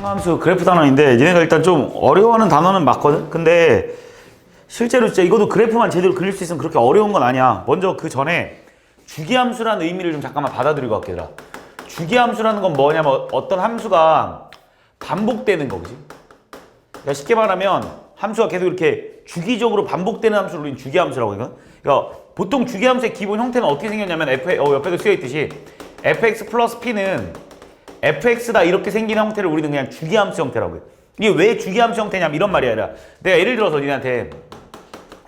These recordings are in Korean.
항함수 그래프 단원인데 얘네가 일단 좀 어려워하는 단어는 맞거든? 근데 실제로 진짜 이것도 그래프만 제대로 그릴 수 있으면 그렇게 어려운 건 아니야. 먼저 그 전에 주기함수라는 의미를 좀 잠깐만 받아들이고 갈게 얘들아. 주기함수라는 건 뭐냐면 어떤 함수가 반복되는 거, 그지? 그러니까 쉽게 말하면 함수가 계속 이렇게 주기적으로 반복되는 함수를 우리는 주기함수라고 하거든. 그러니까 보통 주기함수의 기본 형태는 어떻게 생겼냐면 옆에도 쓰여있듯이 fx 플러스 p는 fx다 이렇게 생긴 형태를 우리는 그냥 주기함수 형태라고 해요. 이게 왜 주기함수 형태냐면 이런 말이야. 내가 예를 들어서 니한테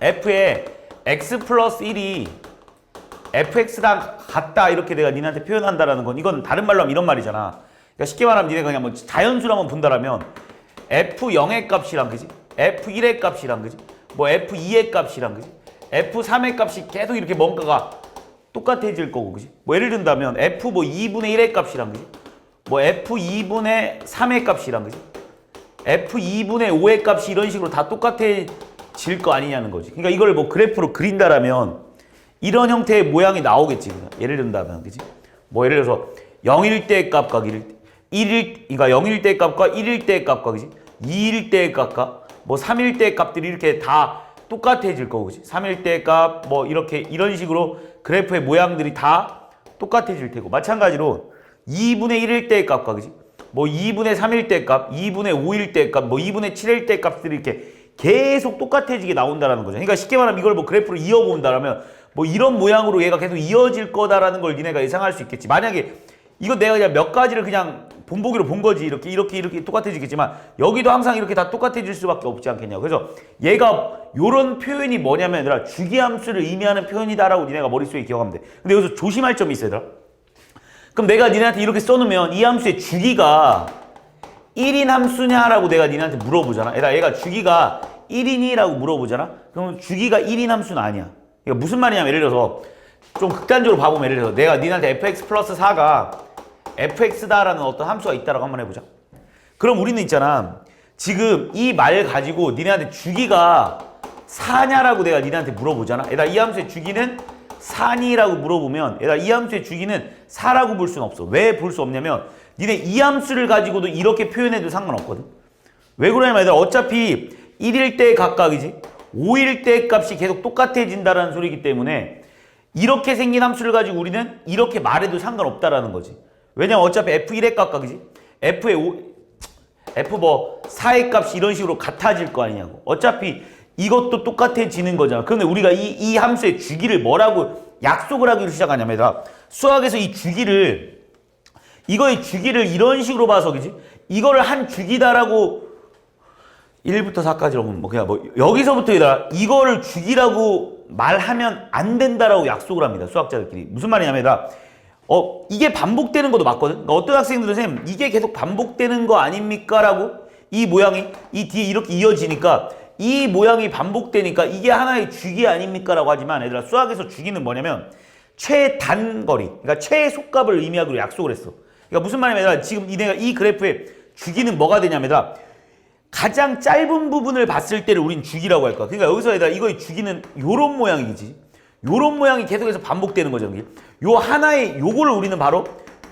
f의 x 플러스 1이 fx다 같다 이렇게 내가 니한테 표현한다라는 건 이건 다른 말로 하면 이런 말이잖아. 그러니까 쉽게 말하면 니네가 그냥 뭐 자연수로 한번 본다라면 f0의 값이랑 그지? f1의 값이랑 그지? 뭐 f2의 값이랑 그지? f3의 값이 계속 이렇게 뭔가가 똑같아질 거고 그지? 뭐 예를 든다면 f 뭐 2분의 1의 값이랑 그지? 뭐 f2분의 3의 값이랑 그지? f2분의 5의 값이 이런 식으로 다 똑같아질 거 아니냐는 거지. 그러니까 이걸 뭐 그래프로 그린다라면 이런 형태의 모양이 나오겠지. 그냥. 예를 든다면 그지? 뭐 예를 들어서 0일 때의 값과 그러니까 0일 때의 값과 1일 때의 값과 그지? 2일 때의 값과 뭐 3일 때의 값들이 이렇게 다 똑같아질 거고 그지? 3일 때의 값 뭐 이렇게 이런 식으로 그래프의 모양들이 다 똑같아질 테고 마찬가지로 2분의 1일 때의 값과 그지? 뭐 2분의 3일 때의 값, 2분의 5일 때의 값, 뭐 2분의 7일 때의 값들이 이렇게 계속 똑같아지게 나온다라는 거죠. 그러니까 쉽게 말하면 이걸 뭐 그래프로 이어본다라면 뭐 이런 모양으로 얘가 계속 이어질 거다라는 걸 니네가 예상할 수 있겠지. 만약에 이거 내가 그냥 몇 가지를 그냥 본보기로 본 거지. 이렇게 똑같아지겠지만 여기도 항상 이렇게 다 똑같아질 수밖에 없지 않겠냐고. 그래서 얘가 요런 표현이 뭐냐면 얘들아 주기함수를 의미하는 표현이다라고 니네가 머릿속에 기억하면 돼. 근데 여기서 조심할 점이 있어 얘들아. 그럼 내가 니네한테 이렇게 써놓으면 이 함수의 주기가 1인 함수냐라고 내가 니네한테 물어보잖아. 얘가 주기가 1인이라고 물어보잖아. 그러면 주기가 1인 함수는 아니야. 그러니까 무슨 말이냐면 예를 들어서 좀 극단적으로 봐보면 예를 들어서 내가 니네한테 fx 플러스 4가 fx다라는 어떤 함수가 있다라고 한번 해보자. 그럼 우리는 있잖아. 지금 이 말 가지고 니네한테 주기가 4냐라고 내가 니네한테 물어보잖아. 얘들아 이 함수의 주기는 4니라고 물어보면 얘들아 이 함수의 주기는 4라고 볼 수는 없어. 왜 볼 수 없냐면 니네 이 함수를 가지고도 이렇게 표현해도 상관없거든. 왜 그러냐면 얘들아 어차피 1일 때 각각이지 5일 때 값이 계속 똑같아진다라는 소리이기 때문에 이렇게 생긴 함수를 가지고 우리는 이렇게 말해도 상관없다라는 거지. 왜냐면 어차피 f1의 각각이지 f 뭐 4의 값이 이런 식으로 같아질 거 아니냐고. 어차피 이것도 똑같아지는 거잖아. 그런데 우리가 이 함수의 주기를 뭐라고 약속을 하기로 시작하냐면 수학에서 이 주기를 이거의 주기를 이런 식으로 봐서 그지? 이거를 한 주기다라고 1부터 4까지 뭐 그냥 뭐 여기서부터 이거를 주기라고 말하면 안 된다라고 약속을 합니다. 수학자들끼리. 무슨 말이냐면 이게 반복되는 것도 맞거든. 그러니까 어떤 학생들은 쌤 이게 계속 반복되는 거 아닙니까? 라고 이 모양이 이 뒤에 이렇게 이어지니까 이 모양이 반복되니까 이게 하나의 주기 아닙니까? 라고 하지만 얘들아 수학에서 주기는 뭐냐면 최단거리 그러니까 최속값을 의미하기로 약속을 했어. 그러니까 무슨 말이냐면 얘들아 지금 내가 이 그래프의 주기는 뭐가 되냐면 얘들아 가장 짧은 부분을 봤을 때를 우린 주기라고 할 거야. 그러니까 여기서 얘들아 이거의 주기는 요런 모양이지. 요런 모양이 계속해서 반복되는 거죠. 요 하나의 요거를 우리는 바로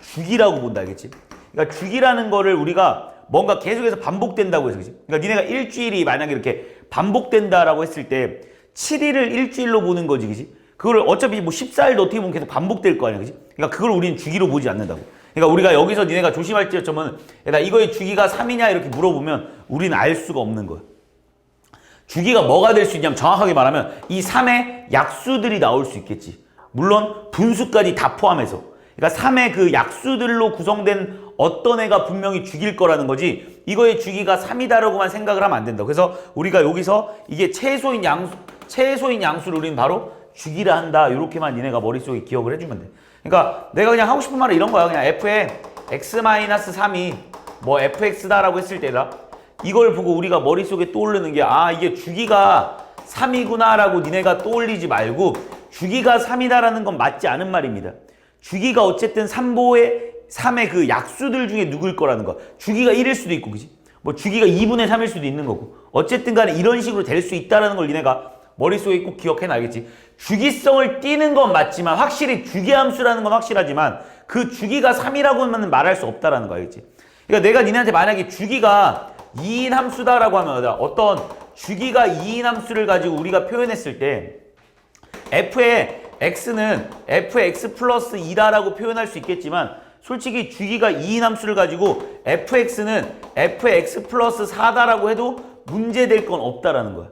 주기라고 본다. 알겠지? 그러니까 주기라는 거를 우리가 뭔가 계속해서 반복된다고 해서 그치? 그러니까 니네가 일주일이 만약에 이렇게 반복된다라고 했을 때 7일을 일주일로 보는 거지. 그치? 그걸 어차피 뭐 14일도 어떻게 보면 계속 반복될 거 아니야. 그치? 그러니까 그걸 우리는 주기로 보지 않는다고. 그러니까 우리가 여기서 니네가 조심할 점은 이거의 주기가 3이냐 이렇게 물어보면 우리는 알 수가 없는 거야. 주기가 뭐가 될 수 있냐면 정확하게 말하면 이 3의 약수들이 나올 수 있겠지. 물론 분수까지 다 포함해서. 그러니까 3의 그 약수들로 구성된 어떤 애가 분명히 주기일 거라는 거지 이거의 주기가 3이다라고만 생각을 하면 안 된다. 그래서 우리가 여기서 이게 최소인 양수를 우리는 바로 주기라 한다. 이렇게만 니네가 머릿속에 기억을 해주면 돼. 그러니까 내가 그냥 하고 싶은 말은 이런 거야. 그냥 f의 x-3이 뭐 fx다라고 했을 때다. 이걸 보고 우리가 머릿속에 떠오르는 게 이게 주기가 3이구나 라고 니네가 떠올리지 말고 주기가 3이다라는 건 맞지 않은 말입니다. 주기가 어쨌든 3의 그 약수들 중에 누구일 거라는 거. 주기가 1일 수도 있고 그지? 뭐 주기가 2분의 3일 수도 있는 거고 어쨌든 간에 이런 식으로 될 수 있다는 걸 니네가 머릿속에 꼭 기억해놔야겠지. 주기성을 띠는 건 맞지만 확실히 주기함수라는 건 확실하지만 그 주기가 3이라고는 말할 수 없다라는 거 알겠지? 그러니까 내가 니네한테 만약에 주기가 2인 함수다라고 하면 어떤 주기가 2인 함수를 가지고 우리가 표현했을 때 f의 x는 fx 플러스 2다라고 표현할 수 있겠지만 솔직히 주기가 2인 함수를 가지고 fx는 fx 플러스 4다라고 해도 문제될 건 없다라는 거야.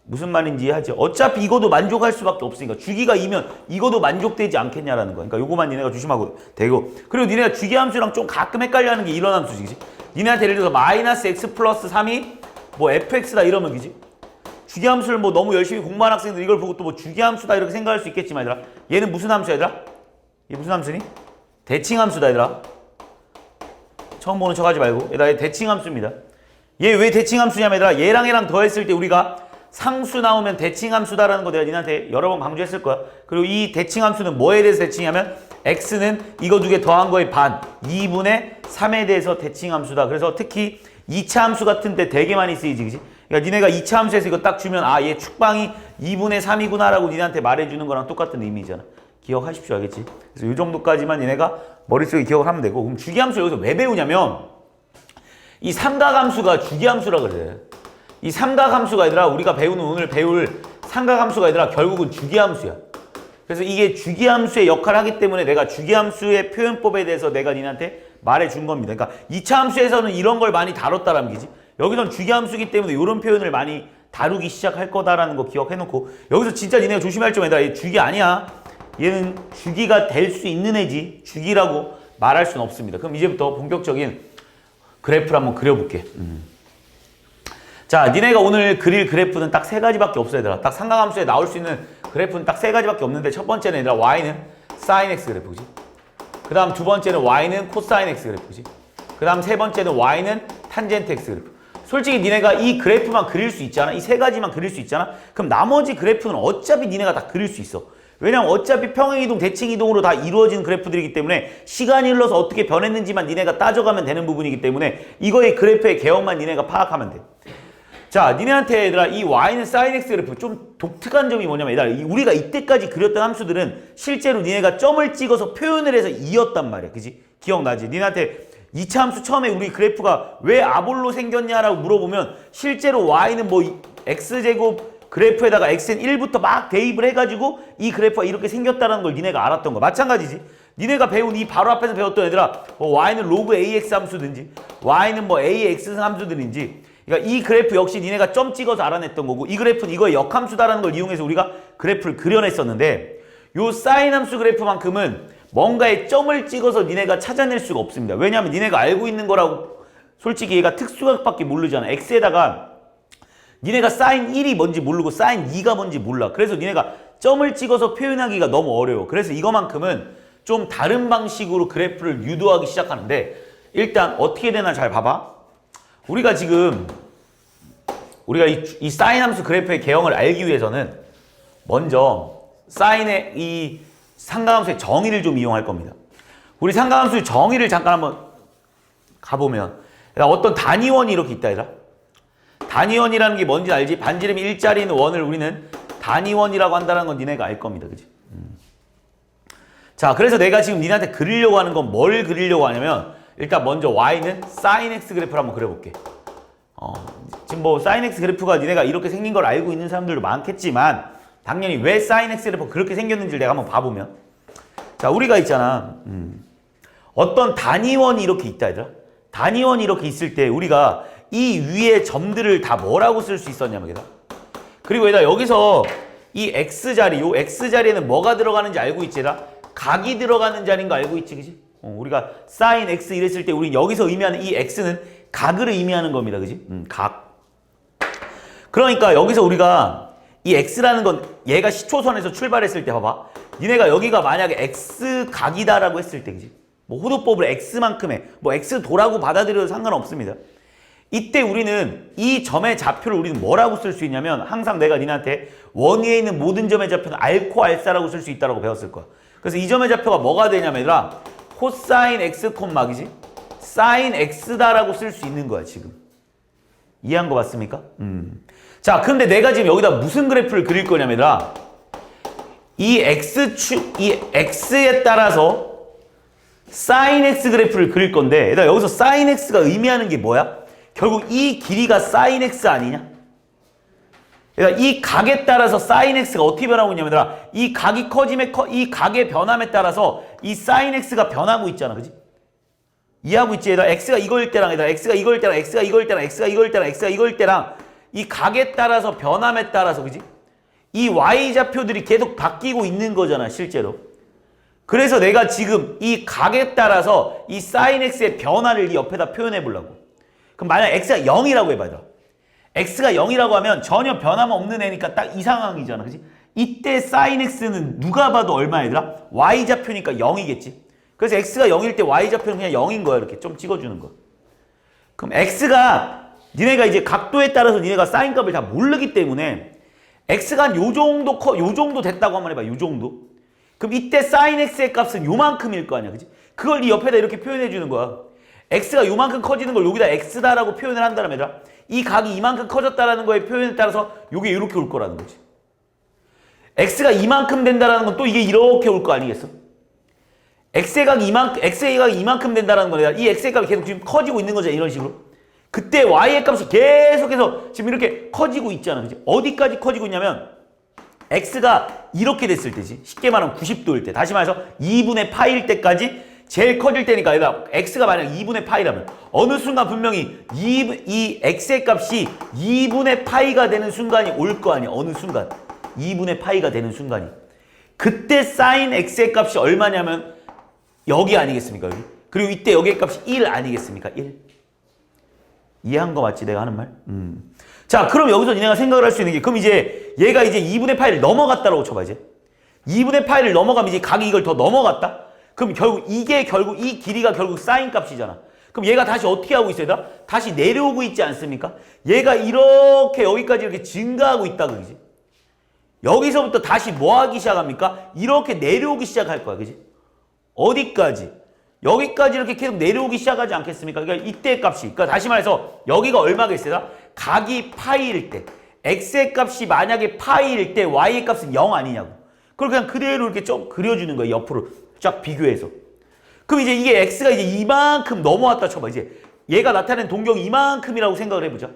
무슨 말인지 이해하지? 어차피 이거도 만족할 수밖에 없으니까 주기가 2면 이거도 만족되지 않겠냐라는 거야. 그러니까 요거만 니네가 조심하고 되고 그리고 니네가 주기 함수랑 좀 가끔 헷갈려하는 게 이런 함수지, 그지? 니네한테 예를 들어서 마이너스 x 플러스 3이 뭐 fx다 이러면 그지? 주기 함수를 뭐 너무 열심히 공부한 학생들 이걸 보고 또 뭐 주기 함수다 이렇게 생각할 수 있겠지만 얘들아 얘는 무슨 함수야 얘들아? 얘 무슨 함수니? 대칭 함수다 얘들아. 처음 보는 척 하지 말고 얘들아 얘 대칭 함수입니다. 얘 왜 대칭 함수냐면 얘들아 얘랑 더했을 때 우리가 상수 나오면 대칭 함수다라는 거 내가 니한테 여러 번 강조했을 거야. 그리고 이 대칭 함수는 뭐에 대해서 대칭하면 x는 이거 두 개 더한 거의 반 2분의 3에 대해서 대칭 함수다. 그래서 특히 2차 함수 같은 데 되게 많이 쓰이지, 그지? 그러니까 니네가 2차 함수에서 이거 딱 주면 아, 얘 축방이 2분의 3이구나 라고 니네한테 말해주는 거랑 똑같은 의미잖아. 기억하십시오, 알겠지? 그래서 이 정도까지만 니네가 머릿속에 기억을 하면 되고 그럼 주기함수 여기서 왜 배우냐면 이 삼각함수가 주기함수라 그래. 이 삼각함수가 얘들아 우리가 오늘 배울 삼각함수가 얘들아 결국은 주기함수야. 그래서 이게 주기함수의 역할을 하기 때문에 내가 주기함수의 표현법에 대해서 내가 니한테 말해준 겁니다. 그러니까 2차 함수에서는 이런 걸 많이 다뤘다라는 얘기지. 여기서는 주기함수이기 때문에 이런 표현을 많이 다루기 시작할 거다라는 거 기억해놓고 여기서 진짜 니네가 조심할 점 얘들아 얘 주기 아니야. 얘는 주기가 될 수 있는 애지 주기라고 말할 수는 없습니다. 그럼 이제부터 본격적인 그래프를 한번 그려볼게. 자, 니네가 오늘 그릴 그래프는 딱 세 가지밖에 없어 얘들아. 딱 삼각함수에 나올 수 있는 그래프는 딱 세 가지밖에 없는데 첫 번째는 얘들아 y는 sin x 그래프지. 그 다음 두 번째는 y는 코사인 x 그래프지. 그 다음 세 번째는 y는 탄젠트 x 그래프. 솔직히 니네가 이 그래프만 그릴 수 있잖아. 이 세 가지만 그릴 수 있잖아. 그럼 나머지 그래프는 어차피 니네가 다 그릴 수 있어. 왜냐면 어차피 평행이동, 대칭이동으로 다 이루어진 그래프들이기 때문에 시간이 흘러서 어떻게 변했는지만 니네가 따져가면 되는 부분이기 때문에 이거의 그래프의 개형만 니네가 파악하면 돼. 자, 니네한테 얘들아 이 y는 sin x 그래프 좀 독특한 점이 뭐냐면 얘들아 우리가 이때까지 그렸던 함수들은 실제로 니네가 점을 찍어서 표현을 해서 이었단 말이야. 그지? 기억나지? 니네한테 2차 함수 처음에 우리 그래프가 왜 아볼로 생겼냐라고 물어보면 실제로 y는 뭐 x제곱 그래프에다가 x는 1부터 막 대입을 해가지고 이 그래프가 이렇게 생겼다는 걸 니네가 알았던 거 마찬가지지. 니네가 배운 이 바로 앞에서 배웠던 얘들아 y는 로그 ax 함수든지 y는 뭐 ax 함수들인지 그러니까 이 그래프 역시 니네가 점 찍어서 알아냈던 거고 이 그래프는 이거의 역함수다라는 걸 이용해서 우리가 그래프를 그려냈었는데 요 사인 함수 그래프만큼은 뭔가에 점을 찍어서 니네가 찾아낼 수가 없습니다. 왜냐하면 니네가 알고 있는 거라고 솔직히 얘가 특수각밖에 모르잖아. x에다가 니네가 사인 1이 뭔지 모르고 사인 2가 뭔지 몰라. 그래서 니네가 점을 찍어서 표현하기가 너무 어려워. 그래서 이거만큼은 좀 다른 방식으로 그래프를 유도하기 시작하는데 일단 어떻게 되나 잘 봐봐. 우리가 이 사인 함수 그래프의 개형을 알기 위해서는 먼저 사인의 이 삼각함수의 정의를 좀 이용할 겁니다. 우리 삼각함수의 정의를 잠깐 한번 가보면 어떤 단위원이 이렇게 있다 얘들아. 단위원이라는 게 뭔지 알지? 반지름이 1짜리인 원을 우리는 단위원이라고 한다는 건 니네가 알 겁니다. 그치? 자, 그래서 내가 지금 니네한테 그리려고 하는 건 뭘 그리려고 하냐면 일단 먼저 y는 sin x 그래프를 한번 그려볼게. 지금 뭐 sin x 그래프가 니네가 이렇게 생긴 걸 알고 있는 사람들도 많겠지만 당연히 왜 sin x 그래프가 그렇게 생겼는지를 내가 한번 봐보면 자, 우리가 있잖아. 어떤 단위원이 이렇게 있다 얘들아. 단위원이 이렇게 있을 때 우리가 이 위에 점들을 다 뭐라고 쓸 수 있었냐면 얘들아. 그리고 얘들아 여기서 이 x자리, 요 x자리에는 뭐가 들어가는지 알고 있지 얘들아? 각이 들어가는 자리인 거 알고 있지, 그지? 우리가 sin x 이랬을 때 우리 여기서 의미하는 이 x는 각을 의미하는 겁니다. 그지? 각. 그러니까 여기서 우리가 이 x라는 건 얘가 시초선에서 출발했을 때 봐봐. 니네가 여기가 만약에 x각이다라고 했을 때 그지? 뭐 호도법을 x만큼의 뭐 x도라고 받아들여도 상관없습니다. 이때 우리는 이 점의 좌표를 우리는 뭐라고 쓸 수 있냐면 항상 내가 니네한테 원위에 있는 모든 점의 좌표는 알코 알사라고 쓸 수 있다고 배웠을 거야. 그래서 이 점의 좌표가 뭐가 되냐면 얘들아 코사인 x 콤마기지? 사인 x다라고 쓸 수 있는 거야 지금. 이해한 거 맞습니까? 자, 근데 내가 지금 여기다 무슨 그래프를 그릴 거냐면 얘들아 이 x에 따라서 sin x 그래프를 그릴 건데 얘들아 여기서 sin x가 의미하는 게 뭐야? 결국 이 길이가 sin x 아니냐? 얘들아 이 각에 따라서 sin x가 어떻게 변하고 있냐면 얘들아 이 각이 커짐에 이 각의 변함에 따라서 이 sin x가 변하고 있잖아. 그지? 이해하고 있지? 얘들아 x가 이거일 때랑 얘들아 x가 이거일 때랑 x가 이거일 때랑 x가 이거일 때랑 x가 이거일 때랑 이 각에 따라서 변함에 따라서 그지? 이 y좌표들이 계속 바뀌고 있는 거잖아 실제로. 그래서 내가 지금 이 각에 따라서 이 sin x의 변화를 이 옆에다 표현해 보려고. 그럼 만약 x가 0이라고 해봐 얘들아. x가 0이라고 하면 전혀 변함 없는 애니까 딱 이 상황이잖아. 그지? 이때 sin x는 누가 봐도 얼마 얘들아? y좌표니까 0이겠지. 그래서 x가 0일 때 y좌표는 그냥 0인 거야. 이렇게 좀 찍어주는 거. 그럼 x가 니네가 이제 각도에 따라서 니네가 sin 값을 다 모르기 때문에 x가 한 요 정도 됐다고 한번 해봐. 요 정도. 그럼 이때 sin x의 값은 요만큼일 거 아니야. 그지? 그걸 이 옆에다 이렇게 표현해 주는 거야. x가 요만큼 커지는 걸 여기다 x다라고 표현을 한다면 얘들아 이 각이 이만큼 커졌다라는 거의 표현에 따라서 요게 이렇게 올 거라는 거지. x가 이만큼 된다라는 건 또 이게 이렇게 올 거 아니겠어? x의 각이 이만큼 된다라는 거야. 이 x의 값이 계속 지금 커지고 있는 거잖아. 이런 식으로. 그때 y의 값이 계속해서 지금 이렇게 커지고 있잖아. 그치? 어디까지 커지고 있냐면 x가 이렇게 됐을 때지. 쉽게 말하면 90도일 때. 다시 말해서 2분의 파일 때까지 제일 커질 때니까 얘가 x가 만약 2분의 파이라면 어느 순간 분명히 이 x의 값이 2분의 파이가 되는 순간이 올 거 아니야. 어느 순간. 2분의 파이가 되는 순간이. 그때 sin x의 값이 얼마냐면 여기 아니겠습니까? 여기. 그리고 이때 여기의 값이 1 아니겠습니까? 1. 이해한 거 맞지? 내가 하는 말? 자, 그럼 여기서 니네가 생각을 할 수 있는 게 그럼 이제 얘가 이제 2분의 파이를 넘어갔다라고 쳐봐 이제. 2분의 파이를 넘어가면 이제 각이 이걸 더 넘어갔다? 그럼 결국 이 길이가 결국 sin 값이잖아. 그럼 얘가 다시 어떻게 하고 있어야 돼? 다시 내려오고 있지 않습니까? 얘가 이렇게 여기까지 이렇게 증가하고 있다 그지? 여기서부터 다시 뭐 하기 시작합니까? 이렇게 내려오기 시작할 거야. 그지? 어디까지? 여기까지 이렇게 계속 내려오기 시작하지 않겠습니까? 그러니까 이때 값이. 그러니까 다시 말해서 여기가 얼마겠어요? 각이 파이일 때. x의 값이 만약에 파이일 때 y의 값은 0 아니냐고. 그걸 그냥 그대로 이렇게 좀 그려주는 거야. 옆으로 쫙 비교해서. 그럼 이제 이게 x가 이제 이만큼 넘어왔다 쳐봐. 이제 얘가 나타낸 동경이 이만큼이라고 생각을 해보자.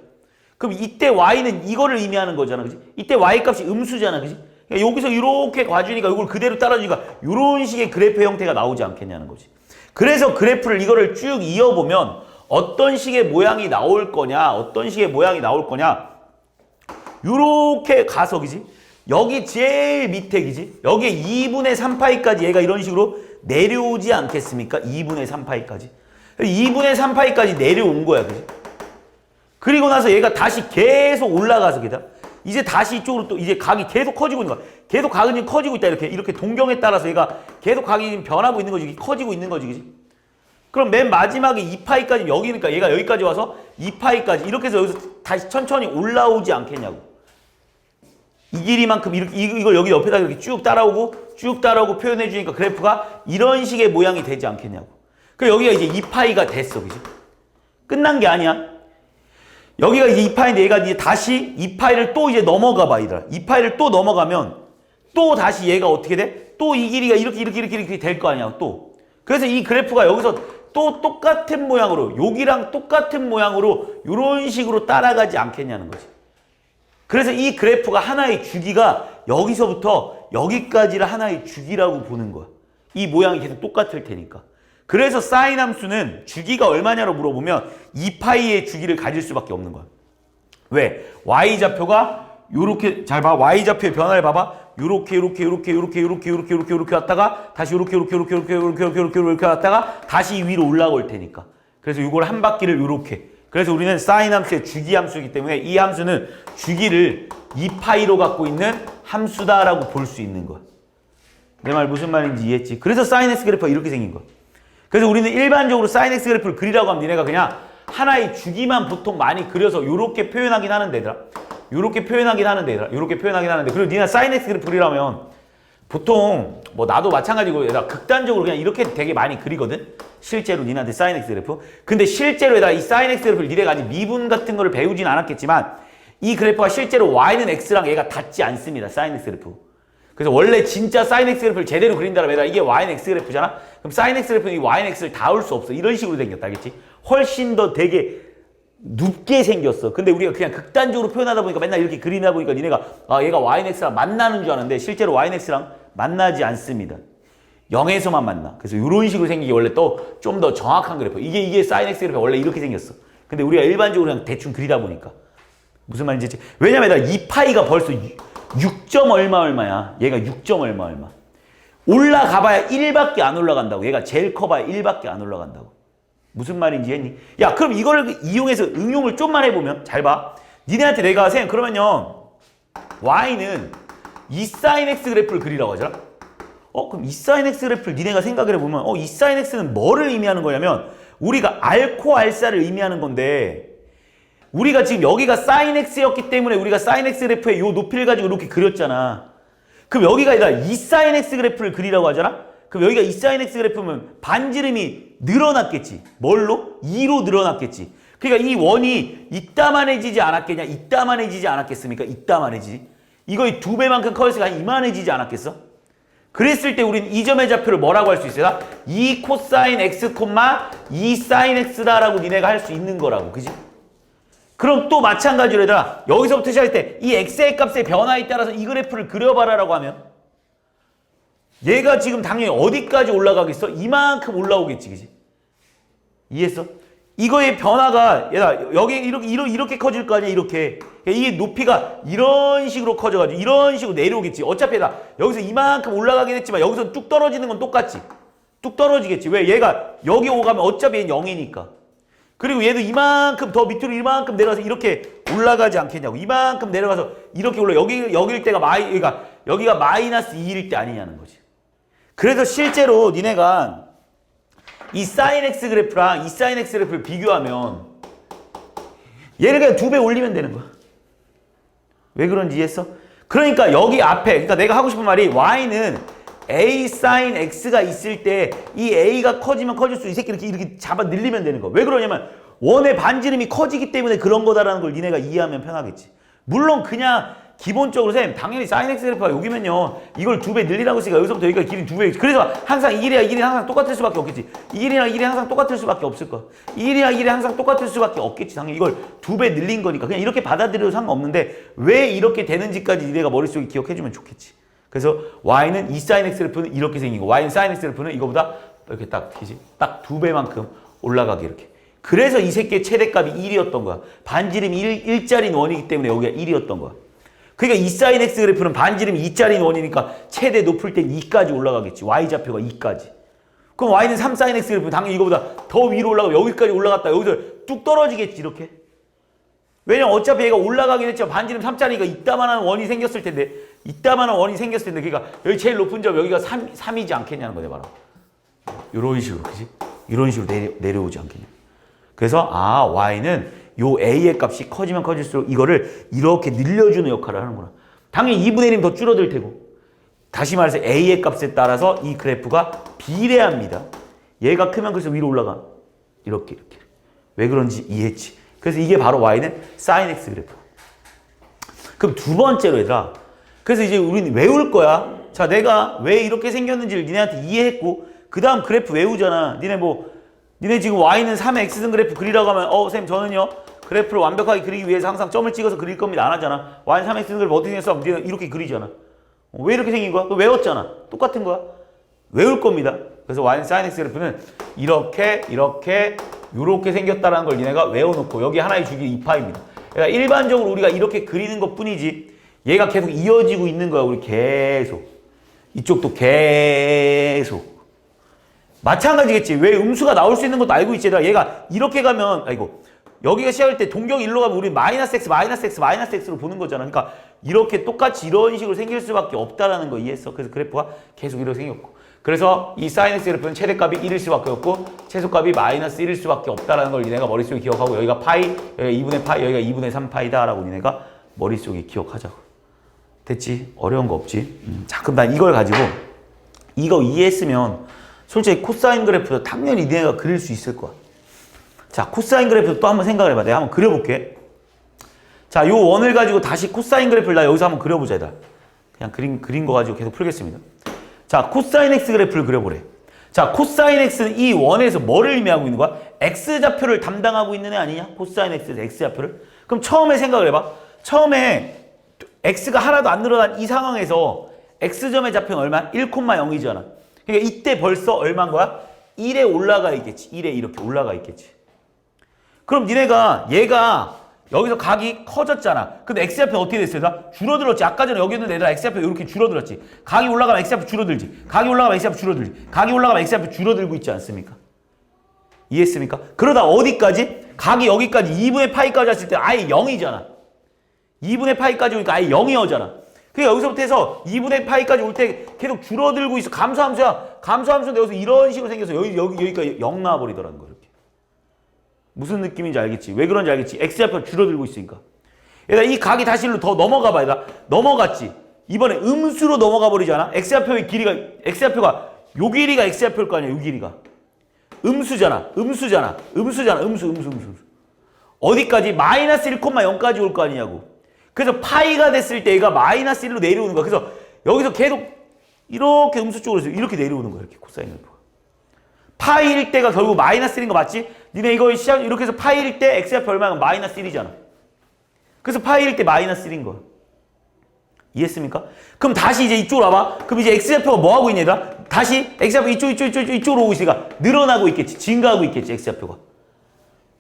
그럼 이때 y는 이거를 의미하는 거잖아. 그지? 이때 y 값이 음수잖아. 그지? 그러니까 여기서 이렇게 과주니까 이걸 그대로 따라주니까 이런 식의 그래프 형태가 나오지 않겠냐는 거지. 그래서 그래프를 이거를 쭉 이어보면 어떤 식의 모양이 나올 거냐, 어떤 식의 모양이 나올 거냐, 요렇게 가서, 그지? 여기 제일 밑에, 그지? 여기에 2분의 3파이까지 얘가 이런 식으로 내려오지 않겠습니까? 2분의 3파이까지. 2분의 3파이까지 내려온 거야, 그지? 그리고 나서 얘가 다시 계속 올라가서, 게다 이제 다시 이쪽으로 또 이제 각이 계속 커지고 있는 거야. 계속 각은 지금 커지고 있다. 이렇게 동경에 따라서 얘가 계속 각이 지금 변하고 있는 거지. 커지고 있는 거지. 그지? 그럼 맨 마지막에 2파이까지 여기니까 얘가 여기까지 와서 2파이까지 이렇게 해서 여기서 다시 천천히 올라오지 않겠냐고. 이 길이만큼 이걸 여기 옆에다 이렇게 쭉 따라오고 표현해 주니까 그래프가 이런 식의 모양이 되지 않겠냐고. 그 여기가 이제 2파이가 됐어. 그지? 끝난 게 아니야. 여기가 이제 2파이인데 얘가 이제 다시 2파이를 또 이제 넘어가 봐, 얘들아. 2파이를 또 넘어가면 또 다시 얘가 어떻게 돼? 또 이 길이가 이렇게 될 거 아니야, 또. 그래서 이 그래프가 여기서 또 똑같은 모양으로, 여기랑 똑같은 모양으로 이런 식으로 따라가지 않겠냐는 거지. 그래서 이 그래프가 하나의 주기가 여기서부터 여기까지를 하나의 주기라고 보는 거야. 이 모양이 계속 똑같을 테니까. 그래서 사인 함수는 주기가 얼마냐로 물어보면 2파이의 주기를 가질 수밖에 없는 거야. 왜? y좌표가 요렇게 잘 봐. y좌표의 변화를 봐봐. 요렇게 왔다가 다시 요렇게 왔다가 다시 위로 올라올 테니까. 그래서 이걸 한 바퀴를 요렇게. 그래서 우리는 사인 함수의 주기 함수이기 때문에 이 함수는 주기를 2파이로 갖고 있는 함수다라고 볼 수 있는 거야. 내 말 무슨 말인지 이해했지? 그래서 사인 x 그래프가 이렇게 생긴 거야. 그래서 우리는 일반적으로 사인 x 그래프를 그리라고 하면 니네가 그냥 하나의 주기만 보통 많이 그려서 요렇게 표현하긴 하는데 얘들아. 요렇게 표현하긴 하는데 그리고 니네 사인 x 그래프 그리라면 보통 뭐 나도 마찬가지고 얘들아 극단적으로 그냥 이렇게 되게 많이 그리거든. 실제로 니네한테 사인 x 그래프. 근데 실제로 얘들아 이 사인 x 그래프를 니네가 아직 미분 같은 거를 배우진 않았겠지만 이 그래프가 실제로 y는 x랑 얘가 닿지 않습니다. 사인 x 그래프. 그래서 원래 진짜 사인 x 그래프를 제대로 그린다면 얘들아 이게 y는 x 그래프잖아? 그럼 사인 x 그래프는 이 y는 x를 닿을 수 없어. 이런 식으로 생겼다. 알겠지? 훨씬 더 되게 눕게 생겼어. 근데 우리가 그냥 극단적으로 표현하다 보니까 맨날 이렇게 그리다 보니까 니네가 아 얘가 y는 x랑 만나는 줄 아는데 실제로 y는 x랑 만나지 않습니다. 0에서만 만나. 그래서 이런 식으로 생긴 게 원래 또 좀 더 정확한 그래프. 이게 사인 x 그래프 원래 이렇게 생겼어. 근데 우리가 일반적으로 그냥 대충 그리다 보니까 무슨 말인지 왜냐면 이 파이가 벌써 6점 얼마야. 얘가 6점 얼마. 올라가봐야 1밖에 안 올라간다고. 얘가 제일 커봐야 1밖에 안 올라간다고. 무슨 말인지 했니? 야 그럼 이걸 이용해서 응용을 좀만 해보면 잘 봐. 니네한테 내가 그러면요 y는 이 사인 x 그래프를 그리라고 하잖아. 그럼 이 사인 x 그래프를 니네가 생각을 해보면 이 사인 x는 뭐를 의미하는 거냐면 우리가 알코 알사를 의미하는 건데 우리가 지금 여기가 사인 x였기 때문에 우리가 사인 x 그래프의 요 높이를 가지고 이렇게 그렸잖아. 그럼 여기가 아니라 이 사인 x 그래프를 그리라고 하잖아. 그럼 여기가 이 사인 x 그래프면 반지름이 늘어났겠지. 뭘로? 2로 늘어났겠지. 그러니까 이 원이 이따만해지지 않았겠냐? 이따만해지지 않았겠습니까? 이따만해지지. 이거의 2배만큼 커졌으니까 이만해지지 않았겠어? 그랬을 때 우리는 이 점의 좌표를 뭐라고 할 수 있어요? 2 코사인 x, 2 사인 x다라고 니네가 할 수 있는 거라고. 그지? 그럼 또 마찬가지로 얘들아 여기서부터 시작할 때 이 x의 값의 변화에 따라서 이 그래프를 그려봐라라고 하면 얘가 지금 당연히 어디까지 올라가겠어? 이만큼 올라오겠지. 그지? 이해했어? 이거의 변화가 얘들아 여기 이렇게 커질 거 아니야. 이렇게 이게 높이가 이런 식으로 커져가지고 이런 식으로 내려오겠지. 어차피 얘들아 여기서 이만큼 올라가긴 했지만 여기서 뚝 떨어지는 건 똑같지. 뚝 떨어지겠지. 왜? 얘가 여기 오가면 어차피 얘는 0이니까. 그리고 얘도 이만큼 더 밑으로 이만큼 내려가서 이렇게 올라가지 않겠냐고. 이만큼 내려가서 이렇게 올라 여기일 때가 여기가 마이너스 2일 때 아니냐는 거지. 그래서 실제로 니네가 이 사인 x 그래프랑 이 사인 x 그래프를 비교하면 얘를 그냥 2배 올리면 되는 거야. 왜 그런지 이해했어? 그러니까 여기 앞에 그러니까 내가 하고 싶은 말이 y는 a 사인 x가 있을 때 이 a가 커지면 커질수록 이 새끼 이렇게 잡아 늘리면 되는 거야. 왜 그러냐면 원의 반지름이 커지기 때문에 그런 거다라는 걸 니네가 이해하면 편하겠지. 물론 그냥 기본적으로 당연히 사인 x 그래프가 여기면요 이걸 2배 늘리라고 했으니까 여기서부터 여기까지 길이 2배. 그래서 항상 이 길이랑 이 길이 항상 똑같을 수밖에 없겠지. 이 길이랑 이 길이 항상 똑같을 수밖에 없을 거야. 이 길이랑 이 길이 항상 똑같을 수밖에 없겠지. 당연히 이걸 2배 늘린 거니까 그냥 이렇게 받아들여도 상관없는데 왜 이렇게 되는지까지 니네가 머릿속에 기억해주면 좋겠지. 그래서 y는 이 사인 x 그래프는 이렇게 생긴 거. y는 사인 x 그래프는 이거보다 이렇게 딱 2배만큼 올라가게 이렇게. 그래서 이 새끼의 최대값이 1이었던 거야. 반지름이 1짜리인 원이기 때문에 여기가 1이었던 거야. 그러니까 이 사인 x 그래프는 반지름이 2짜리인 원이니까 최대 높을 땐 2까지 올라가겠지. y-좌표가 2까지. 그럼 y는 3 사인 x 그래프는 당연히 이거보다 더 위로 올라가면 여기까지 올라갔다 여기서 뚝 떨어지겠지 이렇게. 왜냐면 어차피 얘가 올라가긴 했지만 반지름 3짜리니까 이따만한 원이 생겼을 텐데 그러니까 여기 제일 높은 점 여기가 3이지 않겠냐는 거네 봐라. 이런 식으로 그지? 이런 식으로 내려오지 않겠냐. 그래서 y는 요 a의 값이 커지면 커질수록 이거를 이렇게 늘려주는 역할을 하는구나. 당연히 2분의 1이면 더 줄어들 테고. 다시 말해서 a의 값에 따라서 이 그래프가 비례합니다. 얘가 크면 그래서 위로 올라가. 이렇게. 왜 그런지 이해했지? 그래서 이게 바로 y는 사인 x 그래프. 그럼 두 번째로 얘들아. 그래서 이제 우리는 외울 거야. 자, 내가 왜 이렇게 생겼는지를 니네한테 이해했고 그 다음 그래프 외우잖아. 니네 지금 y는 3의 x승 그래프 그리라고 하면 쌤 저는요 그래프를 완벽하게 그리기 위해서 항상 점을 찍어서 그릴 겁니다. 안 하잖아. y는 3의 x승 그래프 어떻게 생겼어? 니네 이렇게 그리잖아. 왜 이렇게 생긴 거야? 외웠잖아. 똑같은 거야. 외울 겁니다. 그래서 y는 사인 x 그래프는 이렇게 생겼다라는 걸 니네가 외워놓고 여기 하나의 주기 2파입니다. 그러니까 일반적으로 우리가 이렇게 그리는 것 뿐이지 얘가 계속 이어지고 있는 거야. 우리 계속. 이쪽도 계속. 마찬가지겠지. 왜 음수가 나올 수 있는 것도 알고 있지. 얘가 이렇게 가면 여기가 시작할 때 동경 일로 가면 우리 마이너스 x로 보는 거잖아. 그러니까 이렇게 똑같이 이런 식으로 생길 수밖에 없다라는 거 이해했어. 그래서 그래프가 계속 이렇게 생겼고. 그래서 이 사인 x 그래프는 최대값이 1일 수밖에 없고 최소값이 마이너스 1일 수밖에 없다라는 걸 니네가 머릿속에 기억하고 여기가 파이, 여기가 2분의 파이, 여기가 2분의 3파이다라고 니네가 머릿속에 기억하자고. 됐지? 어려운 거 없지? 자, 그럼 난 이걸 가지고 이거 이해했으면 솔직히 코사인 그래프도 당연히 니네가 그릴 수 있을 거야. 자, 코사인 그래프도 또 한번 생각을 해봐. 내가 한번 그려볼게. 자, 요 원을 가지고 다시 코사인 그래프를 나 여기서 한번 그려보자, 얘들아. 그냥 그린 거 가지고 계속 풀겠습니다. 자, 코사인 x 그래프를 그려보래. 자, 코사인 x는 이 원에서 뭐를 의미하고 있는 거야? x좌표를 담당하고 있는 애 아니냐? 코사인 x에서 x좌표를. 그럼 처음에 생각을 해봐. 처음에 x가 하나도 안 늘어난 이 상황에서 x점의 좌표는 얼마? 1,0이잖아. 그러니까 이때 벌써 얼마인 거야? 1에 올라가 있겠지. 1에 이렇게 올라가 있겠지. 그럼 니네가 얘가 여기서 각이 커졌잖아. 근데 x좌표 어떻게 됐어요? 다 줄어들었지. 아까 전에 여기 있는 애들 x좌표 이렇게 줄어들었지. 각이 올라가면 x좌표 줄어들지. 각이 올라가면 x좌표 줄어들지. 각이 올라가면 x좌표 줄어들고 있지 않습니까? 이해했습니까? 그러다 어디까지? 각이 여기까지 2분의 파이까지 왔을 때 아예 0이잖아. 2분의 파이까지 오니까 아예 0이어잖아. 그러니까 여기서부터 해서 2분의 파이까지 올 때 계속 줄어들고 있어. 감소함수야. 감소함수인데 여기서 이런 식으로 생겨서 여기까지 0 나와버리더라는 거야. 이렇게. 무슨 느낌인지 알겠지? 왜 그런지 알겠지? x좌표 줄어들고 있으니까. 얘들아 이 각이 다시 일로 더 넘어가 봐야 돼. 넘어갔지. 이번에 음수로 넘어가 버리잖아. x좌표의 길이가 x좌표가 요 길이가 x좌표일 거 아니야. 요 길이가. 음수잖아. 음수. 어디까지? 마이너스 1,0까지 올 거 아니냐고. 그래서 파이가 됐을 때 얘가 마이너스 1로 내려오는 거야. 그래서 여기서 계속 이렇게 음수 쪽으로 이렇게 내려오는 거야. 이렇게 코사인 그래프가. 파이일 때가 결국 마이너스 1인 거 맞지? 니네 이거 시작 이렇게 해서 파이일 때 x좌표 얼마면 마이너스 1이잖아. 그래서 파이일 때 마이너스 1인 거야. 이해했습니까? 그럼 다시 이제 이쪽으로 와봐. 그럼 이제 x좌표가 뭐 하고 있냐 얘들아? 다시 x좌표 이쪽으로 오고 있으니까 늘어나고 있겠지. 증가하고 있겠지 x좌표가.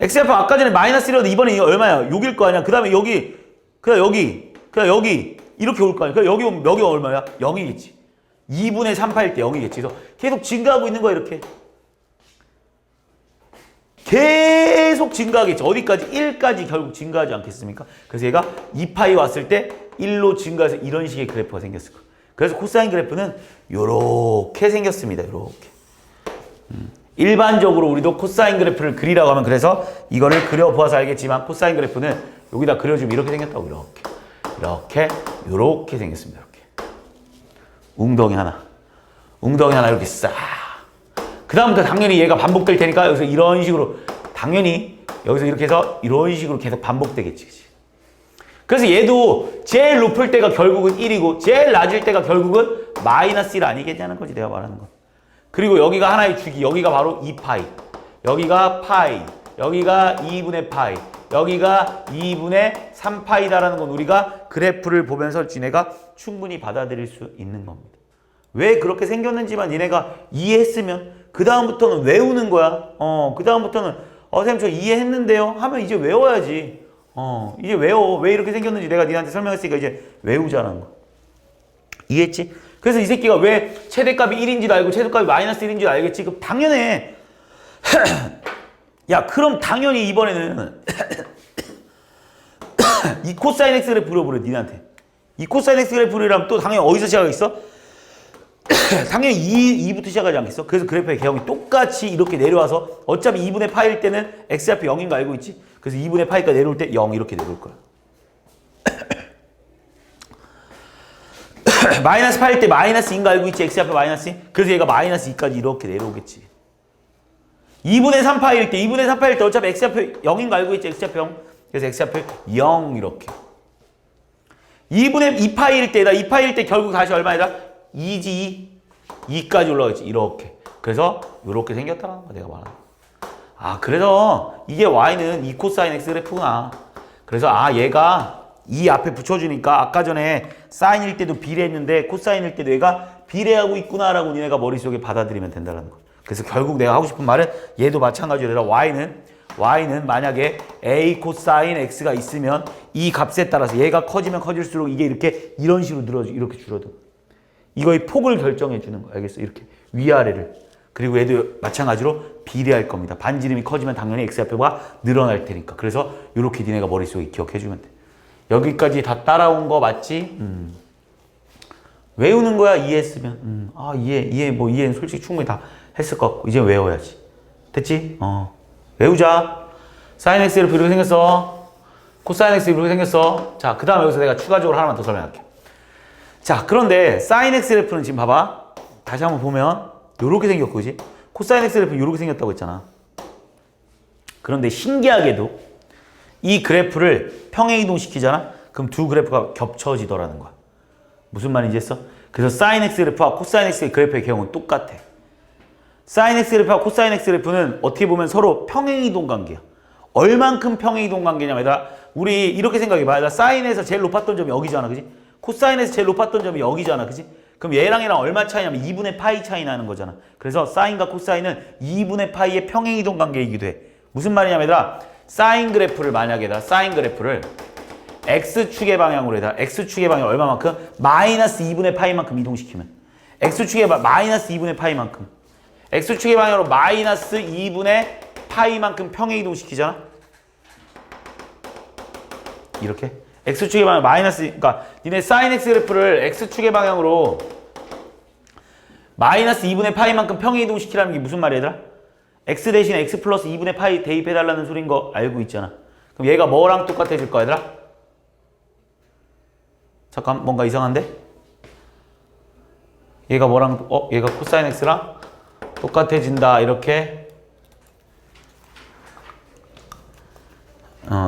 x좌표 아까 전에 마이너스 1이었는데 이번에 얼마야? 6일 거 아니야? 그 다음에 여기 그냥 여기 이렇게 올 거 아니야? 여기 오면 여기 얼마야? 0이겠지. 2분의 3파일 때 0이겠지. 그래서 계속 증가하고 있는 거야 이렇게. 계속 증가하겠지. 어디까지? 1까지 결국 증가하지 않겠습니까? 그래서 얘가 2파이 왔을 때 1로 증가해서 이런 식의 그래프가 생겼을 거야. 그래서 코사인 그래프는 요렇게 생겼습니다. 요렇게. 일반적으로 우리도 코사인 그래프를 그리라고 하면 그래서 이거를 그려보아서 알겠지만 코사인 그래프는 여기다 그려주면 이렇게 생겼다고. 이렇게 생겼습니다. 이렇게. 웅덩이 하나 이렇게 싹. 그 다음부터 당연히 얘가 반복될 테니까 여기서 이런 식으로 당연히 여기서 이렇게 해서 이런 식으로 계속 반복되겠지. 그치? 그래서 얘도 제일 높을 때가 결국은 1이고 제일 낮을 때가 결국은 마이너스 1 아니겠냐는 거지 내가 말하는 건. 그리고 여기가 하나의 주기. 여기가 바로 2파이. 여기가 파이. 여기가 2분의 파이. 여기가 2분의 3파이다라는 건 우리가 그래프를 보면서 지네가 충분히 받아들일 수 있는 겁니다. 왜 그렇게 생겼는지만 니네가 이해했으면 그 다음부터는 외우는 거야. 그 다음부터는 선생님 저 이해했는데요 하면 이제 외워야지. 이제 외워. 왜 이렇게 생겼는지 내가 니한테 설명했으니까 이제 외우자는 거. 이해했지? 그래서 이 새끼가 왜 최대값이 1인지도 알고 최소값이 마이너스 1인지도 알겠지? 그럼 당연해. 야 그럼 당연히 이번에는 이 코사인 x 그래프 그려보래 니한테. 이 코사인 x 그래프라면 또 당연히 어디서 시작하겠어? 당연히 2부터 시작하지 않겠어? 그래서 그래프의 개형이 똑같이 이렇게 내려와서 어차피 2분의 파일 때는 x좌표 0인 거 알고 있지? 그래서 2분의 파이가 내려올 때 0 이렇게 내려올 거야. 마이너스 8일 때 마이너스 2인 거 알고 있지? x좌표 마이너스 2? 그래서 얘가 마이너스 2까지 이렇게 내려오겠지. 2분의 3파일 때 2분의 3파일 때 어차피 x좌표 0인 거 알고 있지? x좌표 0. 그래서 x좌표 0 이렇게. 2분의 2파일 때다. 2파일 때 결국 다시 얼마이다? 2지 2까지 올라가겠지. 이렇게. 그래서 이렇게 생겼다라는 거 내가 말하는 거. 그래서 이게 y는 2 코사인 x 그래프구나. 그래서 얘가 이 앞에 붙여주니까 아까 전에 사인일 때도 비례했는데 코사인일 때도 얘가 비례하고 있구나라고 니네가 머릿속에 받아들이면 된다는 거. 그래서 결국 내가 하고 싶은 말은 얘도 마찬가지로 y는 만약에 a 코사인 x가 있으면 이 값에 따라서 얘가 커지면 커질수록 이게 이렇게 이런 식으로 늘어져. 이렇게 줄어들어. 이거의 폭을 결정해 주는 거야. 알겠어? 이렇게 위아래를. 그리고 얘도 마찬가지로 비례할 겁니다. 반지름이 커지면 당연히 x좌표가 늘어날 테니까. 그래서 이렇게 니네가 머릿속에 기억해 주면 돼. 여기까지 다 따라온 거 맞지? 외우는 거야. 이해했으면. 이해는 솔직히 충분히 다 했을 것 같고 이제 외워야지. 됐지? 외우자. 사인 x 그래프 이렇게 생겼어. 코사인 x 이렇게 생겼어. 자, 그 다음에 여기서 내가 추가적으로 하나만 더 설명할게. 자, 그런데 사인 x 그래프는 지금 봐봐. 다시 한번 보면 요렇게 생겼고, 그지? 코사인 x 그래프 요렇게 생겼다고 했잖아. 그런데 신기하게도 이 그래프를 평행이동 시키잖아? 그럼 두 그래프가 겹쳐지더라는 거야. 무슨 말인지 했어? 그래서 사인 x 그래프와 코사인 x 그래프의 경우는 똑같아. 사인 x 그래프와 코사인 x 그래프는 어떻게 보면 서로 평행이동 관계야. 얼만큼 평행이동 관계냐면 얘들아 우리 이렇게 생각해봐. 얘들아 사인에서 제일 높았던 점이 여기잖아. 그지? 코사인에서 제일 높았던 점이 여기잖아. 그지? 그럼 얘랑 얼마 차이냐면 2분의 파이 차이 나는 거잖아. 그래서 사인과 코사인은 2분의 파이의 평행이동 관계이기도 해. 무슨 말이냐면 얘들아 사인 그래프를 만약에 사인 그래프를 x축의 방향으로 해다 x축의 방향 얼마만큼? 마이너스 2분의 파이만큼 이동시키면 x축의 마이너스 2분의 파이만큼 x축의 방향으로 마이너스 2분의 파이만큼 평행 이동시키잖아. 이렇게 x축의 방향 마이너스 그러니까 니네 사인 x 그래프를 x축의 방향으로 마이너스 2분의 파이만큼 평행 이동시키라는 게 무슨 말이야 얘들아? x 대신에 x 플러스 2분의 파이 대입해달라는 소린 거 알고 있잖아. 그럼 얘가 뭐랑 똑같아질 거야 얘들아? 잠깐 뭔가 이상한데? 얘가 뭐랑 얘가 코사인 x랑 똑같아진다 이렇게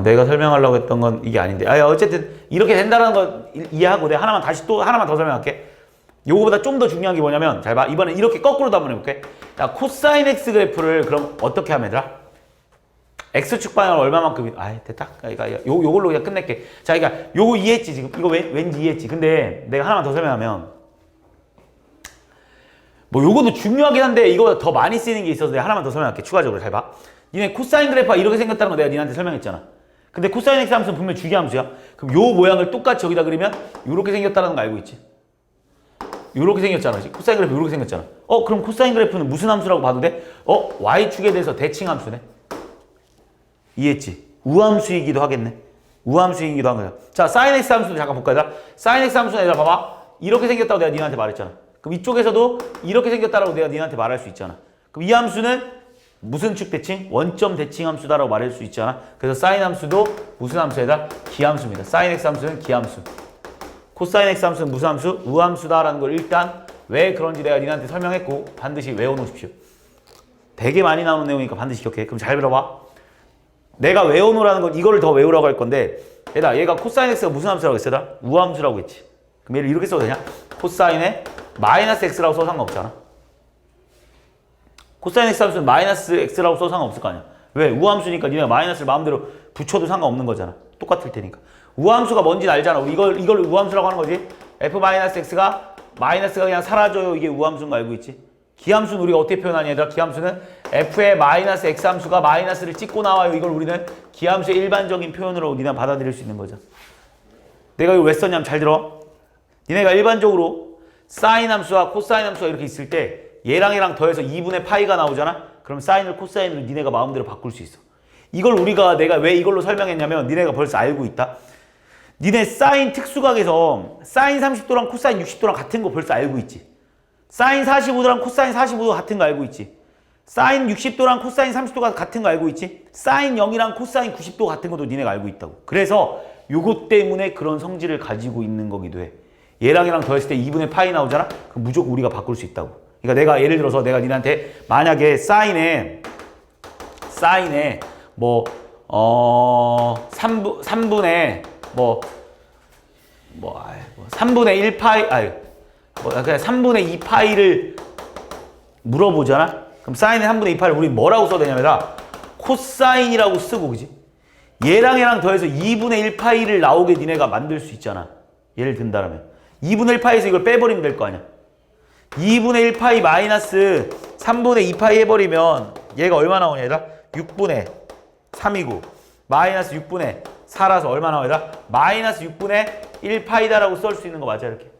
내가 설명하려고 했던 건 이게 아닌데 어쨌든 이렇게 된다는 거 이해하고 내가 하나만 더 설명할게. 요거보다 좀 더 중요한 게 뭐냐면 잘 봐. 이번엔 이렇게 거꾸로도 한번 해볼게. 자, 코사인 x 그래프를 그럼 어떻게 하면 되더라? x축 방향을 얼마만큼 됐다. 요걸로 그냥 끝낼게. 자, 그러니까 요거 이해했지 지금? 이거 왠지 이해했지? 근데 내가 하나만 더 설명하면 뭐 요거도 중요하긴 한데 이거 더 많이 쓰이는 게 있어서 내가 하나만 더 설명할게. 추가적으로 잘 봐. 니네 코사인 그래프가 이렇게 생겼다는 거 내가 니한테 설명했잖아. 근데 코사인 x 함수는 분명 주기함수야. 그럼 요 모양을 똑같이 여기다 그리면 요렇게 생겼다는 거 알고 있지? 요렇게 생겼잖아. 코사인 그래프 요렇게 생겼잖아. 그럼 코사인 그래프는 무슨 함수라고 봐도 돼? y축에 대해서 대칭 함수네. 이해했지? 우함수이기도 하겠네. 우함수이기도 한 거야. 자, 사인 x 함수도 잠깐 볼까? 사인 x 함수는 얘들아 봐봐. 이렇게 생겼다고 내가 니한테 말했잖아. 그럼 이쪽에서도 이렇게 생겼다라고 내가 니한테 말할 수 있잖아. 그럼 이 함수는 무슨 축 대칭? 원점 대칭 함수다라고 말할 수 있잖아. 그래서 사인 함수도 무슨 함수에다? 기함수입니다. 사인 x 함수는 기함수. 코사인 x 함수는 무슨 함수? 우함수다라는 걸 일단 왜 그런지 내가 니한테 설명했고 반드시 외워놓으십시오. 되게 많이 나오는 내용이니까 반드시 기억해. 그럼 잘 들어봐. 내가 외워놓으라는 건 이거를 더 외우라고 할 건데 얘가 코사인 x가 무슨 함수라고 했어? 우함수라고 했지. 그럼 얘를 이렇게 써도 되냐? 코사인에 마이너스 x라고 써도 상관없잖아. 코사인 x 함수는 마이너스 x라고 써도 상관없을 거 아니야. 왜? 우함수니까 니네가 마이너스를 마음대로 붙여도 상관없는 거잖아. 똑같을 테니까. 우함수가 뭔지 알잖아. 이걸 우함수라고 하는 거지. f-x가 마이너스가 그냥 사라져요. 이게 우함수인 거 알고 있지? 기함수는 우리가 어떻게 표현하냐 얘들아? 기함수는 f의 마이너스 x함수가 마이너스를 찍고 나와요. 이걸 우리는 기함수의 일반적인 표현으로 니네가 받아들일 수 있는 거죠. 내가 이걸 왜 썼냐면 잘 들어. 니네가 일반적으로 사인 함수와 코사인 함수가 이렇게 있을 때 얘랑 더해서 2분의 파이가 나오잖아? 그럼 사인을 코사인으로 니네가 마음대로 바꿀 수 있어. 이걸 내가 왜 이걸로 설명했냐면 니네가 벌써 알고 있다. 니네 사인 특수각에서 사인 30도랑 코사인 60도랑 같은 거 벌써 알고 있지. 사인 45도랑 코사인 45도 같은 거 알고 있지. 사인 60도랑 코사인 30도가 같은 거 알고 있지. 사인 0이랑 코사인 90도 같은 것도 니네가 알고 있다고. 그래서 요것 때문에 그런 성질을 가지고 있는 거기도 해. 얘랑 더했을 때 2분의 파이 나오잖아? 그럼 무조건 우리가 바꿀 수 있다고. 그러니까 내가 예를 들어서 내가 니네한테 만약에 사인에 3분의 3분의 1 파이 그냥 3분의 2파이를 물어보잖아? 그럼 사인의 3분의 2파이를 우리 뭐라고 써야 되냐면 코사인이라고 쓰고 그지? 얘랑 더해서 2분의 1파이를 나오게 니네가 만들 수 있잖아. 예를 든다면 2분의 1파이에서 이걸 빼버리면 될 거 아니야. 2분의 1파이 마이너스 3분의 2파이 해버리면 얘가 얼마 나오냐 얘들아? 6분의 3이고 마이너스 6분의 4라서 얼마 나와야 돼? 마이너스 6분의 1파이다라고 쓸 수 있는 거 맞아 이렇게.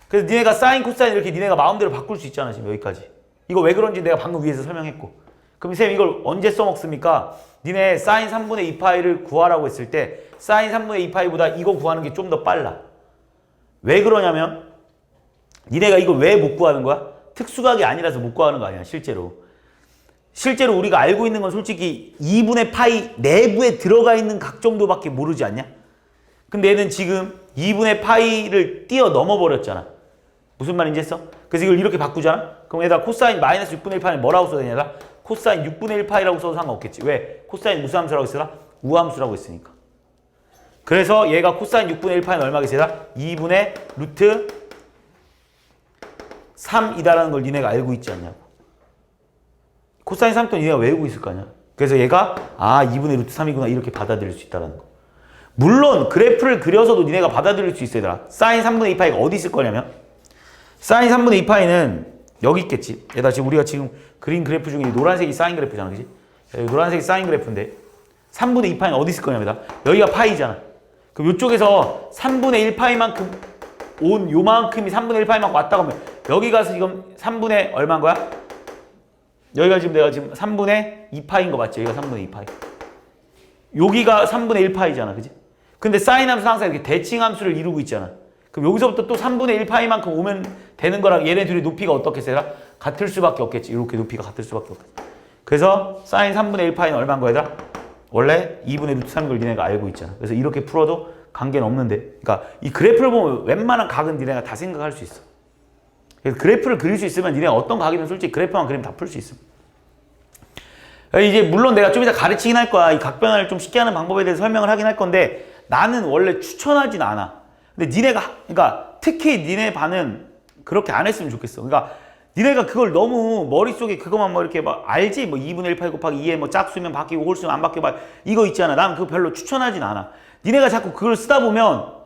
그래서 니네가 사인 코사인 이렇게 니네가 마음대로 바꿀 수 있잖아 지금 여기까지. 이거 왜 그런지 내가 방금 위에서 설명했고. 그럼 쌤 이걸 언제 써먹습니까? 니네 사인 3분의 2파이를 구하라고 했을 때 사인 3분의 2파이보다 이거 구하는 게 좀 더 빨라. 왜 그러냐면 니네가 이걸 왜 못 구하는 거야? 특수각이 아니라서 못 구하는 거 아니야 실제로. 실제로 우리가 알고 있는 건 솔직히 2분의 파이 내부에 들어가 있는 각 정도밖에 모르지 않냐? 근데 얘는 지금 2분의 파이를 뛰어넘어 버렸잖아. 무슨 말인지 했어? 그래서 이걸 이렇게 바꾸잖아? 그럼 얘들아 코사인 마이너스 6분의 1파이는 뭐라고 써야 되냐? 코사인 6분의 1파이라고 써도 상관없겠지. 왜? 코사인 무슨 함수라고 했으라? 우함수라고 했으니까. 그래서 얘가 코사인 6분의 1파이는 얼마겠어요? 2분의 루트 3이다라는 걸 니네가 알고 있지 않냐고. 코사인 3도 니네가 외우고 있을 거 아니야. 그래서 얘가 2분의 루트 3이구나 이렇게 받아들일 수 있다는 거. 물론 그래프를 그려서도 니네가 받아들일 수 있어 얘들아. 사인 3분의 2파이가 어디 있을 거냐면 사인 3분의 2파이는 여기 있겠지. 얘들아 지금 우리가 지금 그린 그래프 중에 노란색이 사인 그래프잖아. 그지? 노란색이 사인 그래프인데 3분의 2파이는 어디 있을 거냐면 여기가 파이잖아. 그럼 이쪽에서 3분의 1파이만큼 온 요만큼이 3분의 1파이만큼 왔다고 하면 여기가 지금 3분의 얼마인 거야? 여기가 지금 내가 지금 3분의 2파이인 거 맞지? 여기가 3분의 2파이. 여기가 3분의 1파이잖아. 그지? 근데 사인 함수는 항상 이렇게 대칭 함수를 이루고 있잖아. 그럼 여기서부터 또 3분의 1파이만큼 오면 되는 거랑 얘네 둘이 높이가 어떻겠어요? 같을 수밖에 없겠지. 이렇게 높이가 같을 수밖에 없겠지. 그래서 사인 3분의 1파이는 얼마인 거야? 얘들아? 원래 2분의 루트 3인 걸 니네가 알고 있잖아. 그래서 이렇게 풀어도 관계는 없는데. 그러니까 이 그래프를 보면 웬만한 각은 니네가 다 생각할 수 있어. 그래서 그래프를 그릴 수 있으면 니네가 어떤 각이든 솔직히 그래프만 그리면 다 풀 수 있어. 이제 물론 내가 좀 이따 가르치긴 할 거야. 이 각변화를 좀 쉽게 하는 방법에 대해서 설명을 하긴 할 건데 나는 원래 추천하진 않아. 근데 니네가 그러니까 특히 니네 반은 그렇게 안 했으면 좋겠어. 그러니까 니네가 그걸 너무 머릿속에 그것만 뭐 이렇게 막 알지? 뭐 2분의 1 파이 곱하기 2에 뭐 짝수면 바뀌고 홀수면 안 바뀌고 막 이거 있잖아. 난 그거 별로 추천하진 않아. 니네가 자꾸 그걸 쓰다 보면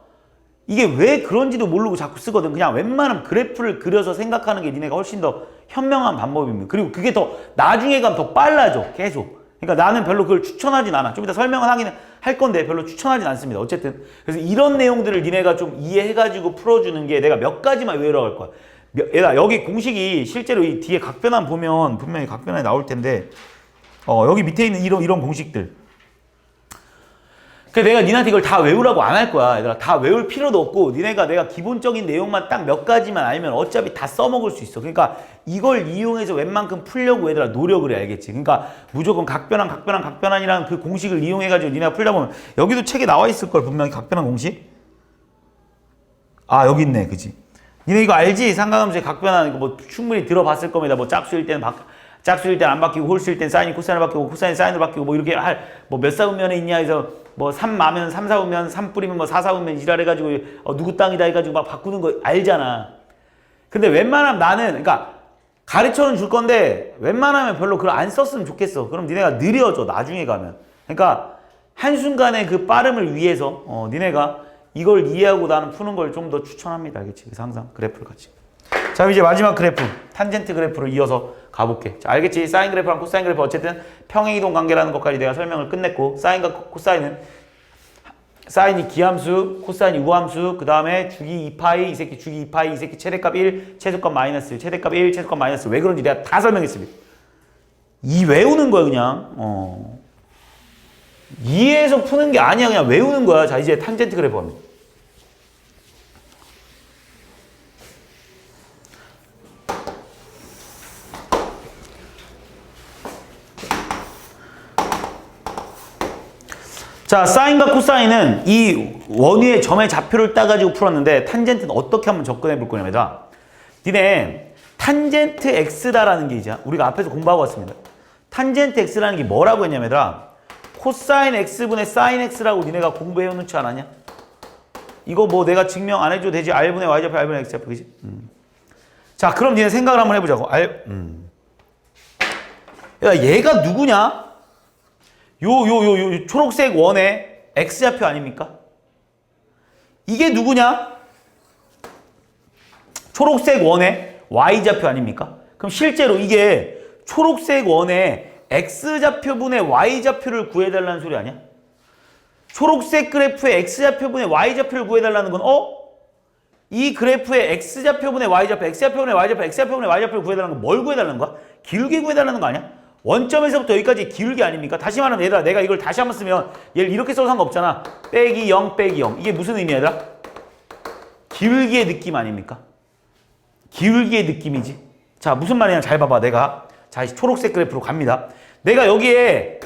이게 왜 그런지도 모르고 자꾸 쓰거든. 그냥 웬만하면 그래프를 그려서 생각하는 게 니네가 훨씬 더 현명한 방법입니다. 그리고 그게 더 나중에 가면 더 빨라져. 계속. 그러니까 나는 별로 그걸 추천하진 않아. 좀 이따 설명을 하긴 할 건데 별로 추천하진 않습니다. 어쨌든. 그래서 이런 내용들을 니네가 좀 이해해가지고 풀어주는 게 내가 몇 가지만 외우라고 할 거야. 얘들아 여기 공식이 실제로 이 뒤에 각변환 보면 분명히 각변환이 나올 텐데 여기 밑에 있는 이런 공식들. 그래서 내가 니네한테 이걸 다 외우라고 안 할 거야. 얘들아 다 외울 필요도 없고 니네가 내가 기본적인 내용만 딱 몇 가지만 알면 어차피 다 써먹을 수 있어. 그러니까 이걸 이용해서 웬만큼 풀려고 얘들아 노력을 해. 알겠지? 그러니까 무조건 각변환이라는 그 공식을 이용해가지고 니네가 풀다 보면 여기도 책에 나와 있을 걸 분명히 각변환 공식? 여기 있네. 그지? 니네 이거 알지? 삼각함수의 각변환 이거 뭐 충분히 들어봤을 겁니다. 뭐 짝수일 때는 짝수일 때는 안 바뀌고 홀수일 때는 사인이 코사인으로 바뀌고 코사인이 사인으로 바뀌고 뭐 이렇게 뭐 몇 사분면에 있냐 해서 뭐 3 마면 3 4분면 3 뿌리면 뭐 4 4분면 지랄해가지고 누구 땅이다 해가지고 막 바꾸는 거 알잖아. 근데 웬만하면 나는 그러니까 가르쳐는 줄 건데 웬만하면 별로 그걸 안 썼으면 좋겠어. 그럼 니네가 느려져 나중에 가면. 그러니까 한순간의 그 빠름을 위해서 니네가 이걸 이해하고 나는 푸는 걸 좀 더 추천합니다. 알겠지? 그래서 항상 그래프를 같이. 자 이제 마지막 그래프 탄젠트 그래프를 이어서 가볼게. 자, 알겠지? 사인 그래프랑 코사인 그래프 어쨌든 평행이동 관계라는 것까지 내가 설명을 끝냈고 사인과 코사인은 사인이 기함수, 코사인이 우함수, 그 다음에 주기 2파이, 이 새끼 주기 2파이, 이 새끼 최대값 1, 최소값 마이너스, 최대값 1, 최소값 마이너스. 왜 그런지 내가 다 설명했습니다. 이 외우는 거야 그냥. 이해해서 푸는 게 아니야. 그냥 외우는 거야. 자 이제 탄젠트 그래프 합니다. 자, 사인과 코사인은 이 원위의 점의 좌표를 따가지고 풀었는데 탄젠트는 어떻게 한번 접근해 볼 거냐면 니네 탄젠트 x다라는 게 이제 우리가 앞에서 공부하고 왔습니다. 탄젠트 x라는 게 뭐라고 했냐면 코사인 x분의 사인 x라고 니네가 공부해 놓지 않았냐? 이거 뭐 내가 증명 안 해줘도 되지. r분의 y좌표, r분의 x좌표, 그지? 자, 그럼 니네 생각을 한번 해보자고. 야, 얘가 누구냐? 요 초록색 원의 x좌표 아닙니까? 이게 누구냐? 초록색 원의 y좌표 아닙니까? 그럼 실제로 이게 초록색 원의 x좌표분의 y좌표를 구해달라는 소리 아니야? 초록색 그래프의 x좌표분의 y좌표를 구해달라는 건 이 그래프의 x좌표분의 y좌표, x좌표분의 y좌표, x좌표분의 y좌표를 구해달라는 건 뭘 구해달라는 거야? 길게 구해달라는 거 아니야? 원점에서부터 여기까지 기울기 아닙니까? 다시 말하면 얘들아 내가 이걸 다시 한번 쓰면 얘를 이렇게 써도 상관없잖아. 빼기 0 빼기 0. 이게 무슨 의미야 얘들아? 기울기의 느낌 아닙니까? 기울기의 느낌이지. 자 무슨 말이냐 잘 봐봐. 내가 자 초록색 그래프로 갑니다. 내가 여기에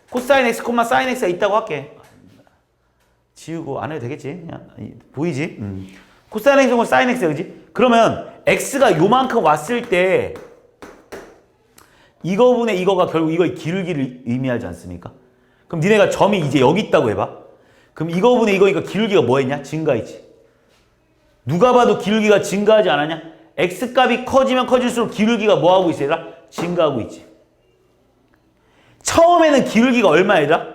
코사인 x, 사인 x가 있다고 할게. 지우고 안 해도 되겠지? 그냥 보이지? 코사인 x, 사인 x야 그지? 그러면 x가 요만큼 왔을 때 이거분의 이거가 결국 이거의 기울기를 의미하지 않습니까? 그럼 니네가 점이 이제 여기 있다고 해봐. 그럼 이거분의 이거니까 기울기가 뭐 했냐? 증가했지. 누가 봐도 기울기가 증가하지 않았냐? x값이 커지면 커질수록 기울기가 뭐 하고 있어 얘들아? 증가하고 있지. 처음에는 기울기가 얼마 얘들아?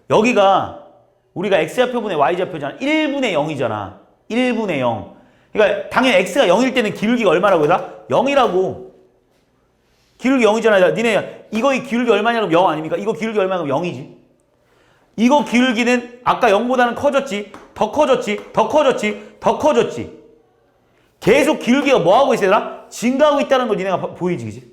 여기가 우리가 x좌표분의 y좌표잖아. 1분의 0이잖아. 1분의 0. 그러니까 당연히 x가 0일 때는 기울기가 얼마라고 얘들아? 0이라고. 기울기 0이잖아. 얘들아. 니네 이거의 기울기 얼마냐 그럼 0 아닙니까? 이거 기울기 얼마냐 그럼 0이지. 이거 기울기는 아까 0보다는 커졌지. 더 커졌지. 더 커졌지. 더 커졌지. 계속 기울기가 뭐 하고 있어 얘들아? 증가하고 있다는 걸 니네가 보이지 그지?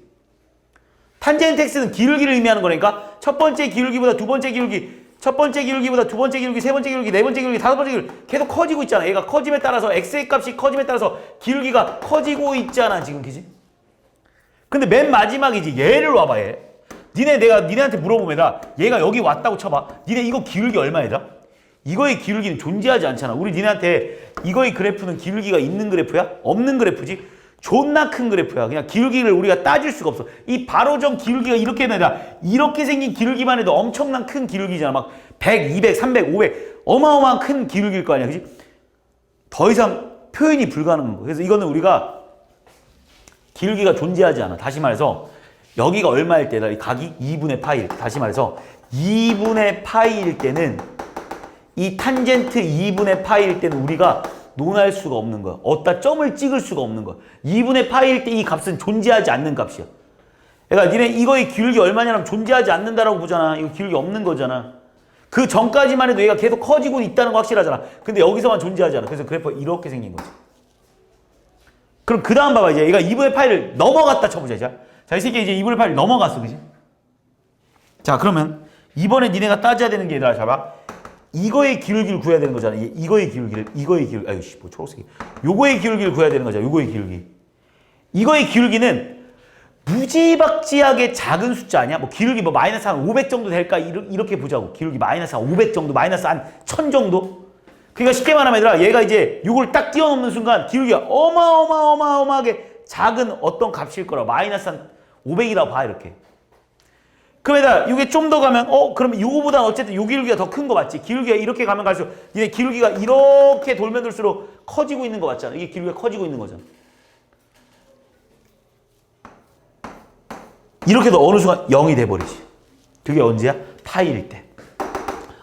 탄젠트 x는 기울기를 의미하는 거니까 첫 번째 기울기보다 두 번째 기울기, 첫 번째 기울기보다 두 번째 기울기, 세 번째 기울기, 네 번째 기울기, 다섯 번째 기울기 계속 커지고 있잖아. 얘가 커짐에 따라서 x의 값이 커짐에 따라서 기울기가 커지고 있잖아 지금 그지? 근데 맨 마지막이지. 얘를 와봐 얘. 내가 니네한테 물어보면 얘가 여기 왔다고 쳐봐. 니네 이거 기울기 얼마야? 이거의 기울기는 존재하지 않잖아. 우리 니네한테 이거의 그래프는 기울기가 있는 그래프야? 없는 그래프지? 존나 큰 그래프야. 그냥 기울기를 우리가 따질 수가 없어. 이 바로전 기울기가 이렇게 아니라 이렇게 생긴 기울기만 해도 엄청난 큰 기울기잖아. 막 100, 200, 300, 500 어마어마한 큰 기울기일 거 아니야. 그지? 더 이상 표현이 불가능한 거. 그래서 이거는 우리가 기울기가 존재하지 않아. 다시 말해서 여기가 얼마일 때다? 이 각이 2분의 파일. 다시 말해서 2분의 파이일 때는 이 탄젠트 2분의 파이일 때는 우리가 논할 수가 없는 거야. 어디다 점을 찍을 수가 없는 거야. 2분의 파이일 때 이 값은 존재하지 않는 값이야. 그러니까 니네 이거의 기울기 얼마냐면 존재하지 않는다라고 보잖아. 이거 기울기 없는 거잖아. 그 전까지만 해도 얘가 계속 커지고 있다는 거 확실하잖아. 근데 여기서만 존재하지 않아. 그래서 그래프가 이렇게 생긴 거지. 그럼 그 다음 봐봐. 이제 얘가 2분의 파이를 넘어갔다 쳐보자. 이제. 자, 이 새끼 이제 2분의 파이를 넘어갔어. 그지? 자, 그러면 이번에 니네가 따져야 되는 게 얘들아, 잘 봐. 이거의 기울기를 구해야 되는 거잖아. 이거의 기울기를, 아유, 씨, 뭐 초록색이. 요거의 기울기를 구해야 되는 거잖아. 요거의 기울기. 이거의 기울기는 무지박지하게 작은 숫자 아니야? 뭐 기울기 뭐 마이너스 한 500 정도 될까? 이렇게 보자고. 기울기 마이너스 한 500 정도, 마이너스 한 1000 정도? 그러니까 쉽게 말하면 얘들아, 얘가 이제 요걸 딱 뛰어넘는 순간 기울기가 어마어마하게 작은 어떤 값일 거라. 마이너스 한 500이라고 봐, 이렇게. 그러면 이게 좀 더 가면 그러면 이거보다 어쨌든 요 기울기가 더 큰 거 맞지? 기울기가 이렇게 가면 갈수록 이게 기울기가 이렇게 돌면 돌수록 커지고 있는 거 맞잖아. 이게 기울기가 커지고 있는 거잖아. 이렇게 해도 어느 순간 0이 돼버리지. 그게 언제야? 파이일 때.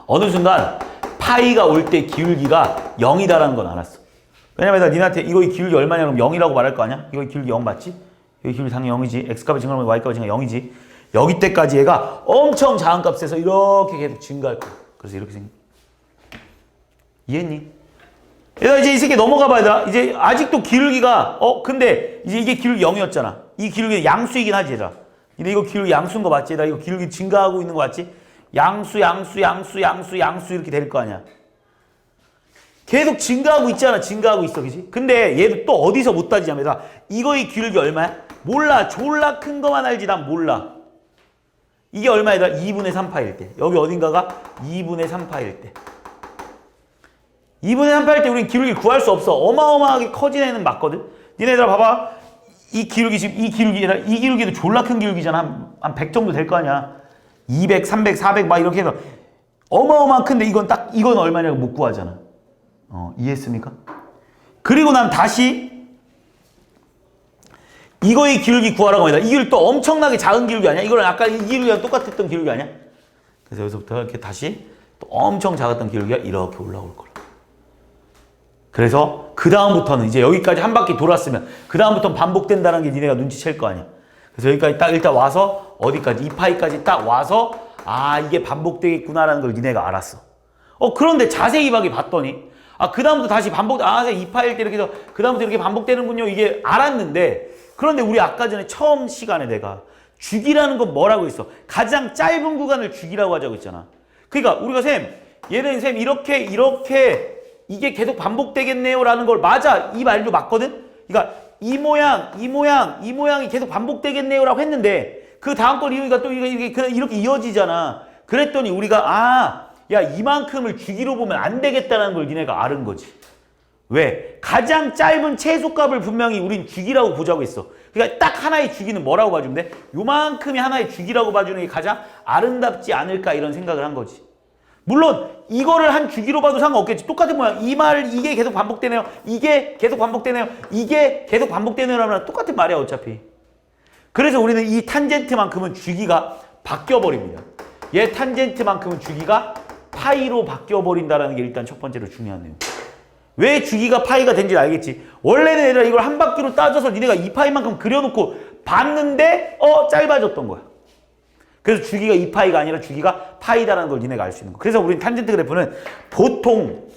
어느 순간 파이가 올 때 기울기가 0이다라는 건 알았어. 왜냐면 니한테 이거의 기울기 얼마냐 그럼 0이라고 말할 거 아니야? 이거의 기울기 0 맞지? 여기 기울기 당연히 0이지. x값이 증가하면 y값이 증가 0이지. 여기 때까지 얘가 엄청 작은 값에서 이렇게 계속 증가할 거야. 그래서 이렇게 생겨. 이해했니? 얘들아 이제 이 새끼 넘어가 봐야 돼. 이제 아직도 기울기가 근데 이제 이게 기울기 0이었잖아. 이 기울기는 양수이긴 하지 얘들아. 근데 이거 기울기 양수인 거 맞지? 얘들아 이거 기울기 증가하고 있는 거 맞지? 양수 이렇게 될 거 아니야. 계속 증가하고 있잖아. 증가하고 있어. 그지? 근데 얘도 또 어디서 못 따지냐면 얘들아 이거의 기울기 얼마야? 몰라. 졸라 큰 거만 알지 난 몰라. 이게 얼마이다? 2분의 3파일 때. 여기 어딘가가 2분의 3파일 때. 2분의 3파일 때 우리는 기울기를 구할 수 없어. 어마어마하게 커진 애는 맞거든. 니네들아 봐봐. 이 기울기 지금 이 기울기도 졸라 큰 기울기잖아. 한 100 정도 될 거 아니야. 200, 300, 400 막 이렇게 해서 어마어마한 큰데 이건 얼마냐고 못 구하잖아. 이해했습니까? 그리고 난 다시 이거의 기울기 구하라고 합니다. 이 기울기 또 엄청나게 작은 기울기 아니야? 이거는 아까 이 기울기랑 똑같았던 기울기 아니야? 그래서 여기서부터 이렇게 다시 또 엄청 작았던 기울기가 이렇게 올라올 거라. 그래서 그 다음부터는 이제 여기까지 한 바퀴 돌았으면 그 다음부터는 반복된다는 게 니네가 눈치챌 거 아니야. 그래서 여기까지 딱 일단 와서 어디까지? 이 파이까지 딱 와서 이게 반복되겠구나라는 걸 니네가 알았어. 그런데 자세히 봤더니 그 다음부터 다시 이 파일 때 이렇게 해서 그 다음부터 이렇게 반복되는군요. 이게 알았는데 그런데 우리 아까 전에 처음 시간에 내가 주기라는 건 뭐라고 했어? 가장 짧은 구간을 주기라고 하자고 했잖아. 그러니까 우리가 얘는 이렇게 이게 계속 반복되겠네요 라는 걸 맞아. 이 말도 맞거든? 그러니까 이 모양이 계속 반복되겠네요 라고 했는데 그 다음 걸 이유가 또 이렇게 이어지잖아. 그랬더니 우리가 야 이만큼을 주기로 보면 안 되겠다는 걸 니네가 아는 거지. 왜? 가장 짧은 최소값을 분명히 우린 주기라고 보자고 했어. 그러니까 딱 하나의 주기는 뭐라고 봐주면 돼? 요만큼이 하나의 주기라고 봐주는 게 가장 아름답지 않을까 이런 생각을 한 거지. 물론 이거를 한 주기로 봐도 상관없겠지. 똑같은 모양. 이 말 이게 계속 반복되네요. 이게 계속 반복되네요. 이게 계속 반복되네요. 라면 똑같은 말이야 어차피. 그래서 우리는 이 탄젠트만큼은 주기가 바뀌어버립니다. 얘 탄젠트만큼은 주기가 파이로 바뀌어버린다는 게 일단 첫 번째로 중요한 내용. 왜 주기가 파이가 된지 알겠지? 원래는 얘들아 이걸 한 바퀴로 따져서 니네가 2파이만큼 그려놓고 봤는데 짧아졌던 거야. 그래서 주기가 2파이가 아니라 주기가 파이다라는 걸 니네가 알 수 있는 거야. 그래서 우리는 탄젠트 그래프는 보통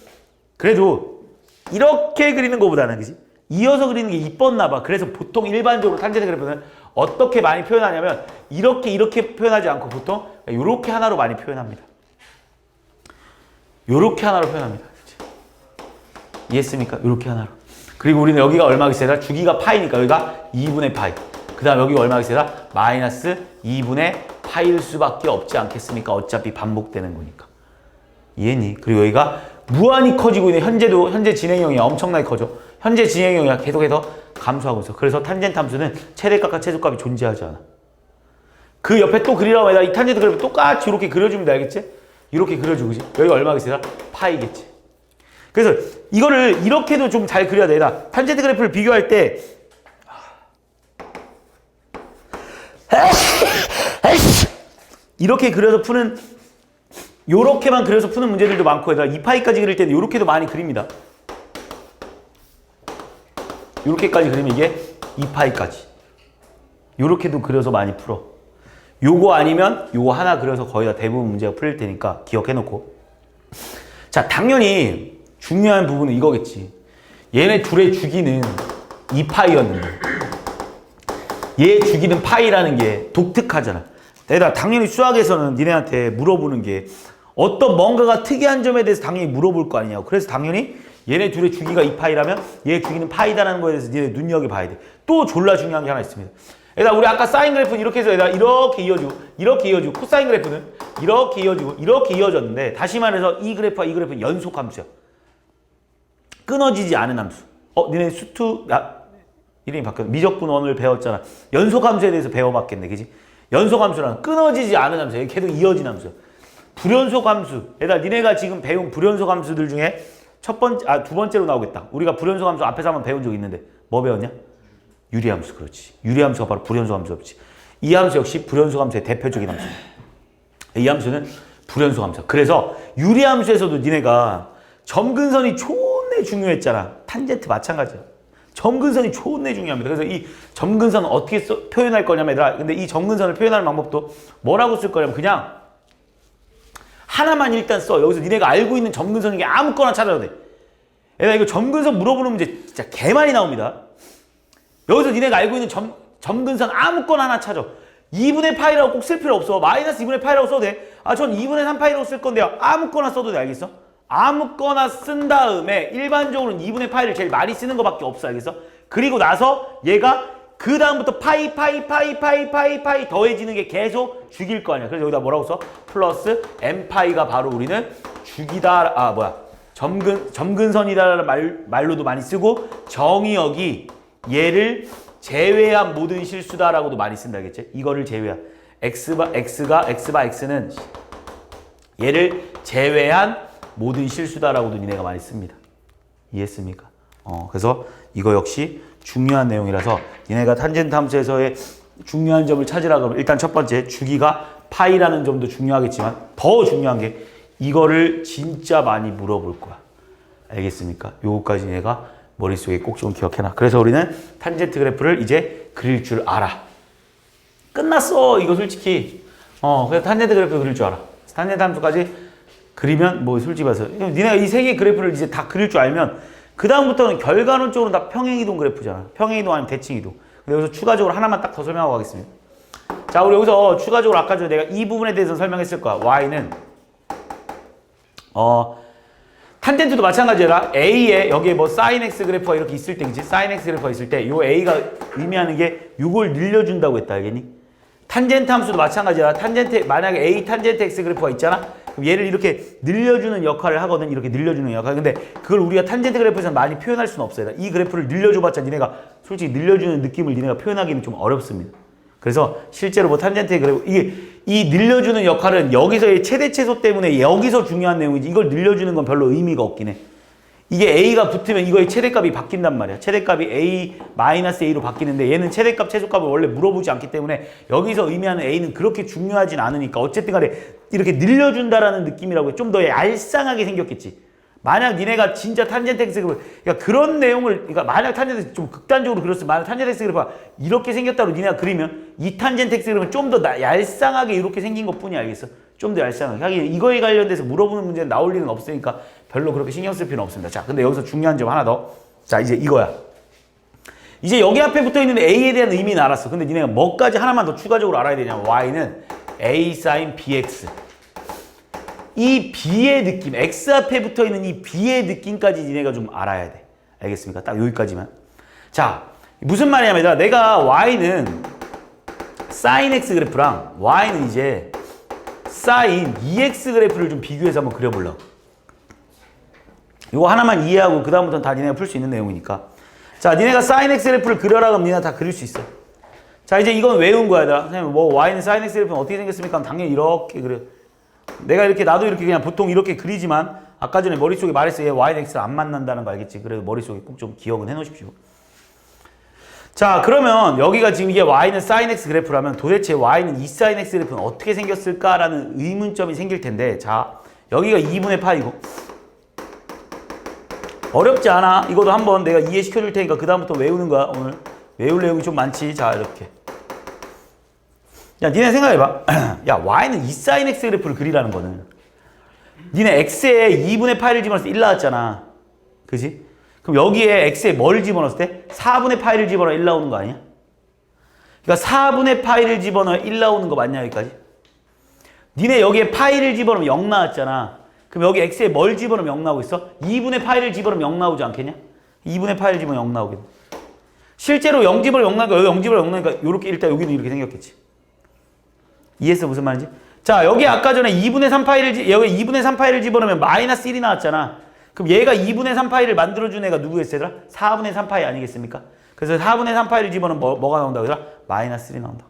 그래도 이렇게 그리는 것보다는 그지? 이어서 그리는 게 이뻤나 봐. 그래서 보통 일반적으로 탄젠트 그래프는 어떻게 많이 표현하냐면 이렇게 표현하지 않고 보통 이렇게 하나로 많이 표현합니다. 이렇게 하나로 표현합니다. 이해했습니까? 이렇게 하나로. 그리고 우리는 여기가 얼마겠어요? 주기가 파이니까 여기가 2분의 파이. 그 다음 여기가 얼마겠어요? 마이너스 2분의 파일 수밖에 없지 않겠습니까? 어차피 반복되는 거니까. 이해했니? 그리고 여기가 무한히 커지고 있는 현재 진행형이 엄청나게 커져. 현재 진행형이 계속해서 감소하고 있어. 그래서 탄젠트 함수는 최대값과 최소값이 존재하지 않아. 그 옆에 또 그리라고 해서 이 탄젠트 그래프 똑같이 이렇게 그려주면 돼. 알겠지? 이렇게 그려주고, 그지? 여기가 얼마겠어요? 파이겠지. 그래서 이거를 이렇게도 좀 잘 그려야 돼. 탄젠트 그래프를 비교할 때 이렇게 그려서 푸는 요렇게만 그려서 푸는 문제들도 많고 2파이까지 그릴 때는 요렇게도 많이 그립니다. 요렇게까지 그리면 이게 2파이까지 요렇게도 그려서 많이 풀어. 요거 아니면 요거 하나 그려서 거의 다 대부분 문제가 풀릴 테니까 기억해놓고. 자, 당연히 중요한 부분은 이거겠지. 얘네 둘의 주기는 2파이였는데 얘 주기는 파이라는 게 독특하잖아. 내가 당연히 수학에서는 니네한테 물어보는 게 어떤 뭔가가 특이한 점에 대해서 당연히 물어볼 거 아니냐고. 그래서 당연히 얘네 둘의 주기가 2파이라면 얘 주기는 파이다라는 거에 대해서 니네 눈여겨봐야 돼. 또 졸라 중요한 게 하나 있습니다. 얘들아, 우리 아까 사인 그래프는 이렇게 해서 얘들아 이렇게 이어지고 코사인 그래프는 이렇게 이어지고 이렇게 이어졌는데, 다시 말해서 이 그래프와 이 그래프는 연속 함수야. 끊어지지 않은 함수. 니네 이름이 바뀌었네. 미적분원을 배웠잖아. 연속 함수에 대해서 배워봤겠네. 그지? 연속 함수란 끊어지지 않은 함수야. 계속 이어진 함수야. 불연속 함수. 얘들아, 니네가 지금 배운 불연속 함수들 중에 두 번째로 나오겠다. 우리가 불연속 함수 앞에서 한번 배운 적 있는데 뭐 배웠냐? 유리함수. 그렇지. 유리함수가 바로 불연속 함수였지. 이 함수 역시 불연속 함수의 대표적인 함수. 이 함수는 불연속 함수. 그래서 유리함수에서도 니네가 점근선이 존내 중요했잖아. 탄젠트 마찬가지야. 점근선이 존내 중요합니다. 그래서 이 점근선은 어떻게 표현할 거냐면 얘들아, 근데 이 점근선을 표현하는 방법도 뭐라고 쓸 거냐면 그냥 하나만 일단 써. 여기서 니네가 알고 있는 점근선인 게 아무거나 찾아도 돼. 얘들아, 이거 점근선 물어보는 문제 진짜 개 많이 나옵니다. 여기서 니네가 알고 있는 점근선 아무거나 하나 찾아. 2분의 파이라고 꼭 쓸 필요 없어. 마이너스 2분의 파이라고 써도 돼. 전 2분의 3 파이라고 쓸 건데요. 아무거나 써도 돼. 알겠어? 아무거나 쓴 다음에 일반적으로는 2분의 파이를 제일 많이 쓰는 것밖에 없어. 알겠어? 그리고 나서 얘가 그 다음부터 파이 더해지는 게 계속 주기일 거 아니야. 그래서 여기다 뭐라고 써? 플러스 m파이가 바로 우리는 주기다. 점근선이다라는 말로도 많이 쓰고, 정의역이 얘를 제외한 모든 실수다라고도 많이 쓴다. 알겠지? 이거를 제외한 x는 얘를 제외한 모든 실수다라고도 니네가 많이 씁니다. 이해했습니까? 그래서 이거 역시 중요한 내용이라서 니네가 탄젠트 함수에서의 중요한 점을 찾으라 그러면 일단 첫 번째 주기가 파이라는 점도 중요하겠지만 더 중요한 게 이거를 진짜 많이 물어볼 거야. 알겠습니까? 요거까지 니네가 머릿속에 꼭 좀 기억해놔. 그래서 우리는 탄젠트 그래프를 이제 그릴 줄 알아. 끝났어. 이거 솔직히. 그래서 탄젠트 그래프 그릴 줄 알아. 탄젠트 함수까지 그리면 뭐 솔직히 봐서 니네가 이 세 개의 그래프를 이제 다 그릴 줄 알면 그 다음부터는 결과론적으로 다 평행이동 그래프잖아. 평행이동 아니면 대칭이동. 근데 여기서 추가적으로 하나만 딱 더 설명하고 가겠습니다. 자, 우리 여기서 추가적으로 아까 전에 내가 이 부분에 대해서 설명했을 거야. y는 탄젠트도 마찬가지라 a에 여기에 뭐 sin x 그래프가 이렇게 있을 때, 그치? sin x 그래프가 있을 때 요 a가 의미하는 게 요걸 늘려준다고 했다. 알겠니? 탄젠트 함수도 마찬가지라 만약에 a 탄젠트 x 그래프가 있잖아. 그럼 얘를 이렇게 늘려주는 역할을 하거든. 이렇게 늘려주는 역할. 근데 그걸 우리가 탄젠트 그래프에서 많이 표현할 수는 없어요. 이 그래프를 늘려줘봤자 니네가 솔직히 늘려주는 느낌을 니네가 표현하기는 좀 어렵습니다. 그래서 실제로 뭐 탄젠트의 그래프 이게 이 늘려주는 역할은 여기서의 최대 최소 때문에 여기서 중요한 내용이지 이걸 늘려주는 건 별로 의미가 없긴 해. 이게 A가 붙으면 이거의 최대값이 바뀐단 말이야. 최대값이 A-A로 바뀌는데 얘는 최대값, 최소값을 원래 물어보지 않기 때문에 여기서 의미하는 A는 그렇게 중요하진 않으니까 어쨌든 간에 이렇게 늘려준다라는 느낌이라고 좀 더 얄쌍하게 생겼겠지. 만약 니네가 진짜 탄젠트 X 그래프, 그러니까 그런 내용을, 그러니까 만약 탄젠트 좀 극단적으로 그렸으면 만약 탄젠트 X 그래프가 이렇게 생겼다고 니네가 그리면 이 탄젠트 X 그래프는 좀 더 얄쌍하게 이렇게 생긴 것 뿐이 알겠어? 좀 더 얄쌍하게. 하긴 이거에 관련돼서 물어보는 문제는 나올 일은 없으니까 별로 그렇게 신경 쓸 필요는 없습니다. 자, 근데 여기서 중요한 점 하나 더. 자, 이제 이거야. 이제 여기 앞에 붙어 있는 A에 대한 의미는 알았어. 근데 니네가 뭐까지 하나만 더 추가적으로 알아야 되냐면 Y는 A sin BX. 이 B의 느낌, X 앞에 붙어 있는 이 B의 느낌까지 니네가 좀 알아야 돼. 알겠습니까? 딱 여기까지만. 자, 무슨 말이냐면 내가 Y는 sin X 그래프랑 Y는 이제 sin EX 그래프를 좀 비교해서 한번 그려보려고. 이거 하나만 이해하고 그 다음부터는 다 니네가 풀 수 있는 내용이니까. 자, 니네가 sin X 그래프를 그려라 그러면 니네가 다 그릴 수 있어. 자, 이제 이건 외운 거야. 선생님, 뭐 Y는 sin X 그래프는 어떻게 생겼습니까? 당연히 이렇게 그려. 내가 이렇게 나도 이렇게 그냥 보통 이렇게 그리지만 아까 전에 머릿속에 말했어. 얘 Y는 X를 안 만난다는 거 알겠지? 그래서 머릿속에 꼭 좀 기억은 해놓으십시오. 자, 그러면 여기가 지금 이게 Y는 sin X 그래프라면 도대체 Y는 2 sin X 그래프는 어떻게 생겼을까라는 의문점이 생길 텐데, 자, 여기가 2분의 파이고 어렵지 않아. 이것도 한번 내가 이해시켜 줄 테니까 그 다음부터 외우는 거야. 오늘 외울 내용이 좀 많지. 자, 이렇게. 야, 니네 생각해봐. 야, Y는 2 sin X 그래프를 그리라는 거는 니네 X에 2분의 파이를 집어넣어서 1 나왔잖아. 그지? 그럼 여기에 X에 뭘 집어넣었을 때? 4분의 파이를 집어넣어 1 나오는 거 아니야? 그러니까 4분의 파이를 집어넣어 1 나오는 거 맞냐, 여기까지? 니네 여기에 파이를 집어넣으면 0 나왔잖아. 그럼 여기 X에 뭘 집어넣으면 0 나오고 있어? 2분의 파이를 집어넣으면 0 나오지 않겠냐? 2분의 파이를 집어넣으면 0 나오겠네. 실제로 0 집어넣으면 0 나니까 여기 0 집어넣으면 0 나니까 요렇게 일단 여기는 이렇게 생겼겠지. 이해했어? 무슨 말인지? 자, 여기 아까 전에 2분의 3파이를 여기 2분의 3파이를 집어넣으면 마이너스 1이 나왔잖아. 그럼 얘가 2분의 3파이를 만들어준 애가 누구였어요? 4분의 3파이 아니겠습니까? 그래서 4분의 3파이를 집어넣으면 뭐가 나온다고 얘들아? 마이너스 1이 나온다.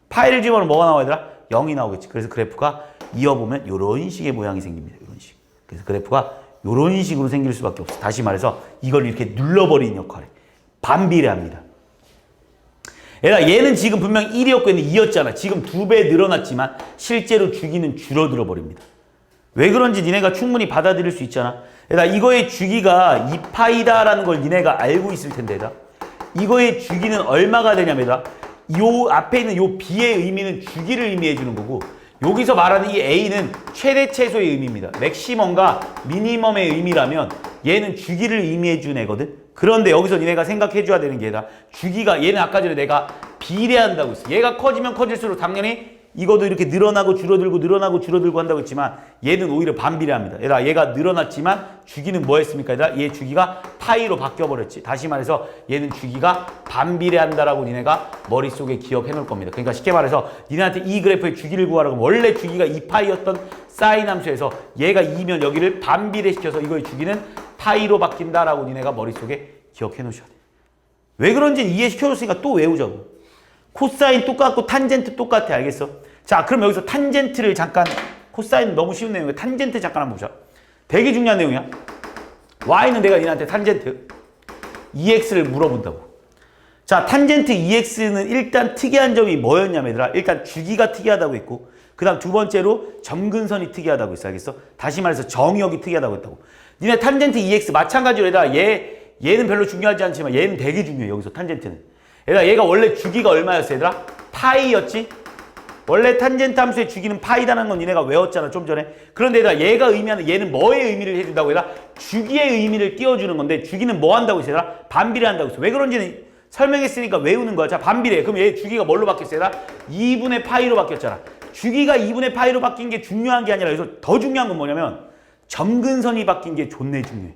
파이를 집어넣으면 뭐가 나와야 되더라? 0이 나오겠지. 그래서 그래프가 이어보면 이런 식의 모양이 생깁니다. 이런 식. 그래서 그래프가 이런 식으로 생길 수밖에 없어. 다시 말해서 이걸 이렇게 눌러버리는 역할에 반비례합니다. 얘는 지금 분명 1이었고 얘는 2였잖아. 지금 2배 늘어났지만 실제로 주기는 줄어들어 버립니다. 왜 그런지 니네가 충분히 받아들일 수 있잖아. 이거의 주기가 2파이다라는 걸 니네가 알고 있을 텐데 이거의 주기는 얼마가 되냐면 요 앞에 있는 요 B의 의미는 주기를 의미해 주는 거고 여기서 말하는 이 A는 최대 최소의 의미입니다. 맥시멈과 미니멈의 의미라면 얘는 주기를 의미해 주는 애거든. 그런데 여기서 니네가 생각해 줘야 되는 게 주기가 얘는 아까 전에 내가 비례한다고 했어. 얘가 커지면 커질수록 당연히 이것도 이렇게 늘어나고 줄어들고 늘어나고 줄어들고 한다고 했지만 얘는 오히려 반비례합니다. 얘가 늘어났지만 주기는 뭐 했습니까? 얘 주기가 파이로 바뀌어버렸지. 다시 말해서 얘는 주기가 반비례한다라고 니네가 머릿속에 기억해 놓을 겁니다. 그러니까 쉽게 말해서 니네한테 이 그래프의 주기를 구하라고 원래 주기가 2파이였던 사인 함수에서 얘가 2면 여기를 반비례시켜서 이거의 주기는 파이로 바뀐다라고 니네가 머릿속에 기억해 놓으셔야 돼. 왜 그런지 이해시켜줬으니까 또 외우자고. 코사인 똑같고 탄젠트 똑같아. 알겠어? 자, 그럼 여기서 탄젠트를 잠깐, 코사인 너무 쉬운 내용이야. 탄젠트 잠깐 한번 보자. 되게 중요한 내용이야. Y는 내가 니한테 탄젠트 EX를 물어본다고. 자, 탄젠트 EX는 일단 특이한 점이 뭐였냐면 얘들아, 일단 주기가 특이하다고 했고 그 다음 두 번째로 점근선이 특이하다고 했어. 알겠어? 다시 말해서 정역이 특이하다고 했다고. 니네 탄젠트 EX 마찬가지로 얘들아, 얘는 별로 중요하지 않지만 얘는 되게 중요해. 여기서 탄젠트는. 얘가 원래 주기가 얼마였어 얘들아? 파이였지? 원래 탄젠트 함수의 주기는 파이다는 건 니네가 외웠잖아 좀 전에. 그런데 얘가 의미하는 얘는 뭐의 의미를 해준다고 얘들아? 주기의 의미를 띄워주는 건데 주기는 뭐 한다고 했어 얘들아? 반비례한다고 했어. 왜 그런지는 설명했으니까 외우는 거야. 자, 반비례. 그럼 얘 주기가 뭘로 바뀌었어 얘들아? 2분의 파이로 바뀌었잖아. 주기가 2분의 파이로 바뀐 게 중요한 게 아니라 여기서 더 중요한 건 뭐냐면 점근선이 바뀐 게 존내 중요해.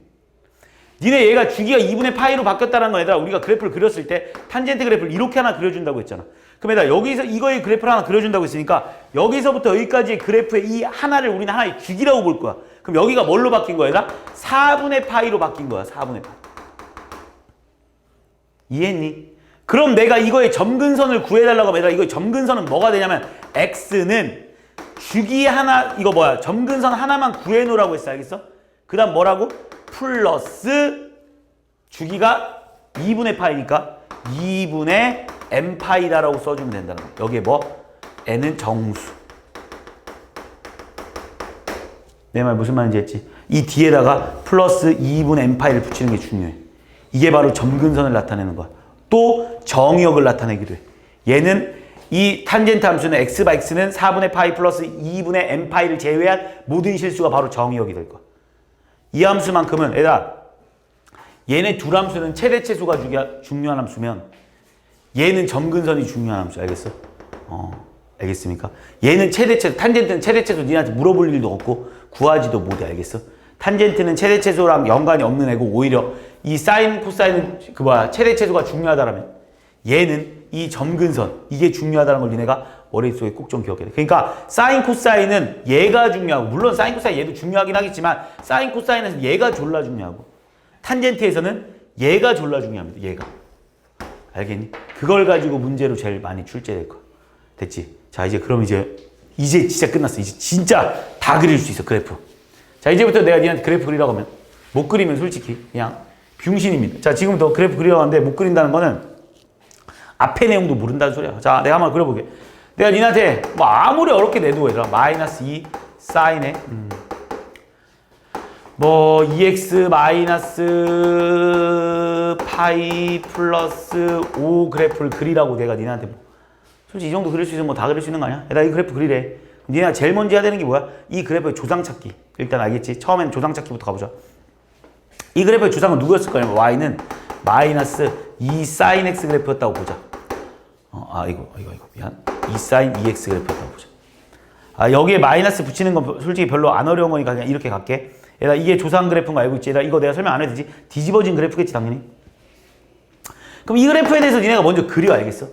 니네 얘가 주기가 2분의 파이로 바뀌었다는 건 얘들아, 우리가 그래프를 그렸을 때 탄젠트 그래프를 이렇게 하나 그려준다고 했잖아. 그럼 얘들아, 여기서 이거의 그래프를 하나 그려준다고 했으니까 여기서부터 여기까지의 그래프의 이 하나를 우리는 하나의 주기라고 볼 거야. 그럼 여기가 뭘로 바뀐 거야 얘들아? 4분의 파이로 바뀐 거야. 4분의 파이. 이해했니? 그럼 내가 이거의 점근선을 구해달라고 하면 얘들아 이거의 점근선은 뭐가 되냐면 x는 주기 하나 이거 뭐야 점근선 하나만 구해놓으라고 했어 알겠어? 그 다음 뭐라고? 플러스 주기가 2분의 파이니까 2분의 n파이다라고 써주면 된다는 거야. 여기에 뭐? n은 정수. 내 말 무슨 말인지 했지? 이 뒤에다가 플러스 2분의 n파이를 붙이는 게 중요해. 이게 바로 점근선을 나타내는 거야. 또 정의역을 나타내기도 해. 얘는 이 탄젠트 함수는 x는 4분의 파이 플러스 2분의 n파이를 제외한 모든 실수가 바로 정의역이 될 거야. 이 함수만큼은 얘들아 얘네 둘 함수는 최대체수가 중요한 함수면 얘는 점근선이 중요한 함수 알겠어? 알겠습니까? 얘는 최대체수, 탄젠트는 최대체수 니한테 물어볼 일도 없고 구하지도 못해 알겠어? 탄젠트는 최대체수랑 연관이 없는 애고 오히려 이 사인, 코사인은 최대체수가 중요하다라면 얘는 이 점근선 이게 중요하다는 걸 니네가 머릿속에 꼭 좀 기억해야 돼. 그러니까 사인, 코사인은 얘가 중요하고 물론 사인, 코사인 얘도 중요하긴 하겠지만 사인, 코사인은 얘가 졸라 중요하고 탄젠트에서는 얘가 졸라 중요합니다. 얘가. 알겠니? 그걸 가지고 문제로 제일 많이 출제될 거야. 됐지? 자 이제 그럼 이제 진짜 끝났어. 이제 진짜 다 그릴 수 있어 그래프. 자 이제부터 내가 니한테 그래프 그리라고 하면 못 그리면 솔직히 그냥 병신입니다. 자 지금부터 그래프 그리라고 하는데 못 그린다는 거는 앞에 내용도 모른다는 소리야. 자 내가 한번 그려볼게. 내가 니한테 뭐 아무리 어렵게 내도 얘들아 마이너스 2 사인에 뭐 2x 마이너스 파이 플러스 5 그래프를 그리라고 내가 니네한테 뭐 솔직히 이 정도 그릴 수 있으면 뭐 다 그릴 수 있는 거 아니야? 나 이 그래프 그리래. 니네가 제일 먼저 해야 되는 게 뭐야? 이 그래프의 조상 찾기. 일단 알겠지? 처음엔 조상 찾기부터 가보자. 이 그래프의 조상은 누구였을 거냐면 y는 마이너스 2 사인 x 그래프였다고 보자. 이거 미안. 2 사인 2x 그래프였다고 보자. 여기에 마이너스 붙이는 건 솔직히 별로 안 어려운 거니까 그냥 이렇게 갈게. 얘들아 이게 조상 그래프인 거 알고 있지? 얘들아 이거 내가 설명 안 해도 되지? 뒤집어진 그래프겠지 당연히. 그럼 이 그래프에 대해서 니네가 먼저 그려 알겠어?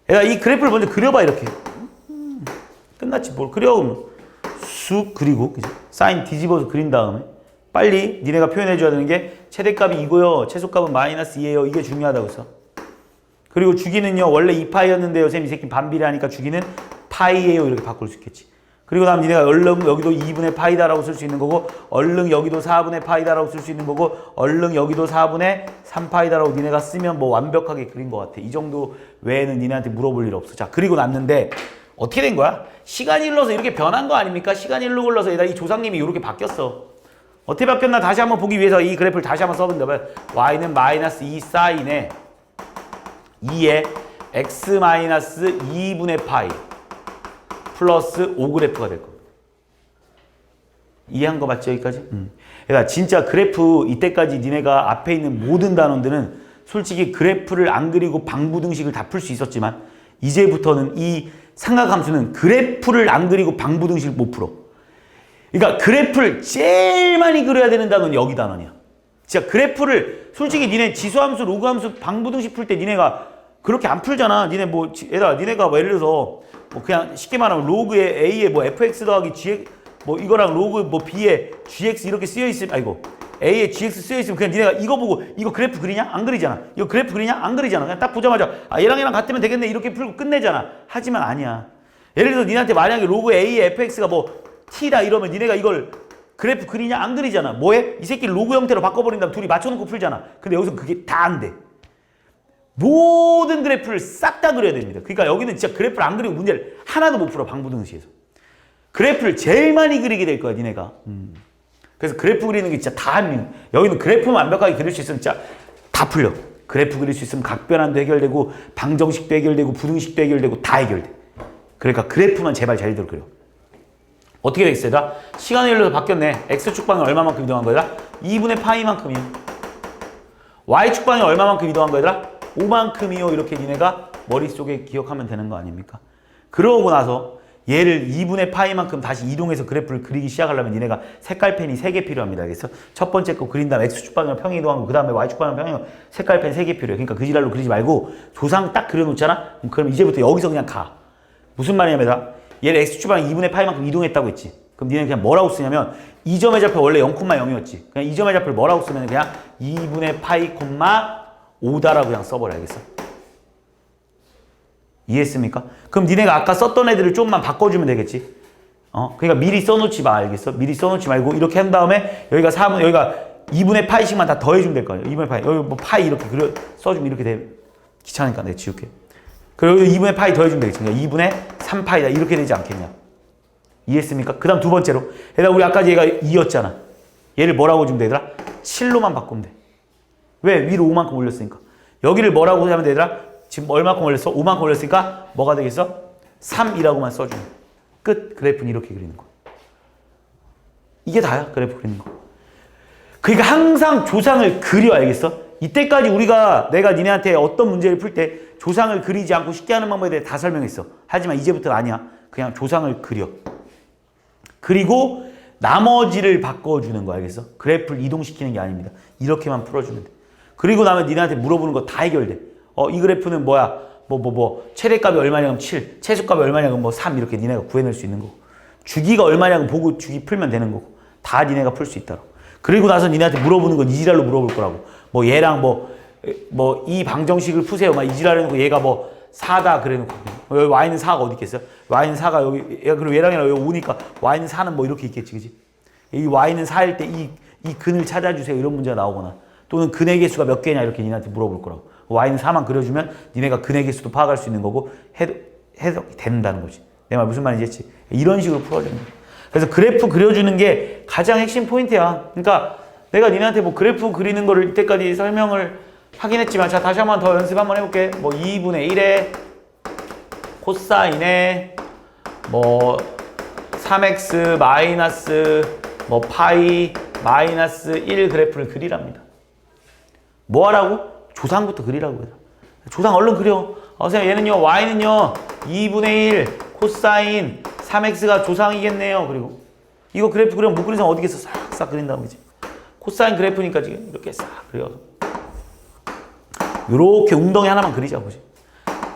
얘들아 이 그래프를 먼저 그려봐 이렇게. 끝났지 뭘 그려 그러면 쑥 그리고 그치? 사인 뒤집어서 그린 다음에 빨리 니네가 표현해 줘야 되는 게 최대값이 이고요. 최소값은 마이너스 2예요. 이게 중요하다고 했어. 그리고 주기는요. 원래 2파이였는데요. 쌤 이 새끼 반비례하니까 주기는 파이예요. 이렇게 바꿀 수 있겠지. 그리고 다음 니네가 얼른 여기도 2분의 파이다라고 쓸 수 있는 거고 얼른 여기도 4분의 파이다라고 쓸 수 있는 거고 얼른 여기도 4분의 3파이다라고 니네가 쓰면 뭐 완벽하게 그린 것 같아. 이 정도 외에는 니네한테 물어볼 일 없어. 자 그리고 났는데 어떻게 된 거야? 시간이 흘러서 이렇게 변한 거 아닙니까? 시간이 흘러서 얘들아 이 조상님이 이렇게 바뀌었어. 어떻게 바뀌었나 다시 한번 보기 위해서 이 그래프를 다시 한번 써본다면 y는 마이너스 2 사인에 2에 x 마이너스 2분의 파이 플러스 5 그래프가 될 겁니다. 이해한 거 맞죠 여기까지? 그러니까 진짜 그래프 이때까지 니네가 앞에 있는 모든 단원들은 솔직히 그래프를 안 그리고 방부등식을 다 풀 수 있었지만 이제부터는 이 삼각함수는 그래프를 안 그리고 방부등식을 못 풀어. 그러니까 그래프를 제일 많이 그려야 되는 단원이 여기 단원이야. 진짜 그래프를 솔직히 니네 지수함수, 로그함수, 방부등식 풀 때 니네가 그렇게 안 풀잖아. 니네 뭐 니네가 뭐 예를 들어서 뭐 그냥 쉽게 말하면 로그에 a에 뭐 fx 더하기 gx 뭐 이거랑 로그 뭐 b에 gx 이렇게 쓰여 있으면 a에 gx 쓰여 있으면 그냥 니네가 이거 보고 이거 그래프 그리냐? 안 그리잖아. 이거 그래프 그리냐? 안 그리잖아. 그냥 딱 보자마자 얘랑 같으면 되겠네 이렇게 풀고 끝내잖아. 하지만 아니야. 예를 들어서 니네한테 만약에 로그 a의 fx가 뭐 t다 이러면 니네가 이걸 그래프 그리냐? 안 그리잖아. 뭐해? 이 새끼 로그 형태로 바꿔버린 다음 둘이 맞춰놓고 풀잖아. 근데 여기서 그게 다 안 돼. 모든 그래프를 싹 다 그려야 됩니다. 그러니까 여기는 진짜 그래프를 안 그리고 문제를 하나도 못 풀어. 방부등식에서. 그래프를 제일 많이 그리게 될 거야 니네가. 그래서 그래프 그리는 게 진짜 다 여기는 그래프만 완벽하게 그릴 수 있으면 진짜 다 풀려. 그래프 그릴 수 있으면 각변환도 해결되고 방정식도 해결되고 부등식도 해결되고 다 해결돼. 그러니까 그래프만 제발 잘들 그려. 어떻게 되겠어요? 시간이 흘러서 바뀌었네. x축방이 얼마만큼 이동한 거야? 2분의 파이만큼이요. y축방이 얼마만큼 이동한 거야? 5만큼이요. 이렇게 니네가 머릿속에 기억하면 되는 거 아닙니까? 그러고 나서 얘를 2분의 파이만큼 다시 이동해서 그래프를 그리기 시작하려면 니네가 색깔펜이 3개 필요합니다. 알겠어? 첫 번째 거 그린 다음에 x축방이랑 평행 이동하고 그 다음에 y축방이랑 평행 색깔펜 3개 필요해. 그러니까 그 지랄로 그리지 말고 조상 딱 그려놓잖아? 그럼 이제부터 여기서 그냥 가. 무슨 말이냐면 얘를 x축방 2분의 파이만큼 이동했다고 했지. 그럼 니네는 그냥 뭐라고 쓰냐면 이 점의 좌표 원래 0,0이었지. 그냥 이 점의 좌표를 뭐라고 쓰면 그냥 2분의 파이, 5다라고 그냥 써버려. 알겠어? 이해했습니까? 그럼 니네가 아까 썼던 애들을 좀만 바꿔주면 되겠지? 그러니까 미리 써놓지 마. 알겠어? 미리 써놓지 말고 이렇게 한 다음에 여기가 4분, 여기가 2분의 파이씩만 다 더해주면 될 거 아니야. 2분의 파이. 여기 뭐 파이 이렇게 써주면 이렇게 돼. 귀찮으니까 내가 지울게. 그리고 2분의 파이 더해주면 되겠지. 그러니까 2분의 3파이다. 이렇게 되지 않겠냐. 이해했습니까? 그 다음 두 번째로. 얘들아, 우리 아까 얘가 2였잖아. 얘를 뭐라고 주면 되더라? 7로만 바꾸면 돼. 왜? 위로 5만큼 올렸으니까. 여기를 뭐라고 하면 되더라? 지금 얼마큼 올렸어? 5만큼 올렸으니까 뭐가 되겠어? 3이라고만 써주면 끝. 그래프는 이렇게 그리는 거야. 이게 다야. 그래프 그리는 거. 그러니까 항상 조상을 그려. 알겠어? 이때까지 내가 니네한테 어떤 문제를 풀 때 조상을 그리지 않고 쉽게 하는 방법에 대해 다 설명했어. 하지만 이제부터는 아니야. 그냥 조상을 그려. 그리고 나머지를 바꿔주는 거. 알겠어? 그래프를 이동시키는 게 아닙니다. 이렇게만 풀어주면 돼. 그리고 나면 니네한테 물어보는 거 다 해결돼. 이 그래프는 뭐야? 최대값이 얼마냐면 7, 최소값이 얼마냐면 3 이렇게 니네가 구해낼 수 있는 거고. 주기가 얼마냐면 보고 주기 풀면 되는 거고. 다 니네가 풀 수 있다고. 그리고 나서 니네한테 물어보는 건 이지랄로 물어볼 거라고. 얘랑 이 방정식을 푸세요. 막 이지랄 해놓고 얘가 4다 그래 놓고. 여기 y는 4가 어디 있겠어요? y는 4가 여기, 그리고 얘랑 여기 5니까 y는 4는 이렇게 있겠지, 그지? 이 y는 4일 때 이 근을 찾아주세요. 이런 문제가 나오거나. 또는 근의 개수가 몇 개냐 이렇게 니네한테 물어볼 거라고. y는 4만 그려주면 니네가 근의 개수도 파악할 수 있는 거고 해석이 된다는 거지. 내 말 무슨 말인지 했지? 이런 식으로 풀어주는 거야. 그래서 그래프 그려주는 게 가장 핵심 포인트야. 그러니까 내가 니네한테 그래프 그리는 거를 이때까지 설명을 하긴 했지만, 자, 다시 한번 더 연습 한번 해볼게. 2분의 1에 코사인에 3x 마이너스 파이 마이너스 1 그래프를 그리랍니다. 뭐 하라고? 조상부터 그리라고 해요. 조상 얼른 그려. 선생님, 얘는요, y는요, 2분의 1 코사인 3x가 조상이겠네요. 그리고 이거 그래프 그리면 못 그린 사람 어디겠어? 싹싹 그린다고 그지? 코사인 그래프니까 지금 이렇게 싹 그려서 이렇게 웅덩이 하나만 그리자 보지.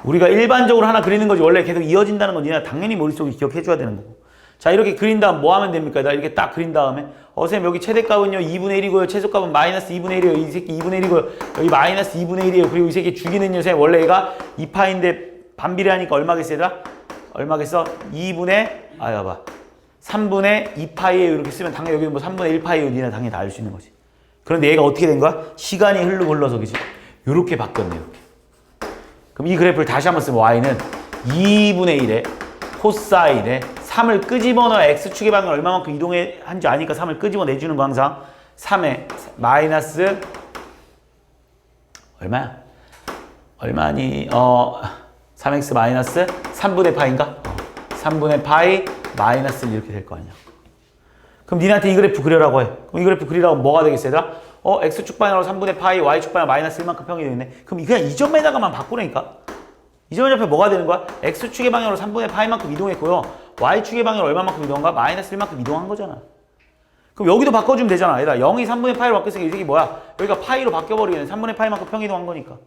우리가 일반적으로 하나 그리는 거지. 원래 계속 이어진다는 건 니네 당연히 머릿속에 기억해줘야 되는 거고. 자, 이렇게 그린 다음 뭐 하면 됩니까? 나 이렇게 딱 그린 다음에 선생님, 여기 최대값은요 2분의 1이고요. 최소값은 마이너스 2분의 1이에요. 이 새끼 2분의 1이고요. 여기 마이너스 2분의 1이에요. 그리고 이 새끼 주기는요, 선생님, 원래 얘가 2파인데 반비례하니까 얼마겠어, 얘들아? 얼마겠어? 3분의 2파이에요. 이렇게 쓰면 당연히 여기 3분의 1파이에요. 니네 당연히 다 알 수 있는 거지. 그런데 얘가 어떻게 된 거야? 시간이 흘러서 그지? 이렇게 바뀌었네, 이렇게. 그럼 이 그래프를 다시 한번 쓰면 y는 2분의 1에 코사인에 3을 끄집어넣어 x축의 방향을 얼마만큼 이동한지 아니까 3을 끄집어내주는 거 항상. 3에 마이너스 얼마야? 얼마니? 3x 마이너스 3분의 파인가? 3분의 파이 마이너스 1 이렇게 될 거 아니야. 그럼 니네한테 이 그래프 그려라고 해. 그럼 이 그래프 그리라고 뭐가 되겠어, 얘들아? x축 방향으로 3분의 파이, y축 방향 마이너스 1만큼 평이 되겠네. 그럼 그냥 이 점에다가만 바꾸라니까. 이 점의 좌표 뭐가 되는 거야? x축의 방향으로 3분의 파이만큼 이동했고요. y축의 방향으로 얼마만큼 이동한 거야? 마이너스 1만큼 이동한 거잖아. 그럼 여기도 바꿔주면 되잖아. 얘들아, 0이 3분의 파이로 바뀌었으니까 이 새끼 뭐야? 여기가 파이로 바뀌어버리겠네. 3분의 파이만큼 평 이동한 거니까.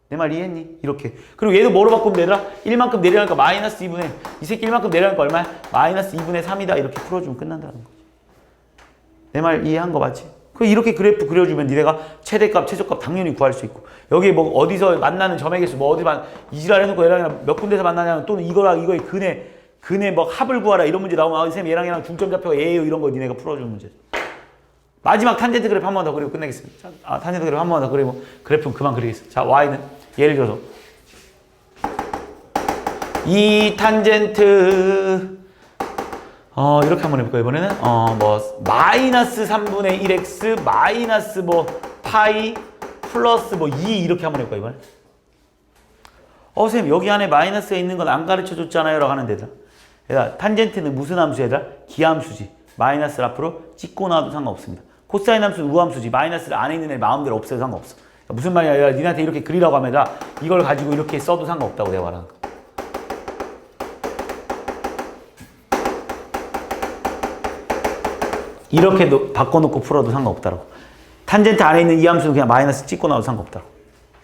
내 말 이해했니? 이렇게. 그리고 얘도 뭐로 바꾸면 되더라? 1만큼 내려가니까 마이너스 2분의, 이 새끼 1만큼 내려가니까 얼마야? 마이너스 2분의 3이다. 이렇게 풀어주면 끝난다는 거지. 내 말 이해한 거 맞지? 이렇게 그래프 그려주면 니네가 최대값, 최소값 당연히 구할 수 있고, 여기 어디서 만나는 점의 개수, 이지랄 해놓고 얘랑 몇 군데서 만나냐면, 또는 이거랑 이거의 근의 합을 구하라 이런 문제 나오면, 선생님 얘랑 중점 좌표가 얘예요. 이런 거 니네가 풀어주는 문제. 마지막 탄젠트 그래프 한 번 더 그리고 끝내겠습니다. 탄젠트 그래프 한 번 더 그리고 그래프는 그만 그리겠습니다. 자, y는 예를 들어서 이 탄젠트 이렇게 한번 해볼까요? 이번에는 마이너스 3분의 1x 마이너스 파이 플러스 2 이렇게 한번 해볼까요? 이번에 선생님, 여기 안에 마이너스가 있는 건 안 가르쳐 줬잖아요 라고 하는 데다. 탄젠트는 무슨 함수야, 얘들아? 기함수지. 마이너스를 앞으로 찍고 나와도 상관없습니다. 코사인 함수는 우함수지. 마이너스를 안에 있는 애 마음대로 없애도 상관없어. 그러니까 무슨 말이야? 얘들아, 니한테 이렇게 그리라고 하면 이걸 가지고 이렇게 써도 상관없다고 내가 말하는 거. 이렇게 바꿔놓고 풀어도 상관없다고. 탄젠트 안에 있는 이 함수는 그냥 마이너스 찍고 나와도 상관없다고.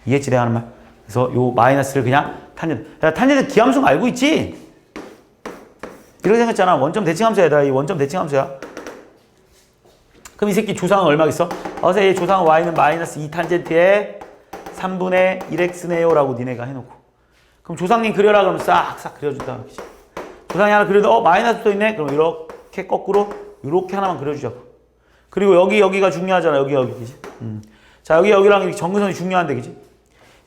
이해했지, 내가 하는 말? 그래서 요 마이너스를 그냥 탄젠트 기함수는 알고 있지? 이렇게 생겼잖아. 원점 대칭함수야, 얘들아. 이 원점 대칭함수야. 그럼 이 새끼 조상은 얼마겠어? 얘 조상은 y는 마이너스 2 탄젠트에 3분의 1x네요 라고 니네가 해놓고, 그럼 조상님 그려라 그러면 싹싹 그려준다. 조상이 하나 그려도 마이너스 또 있네? 그럼 이렇게 거꾸로 이렇게 하나만 그려주자고. 그리고 여기가 중요하잖아. 여기 그지? 자, 여기랑 이렇게 정근선이 중요한데, 그지?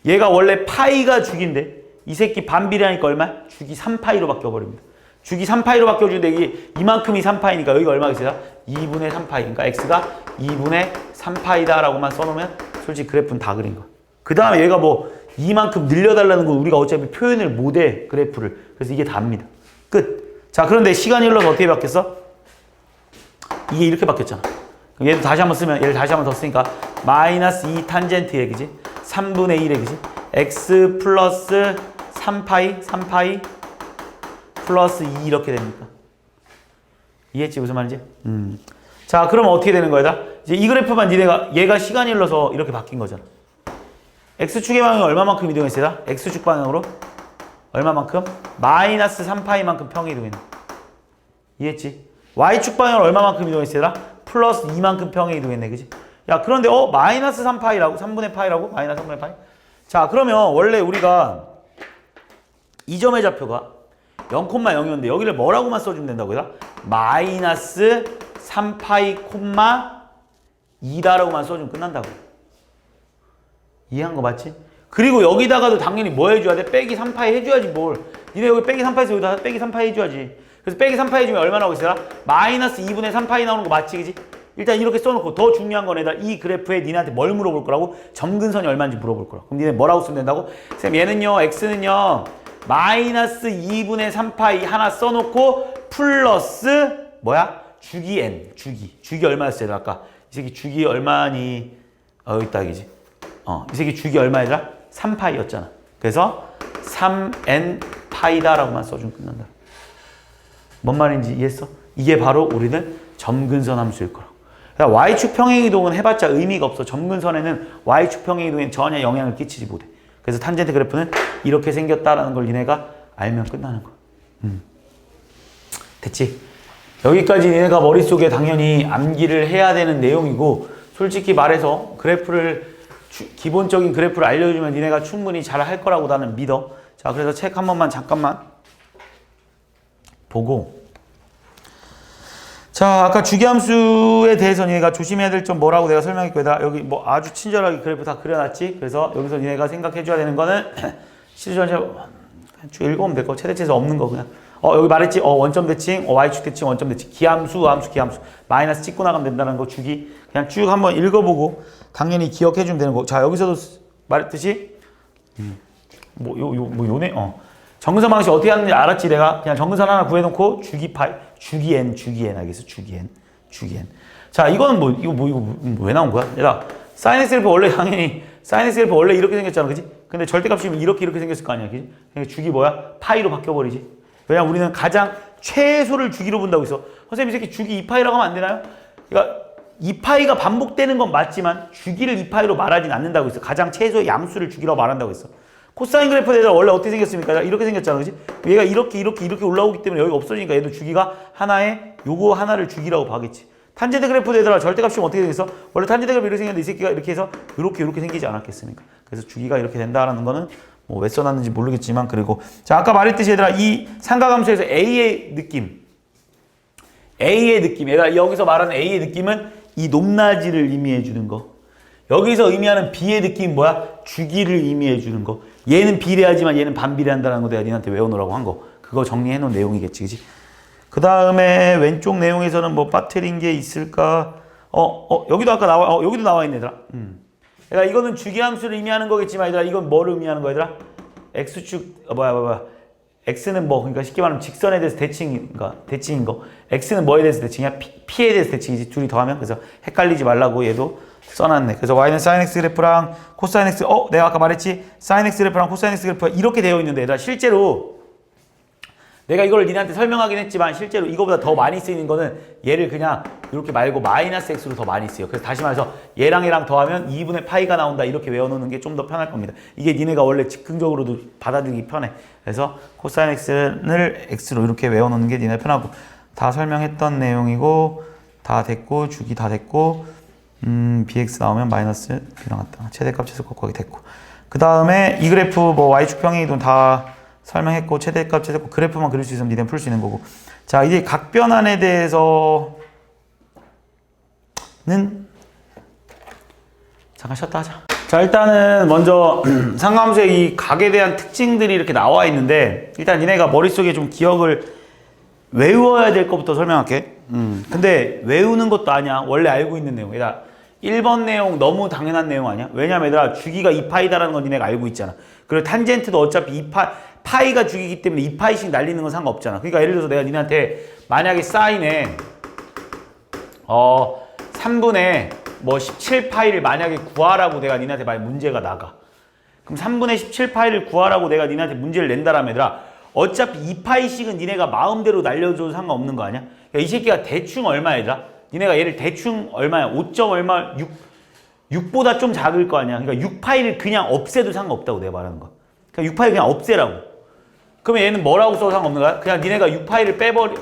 얘가 원래 파이가 주기인데 이 새끼 반비례하니까 얼마? 주기 3파이로 바뀌어버립니다. 주기 3파이로 바뀌어주는데 이게 이만큼이 3파이니까 여기가 얼마겠어요? 2분의 3파이. 그러니까 x가 2분의 3파이다 라고만 써놓으면 솔직히 그래프는 다 그린 거야. 그 다음에 얘가 뭐 이만큼 늘려달라는 건 우리가 어차피 표현을 못해, 그래프를. 그래서 이게 답니다. 끝. 자, 그런데 시간이 흘러서 어떻게 바뀌었어? 이게 이렇게 바뀌었잖아. 얘도 다시 한번 쓰면, 얘를 다시 한번 더 쓰니까 마이너스 2 탄젠트에, 그지? 3분의 1에, 그지? x 플러스 3파이 플러스 2 이렇게 됩니까? 이해했지? 무슨 말인지? 자, 그러면 어떻게 되는 거야? 이제 이 그래프만 얘가 시간이 흘러서 이렇게 바뀐 거잖아. x축의 방향이 얼마만큼 이동했어요? x축 방향으로 얼마만큼? 마이너스 3파이만큼 평이 이동했네. 이해했지? y축 방향으로 얼마만큼 이동했어요? 플러스 2만큼 평이 이동했네. 그지? 야, 그런데 마이너스 3파이라고? 3분의 파이라고? 마이너스 3분의 파이? 자, 그러면 원래 우리가 이 점의 좌표가 0,0이었는데 여기를 뭐라고만 써주면 된다고요? 마이너스 3파이, 2다라고만 써주면 끝난다고. 이해한 거 맞지? 그리고 여기다가도 당연히 뭐 해줘야 돼? 빼기 3파이 해줘야지 뭘. 니네 여기 빼기 3파이에서 여기다 빼기 3파이 해줘야지. 그래서 빼기 3파이 해주면 얼마 나오고 있어요? 마이너스 2분의 3파이 나오는 거 맞지? 그지? 일단 이렇게 써놓고 더 중요한 건 얘들아, 이 그래프에 니네한테 뭘 물어볼 거라고? 점근선이 얼마인지 물어볼 거라고. 그럼 니네 뭐라고 쓰면 된다고? 쌤, 얘는요, x는요, 마이너스 2분의 3파이 하나 써놓고 플러스 뭐야? 주기 n. 주기 얼마였어요? 아까 이 새끼 주기 얼마니? 여기 있다, 이지. 이 새끼 주기 얼마였더라? 3파이였잖아. 그래서 3n 파이다라고만 써주면 끝난다. 뭔 말인지 이해했어? 이게 바로 우리는 점근선 함수일 거라고. 그러니까 y축 평행이동은 해봤자 의미가 없어. 점근선에는 y축 평행이동엔 전혀 영향을 끼치지 못해. 그래서 탄젠트 그래프는 이렇게 생겼다라는 걸 니네가 알면 끝나는 거야. 됐지? 여기까지 니네가 머릿속에 당연히 암기를 해야 되는 내용이고, 솔직히 말해서 그래프를 기본적인 그래프를 알려주면 니네가 충분히 잘 할 거라고 나는 믿어. 자, 그래서 책 한 번만 잠깐만 보고, 자, 아까 주기함수에 대해서 니네가 조심해야 될 점 뭐라고 내가 설명했고, 여기 뭐 아주 친절하게 그래프 다 그려놨지. 그래서 여기서 니네가 생각해줘야 되는 거는 실전체 쭉 읽어보면 될 거. 최대치에서 없는 거 그냥. 여기 말했지. 원점 대칭, y축 대칭, 원점 대칭, 기함수, 기함수. 마이너스 찍고 나가면 된다는 거 주기. 그냥 쭉 한번 읽어보고 당연히 기억해주면 되는 거. 자, 여기서도 말했듯이 요네. 정근선 방식 어떻게 하는지 알았지? 내가 그냥 정근선 하나 구해놓고 주기 n 알겠어? 주기 n. 자, 이거는 이거 왜 나온 거야? 얘들아, 사인 x 그래프 원래 당연히 사인 x 그래프 원래 이렇게 생겼잖아, 그지? 근데 절대값이면 이렇게 생겼을 거 아니야, 그지? 그러니까 주기 뭐야? 파이로 바뀌어버리지. 왜냐면 우리는 가장 최소를 주기로 본다고 했어. 선생님, 이 새끼 주기 2파이라고 하면 안 되나요? 그러니까 2파이가 반복되는 건 맞지만 주기를 2파이로 말하진 않는다고 했어. 가장 최소의 양수를 주기라고 말한다고 했어. 코사인 그래프 얘들아 원래 어떻게 생겼습니까? 이렇게 생겼잖아, 그지? 얘가 이렇게 올라오기 때문에 여기가 없어지니까 얘도 주기가 요거 하나를 주기라고 봐겠지. 탄젠트 그래프 얘들아 절대값이면 어떻게 생겼어? 원래 탄젠트 그래프 이렇게 생겼는데 이 새끼가 이렇게 해서 이렇게 생기지 않았겠습니까? 그래서 주기가 이렇게 된다라는 거는 뭐 왜 써놨는지 모르겠지만, 그리고 자, 아까 말했듯이 얘들아 이 삼각함수에서 A의 느낌, 얘들아 여기서 말하는 A의 느낌은 이 높낮이를 의미해 주는 거. 여기서 의미하는 B의 느낌은 뭐야? 주기를 의미해 주는 거. 얘는 비례하지만 얘는 반비례한다는 거 내가 니한테 외워놓으라고 한 거. 그거 정리해 놓은 내용이겠지, 그지? 그 다음에 왼쪽 내용에서는 뭐 빠뜨린 게 있을까? 여기도 아까 여기도 나와 있네, 얘들아. 얘들아, 이거는 주기함수를 의미하는 거겠지만, 얘들아, 이건 뭐를 의미하는 거야, 얘들아? X축, X는 뭐, 그러니까 쉽게 말하면 직선에 대해서 대칭인 거. X는 뭐에 대해서 대칭이야? P에 대해서 대칭이지. 둘이 더하면. 그래서 헷갈리지 말라고 얘도 써놨네. 그래서 Y는 sin X 그래프랑 코사인 X, 내가 아까 말했지? sin X 그래프랑 코사인 X 그래프가 이렇게 되어 있는데, 얘들아, 실제로 내가 이걸 니네한테 설명하긴 했지만 실제로 이거보다 더 많이 쓰이는 거는 얘를 그냥 이렇게 말고 마이너스 x로 더 많이 쓰여. 그래서 다시 말해서 얘랑 더하면 2분의 파이가 나온다 이렇게 외워놓는 게 좀 더 편할 겁니다. 이게 니네가 원래 즉흥적으로도 받아들이기 편해. 그래서 코사인 x를 x로 이렇게 외워놓는 게 니네 편하고, 다 설명했던 내용이고 다 됐고 주기 다 됐고, bx 나오면 마이너스 b 나왔다. 최대값 최소값 거기 됐고. 그 다음에 이 그래프 뭐 y축 평행이동 다 설명했고 최대값 최소값 그래프만 그릴 수 있으면 니네 풀 수 있는 거고. 자 이제 각변환에 대해서는 잠깐 쉬었다 하자. 자 일단은 먼저 상함수의 이 각에 대한 특징들이 이렇게 나와 있는데 일단 니네가 머릿속에 좀 기억을 외워야 될 것부터 설명할게. 근데 외우는 것도 아니야. 원래 알고 있는 내용이다. 1번 내용 너무 당연한 내용 아니야? 왜냐면 얘들아 주기가 2파이다라는 건 니네가 알고 있잖아. 그리고 탄젠트도 어차피 파이가 주기이기 때문에 2파이씩 날리는 건 상관없잖아. 그러니까 예를 들어서 내가 니네한테 만약에 사인에 3분의 뭐 17파이를 만약에 구하라고 내가 니네한테 만약 문제가 나가. 그럼 3분의 17파이를 구하라고 내가 니네한테 문제를 낸다라면 얘들아 어차피 2파이씩은 니네가 마음대로 날려줘도 상관없는 거 아니야? 그러니까 이 새끼가 대충 얼마야 얘들아? 니네가 얘를 대충 얼마야? 5점 얼마? 6보다 좀 작을 거 아니야? 그러니까 6파이를 그냥 없애도 상관없다고 내가 말하는 거야. 그러니까 6파이 그냥 없애라고. 그러면 얘는 뭐라고 써도 상관없는 거야? 그냥 니네가 6파이를 빼버려.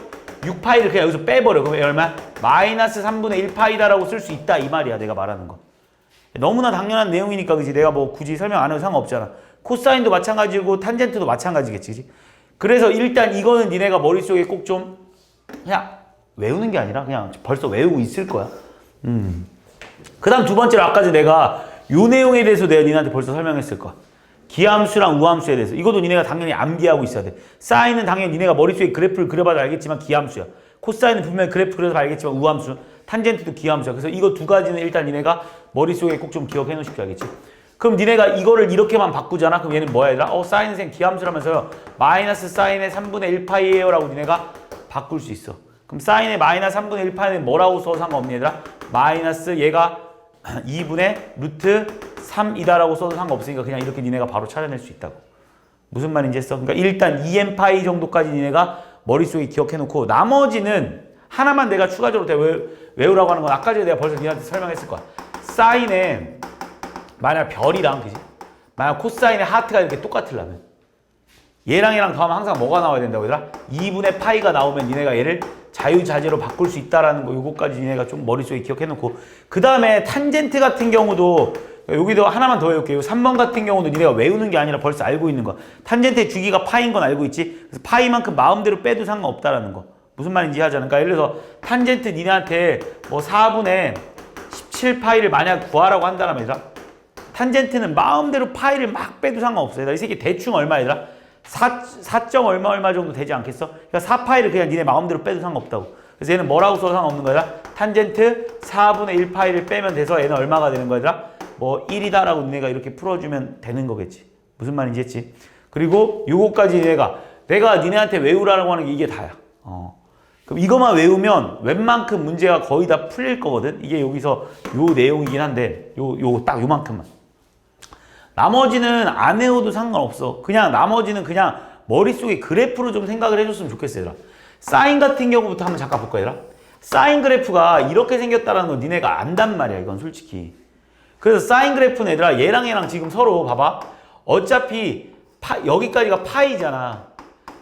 6파이를 그냥 여기서 빼버려. 그러면 얼마야? 마이너스 3분의 1파이다라고 쓸 수 있다 이 말이야 내가 말하는 거. 너무나 당연한 내용이니까 그지? 내가 뭐 굳이 설명 안 해도 상관없잖아. 코사인도 마찬가지고 탄젠트도 마찬가지겠지. 그지? 그래서 일단 이거는 니네가 머릿속에 꼭 좀 그냥 외우는 게 아니라 그냥 벌써 외우고 있을 거야. 그 다음 두 번째로 아까 전에 내가 요 내용에 대해서 내가 니네한테 벌써 설명했을 거야. 기함수랑 우함수에 대해서. 이것도 니네가 당연히 암기하고 있어야 돼. 사인은 당연히 니네가 머릿속에 그래프를 그려봐도 알겠지만 기함수야. 코사인은 분명히 그래프 그려서 알겠지만 우함수. 탄젠트도 기함수야. 그래서 이거 두 가지는 일단 니네가 머릿속에 꼭 좀 기억해 놓으십시오. 알겠지? 그럼 니네가 이거를 이렇게만 바꾸잖아? 그럼 얘는 뭐야 얘들아? 사인은 생 기함수라면서요. 마이너스 사인의 3분의 1파이에요 라고 니네가 바꿀 수 있어. 그럼 사인의 마이너스 3분의 1파이는 뭐라고 써도 상관없니 얘들아? 마이너스 얘가 2분의 루트 3이다라고 써도 상관없으니까 그냥 이렇게 니네가 바로 찾아낼 수 있다고. 무슨 말인지 했어? 그러니까 일단 2n파이 정도까지 니네가 머릿속에 기억해놓고 나머지는 하나만 내가 추가적으로 외우라고 하는 건 아까 전에 내가 벌써 니네한테 설명했을 거야. 사인의 만약 별이랑 그지? 만약 코사인의 하트가 이렇게 똑같으려면 얘랑 얘랑 더하면 항상 뭐가 나와야 된다고 얘들아? 2분의 파이가 나오면 니네가 얘를 자유자재로 바꿀 수 있다라는 거 요거까지 니네가 좀 머릿속에 기억해놓고 그 다음에 탄젠트 같은 경우도 여기도 하나만 더 외울게요. 3번 같은 경우도 니네가 외우는 게 아니라 벌써 알고 있는 거야. 탄젠트의 주기가 파인 건 알고 있지? 그래서 파이만큼 마음대로 빼도 상관없다라는 거. 무슨 말인지 하자는. 그러니까 예를 들어서 탄젠트 니네한테 뭐 4분의 17파이를 만약 구하라고 한다면 얘들아 탄젠트는 마음대로 파이를 막 빼도 상관없어. 얘들아 이 새끼 대충 얼마 얘들아? 4점 얼마 정도 되지 않겠어? 그러니까 4파이를 그냥 니네 마음대로 빼도 상관없다고. 그래서 얘는 뭐라고 써도 상관없는 거야? 탄젠트 4분의 1파이를 빼면 돼서 얘는 얼마가 되는 거야? 뭐 1이다라고 니네가 이렇게 풀어주면 되는 거겠지. 무슨 말인지 했지? 그리고 요거까지 내가 니네한테 외우라고 하는 게 이게 다야. 그럼 이것만 외우면 웬만큼 문제가 거의 다 풀릴 거거든. 이게 여기서 요 내용이긴 한데 딱 요만큼만. 나머지는 안 외워도 상관없어. 그냥 나머지는 그냥 머릿속에 그래프로 좀 생각을 해줬으면 좋겠어 얘들아. 사인 같은 경우부터 한번 잠깐 볼까 얘들아. 사인 그래프가 이렇게 생겼다는 거 니네가 안단 말이야 이건 솔직히. 그래서 사인 그래프는 얘들아 얘랑 지금 서로 봐봐. 어차피 여기까지가 파이잖아.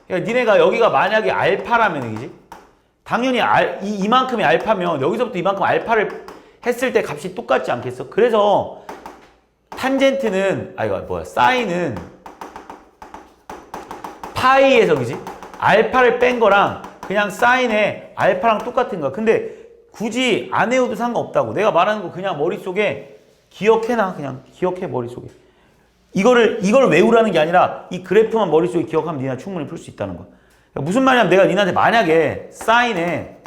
그러니까 니네가 여기가 만약에 알파라면 이지 당연히 이만큼이 알파면 여기서부터 이만큼 알파를 했을 때 값이 똑같지 않겠어? 그래서 탄젠트는 사인은 파이에서 그지? 알파를 뺀 거랑 그냥 사인의 알파랑 똑같은 거야. 근데 굳이 안 외워도 상관없다고. 내가 말하는 거 그냥 머릿속에 기억해놔. 그냥 기억해 머릿속에. 이걸 외우라는 게 아니라 이 그래프만 머릿속에 기억하면 니네가 충분히 풀 수 있다는 거야. 그러니까 무슨 말이냐면 내가 니네한테 만약에 사인에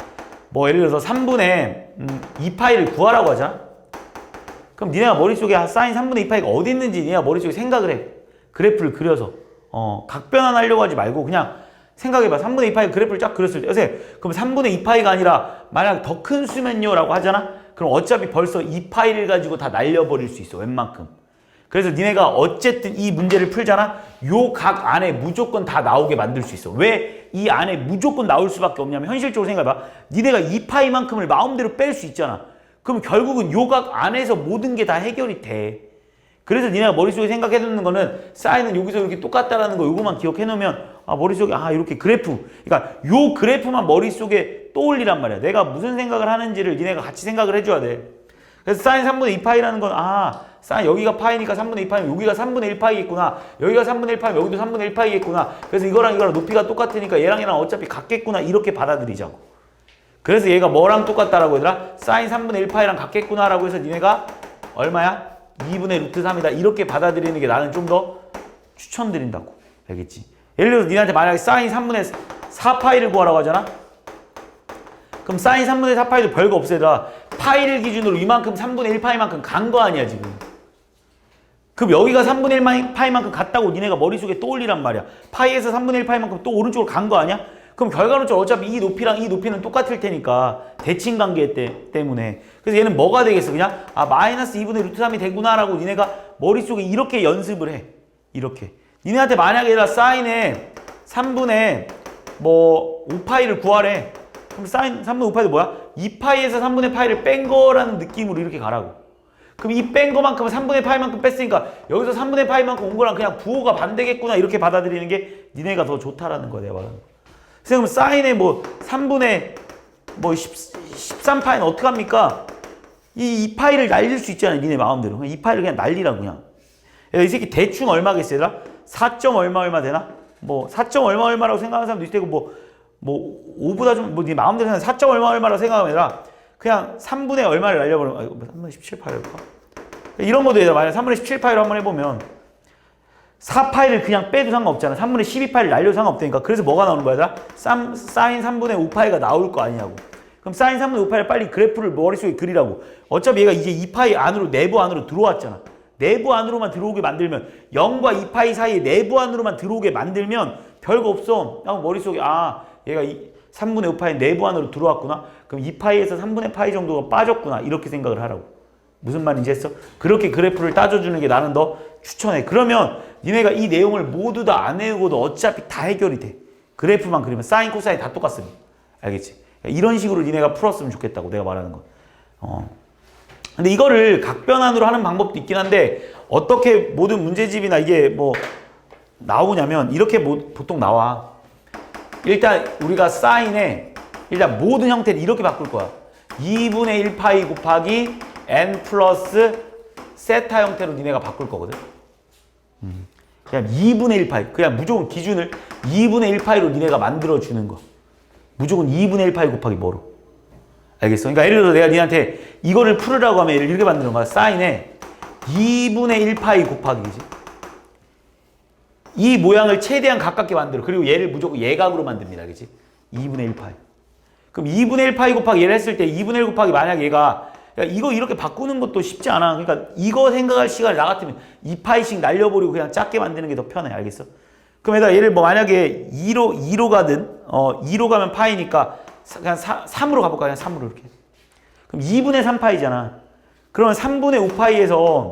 뭐 예를 들어서 3분의 2파이를 구하라고 하자. 그럼 니네가 머릿속에 사인 3분의 2파이가 어디 있는지 니네가 머릿속에 생각을 해. 그래프를 그려서. 각변환하려고 하지 말고 그냥 생각해봐. 3분의 2파이 그래프를 쫙 그렸을 때 선생님 그럼 3분의 2파이가 아니라 만약 더 큰 수면요 라고 하잖아. 그럼 어차피 벌써 2파이를 가지고 다 날려버릴 수 있어. 웬만큼. 그래서 니네가 어쨌든 이 문제를 풀잖아. 요 각 안에 무조건 다 나오게 만들 수 있어. 왜 이 안에 무조건 나올 수밖에 없냐면 현실적으로 생각해봐. 니네가 2파이만큼을 마음대로 뺄 수 있잖아. 그럼 결국은 요 각 안에서 모든 게 다 해결이 돼. 그래서 니네가 머릿속에 생각해두는 거는 사인은 여기서 이렇게 똑같다라는 거 요거만 기억해놓으면 머릿속에 이렇게 그래프. 그러니까 요 그래프만 머릿속에 떠올리란 말이야. 내가 무슨 생각을 하는지를 니네가 같이 생각을 해줘야 돼. 그래서 사인 3분의 2파이라는 건 사인 여기가 파이니까 3분의 2파이면 여기가 3분의 1파이겠구나. 여기가 3분의 1파이면 여기도 3분의 1파이겠구나. 그래서 이거랑 높이가 똑같으니까 얘랑 어차피 같겠구나. 이렇게 받아들이자고. 그래서 얘가 뭐랑 똑같다라고 얘들아? 사인 3분의 1파이랑 같겠구나 라고 해서 니네가 얼마야? 2분의 루트 3이다. 이렇게 받아들이는 게 나는 좀 더 추천드린다고. 알겠지? 예를 들어서 니네한테 만약에 사인 3분의 4파이를 구하라고 하잖아? 그럼 사인 3분의 4파이도 별거 없어 얘들아. 파이를 기준으로 이만큼 3분의 1파이만큼 간 거 아니야 지금. 그럼 여기가 3분의 1파이만큼 갔다고 니네가 머릿속에 떠올리란 말이야. 파이에서 3분의 1파이만큼 또 오른쪽으로 간 거 아니야? 그럼 결과론적으로 어차피 이 높이랑 이 높이는 똑같을 테니까 대칭 관계 때문에. 그래서 얘는 뭐가 되겠어? 그냥 마이너스 2분의 루트 3이 되구나 라고 니네가 머릿속에 이렇게 연습을 해. 이렇게. 니네한테 만약에 사인에 3분의 5파이를 구하래. 그럼 사인 3분의 5파이도 뭐야? 2파이에서 3분의 파이를 뺀 거라는 느낌으로 이렇게 가라고. 그럼 이 뺀 거만큼은 3분의 파이만큼 뺐으니까 여기서 3분의 파이만큼 온 거랑 그냥 부호가 반대겠구나 이렇게 받아들이는 게 니네가 더 좋다라는 거야 내가 말하는 거. 그럼 사인에 3분의 13파이는 어떡합니까? 이 2파이를 날릴 수 있잖아요 니네 마음대로. 2파이를 그냥 날리라고 그냥. 이 새끼 대충 얼마겠어 얘들아? 4점 얼마 되나? 4점 얼마라고 생각하는 사람도 있을 테고 5보다 좀 네 마음대로 생각 4점 얼마라고 생각하면 얘들아 그냥 3분의 얼마를 날려버리면 3분의 17파이를 할까? 이런 것도 얘들아 만약 3분의 17파이로 한번 해보면 4파이를 그냥 빼도 상관없잖아. 3분의 12파이를 날려도 상관없다니까. 그래서 뭐가 나오는 거야 얘들아? 사인 3분의 5파이가 나올 거 아니냐고. 그럼 사인 3분의 5파이를 빨리 그래프를 머릿속에 그리라고. 어차피 얘가 이제 2파이 안으로 내부 안으로 들어왔잖아. 내부 안으로만 들어오게 만들면 0과 2파이 사이에 내부 안으로만 들어오게 만들면 별거 없어. 머릿속에 얘가 3분의 5파이 내부 안으로 들어왔구나. 그럼 2파이에서 3분의 파이 정도가 빠졌구나. 이렇게 생각을 하라고. 무슨 말인지 했어? 그렇게 그래프를 따져주는 게 나는 더 추천해. 그러면 니네가 이 내용을 모두 다 안 외우고도 어차피 다 해결이 돼. 그래프만 그리면 사인, 코사인 다 똑같으니. 알겠지? 이런 식으로 니네가 풀었으면 좋겠다고 내가 말하는 건. 근데 이거를 각변환으로 하는 방법도 있긴 한데 어떻게 모든 문제집이나 이게 나오냐면 이렇게 보통 나와. 일단 우리가 사인에 일단 모든 형태를 이렇게 바꿀 거야. 2분의 1파이 곱하기 n 플러스 세타 형태로 니네가 바꿀 거거든. 그냥 2분의 1파이. 그냥 무조건 기준을 2분의 1파이로 니네가 만들어주는 거. 무조건 2분의 1파이 곱하기 뭐로. 알겠어? 그러니까 예를 들어서 내가 니한테 이거를 풀으라고 하면 이렇게 만드는 거야. 사인에 2분의 1파이 곱하기지. 이 모양을 최대한 가깝게 만들어. 그리고 얘를 무조건 예각으로 만듭니다. 알겠지? 2분의 1파이. 그럼 2분의 1파이 곱하기 얘를 했을 때 2분의 1 곱하기 만약 얘가 이거 이렇게 바꾸는 것도 쉽지 않아. 그러니까 이거 생각할 시간이 나 같으면 2파이씩 날려버리고 그냥 작게 만드는 게 더 편해. 알겠어? 그럼 얘를 만약에 2로 가든 2로 가면 파이니까 그냥 3으로 가볼까? 그냥 3으로 이렇게. 그럼 2분의 3파이잖아. 그러면 3분의 5파이에서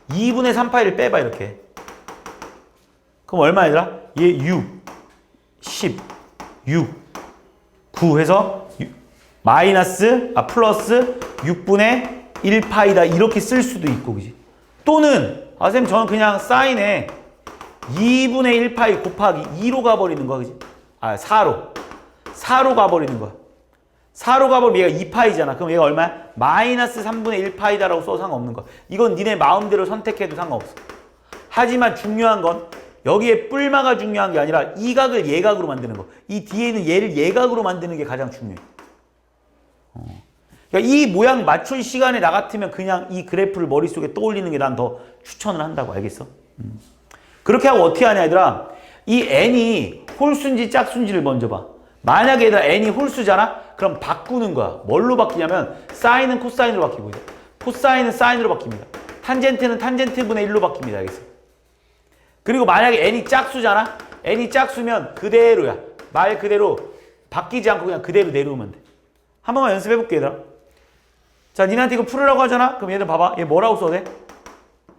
2분의 3파이를 빼봐 이렇게. 그럼 얼마 얘들아? 얘 6, 10, 6, 9 해서 플러스 6분의 1파이다 이렇게 쓸 수도 있고 그지? 또는 선생님 저는 그냥 사인에 2분의 1파이 곱하기 2로 가버리는 거야 그지? 4로 가버리는 거야. 4로 가버리면 얘가 2파이잖아. 그럼 얘가 얼마야? 마이너스 3분의 1파이다라고 써도 상관없는 거야. 이건 니네 마음대로 선택해도 상관없어. 하지만 중요한 건 여기에 뿔마가 중요한 게 아니라 이 각을 예각으로 만드는 거. 이 뒤에 있는 얘를 예각으로 만드는 게 가장 중요해. 그러니까 이 모양 맞출 시간에 나 같으면 그냥 이 그래프를 머릿속에 떠올리는 게 난 더 추천을 한다고. 알겠어? 그렇게 하고 어떻게 하냐 얘들아. 이 n이 홀수인지 짝수인지를 먼저 봐. 만약에 얘들아 n이 홀수잖아? 그럼 바꾸는 거야. 뭘로 바뀌냐면 사인은 코사인으로 바뀌고 코사인은 사인으로 바뀝니다. 탄젠트는 탄젠트분의 1로 바뀝니다. 알겠어? 그리고 만약에 n이 짝수잖아? n이 짝수면 그대로야. 말 그대로 바뀌지 않고 그냥 그대로 내려오면 돼. 한 번만 연습해볼게 얘들아. 자, 니네한테 이거 풀으라고 하잖아? 그럼 얘들 봐봐. 얘 뭐라고 써도 돼?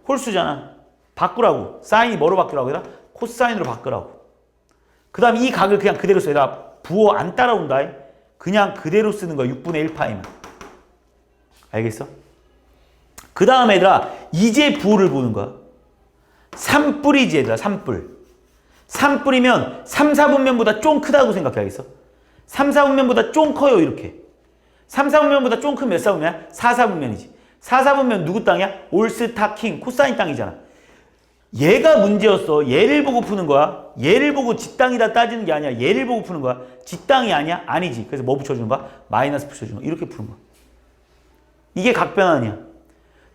홀수잖아. 바꾸라고. 사인이 뭐로 바꾸라고 얘들아? 코사인으로 바꾸라고. 그 다음 이 각을 그냥 그대로 써. 얘들아 부호 안 따라온다. 그냥 그대로 쓰는 거야. 6분의 1파이만. 알겠어? 그 다음에 얘들아 이제 부호를 보는 거야. 3뿔이지 얘들아. 3뿔. 3뿔이면 3, 4분면보다 좀 크다고 생각해. 알겠어? 3, 4분면보다 좀 커요. 이렇게. 3, 4분면보다 좀 큰 몇 사분면이야? 4, 4분면이지. 4, 4분면 누구 땅이야? 올스타 킹 코사인 땅이잖아. 얘가 문제였어. 얘를 보고 푸는 거야. 얘를 보고 지 땅이다 따지는 게 아니야. 얘를 보고 푸는 거야. 지 땅이 아니야? 아니지. 그래서 뭐 붙여주는 거야? 마이너스 붙여주는 거야. 이렇게 푸는 거야. 이게 각변환이야.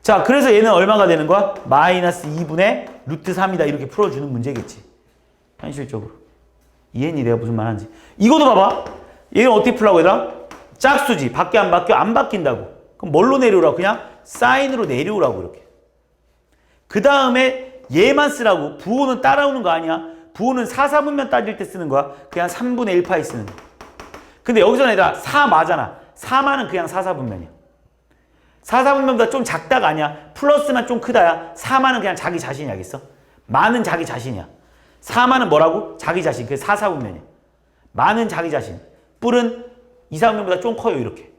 자, 그래서 얘는 얼마가 되는 거야? 마이너스 2분의 루트 3이다. 이렇게 풀어주는 문제겠지. 현실적으로. 이해니 내가 무슨 말 하는지. 이것도 봐봐. 얘는 어떻게 풀라고 얘들아? 짝수지. 밖에 안 바뀌어? 안 바뀐다고. 그럼 뭘로 내려오라고? 그냥 사인으로 내려오라고 이렇게. 그 다음에 얘만 쓰라고. 부호는 따라오는 거 아니야. 부호는 4, 4분면 따질 때 쓰는 거야. 그냥 3분의 1파이 쓰는 거야. 근데 여기서는 얘들아 4 맞잖아. 4만은 그냥 4, 4분면이야. 4, 4분면보다 좀 작다가 아니야. 플러스만 좀 크다야. 4만은 그냥 자기 자신이 알겠어? 만은 자기 자신이야. 4만은 뭐라고? 자기 자신. 그게 4, 4분면이야. 만은 자기 자신. 뿔은 2, 4분면보다 좀 커요. 이렇게.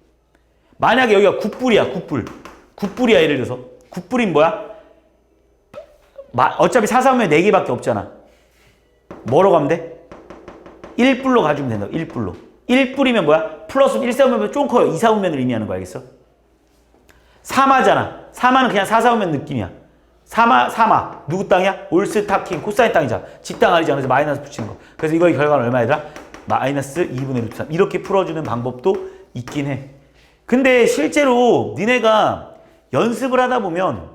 만약에 여기가 9뿔이야. 9뿔. 9뿔이야. 예를 들어서. 9뿔인 뭐야? 어차피 4, 4분면 4개밖에 없잖아. 뭐로 가면 돼? 1뿔로 가주면 된다. 1뿔로. 1뿔이면 뭐야? 플러스 1, 4분면 좀 커요. 2, 4분면을 의미하는 거 알겠어? 3마잖아. 3마는 그냥 4, 4분면 느낌이야. 3마. 누구 땅이야? 올스타킹 코사인 땅이잖아. 지 땅 아니잖아. 그래서 마이너스 붙이는 거. 그래서 이거의 결과는 얼마이더라? 마이너스 2분의 루트 3. 이렇게 풀어주는 방법도 있긴 해. 근데 실제로 니네가 연습을 하다 보면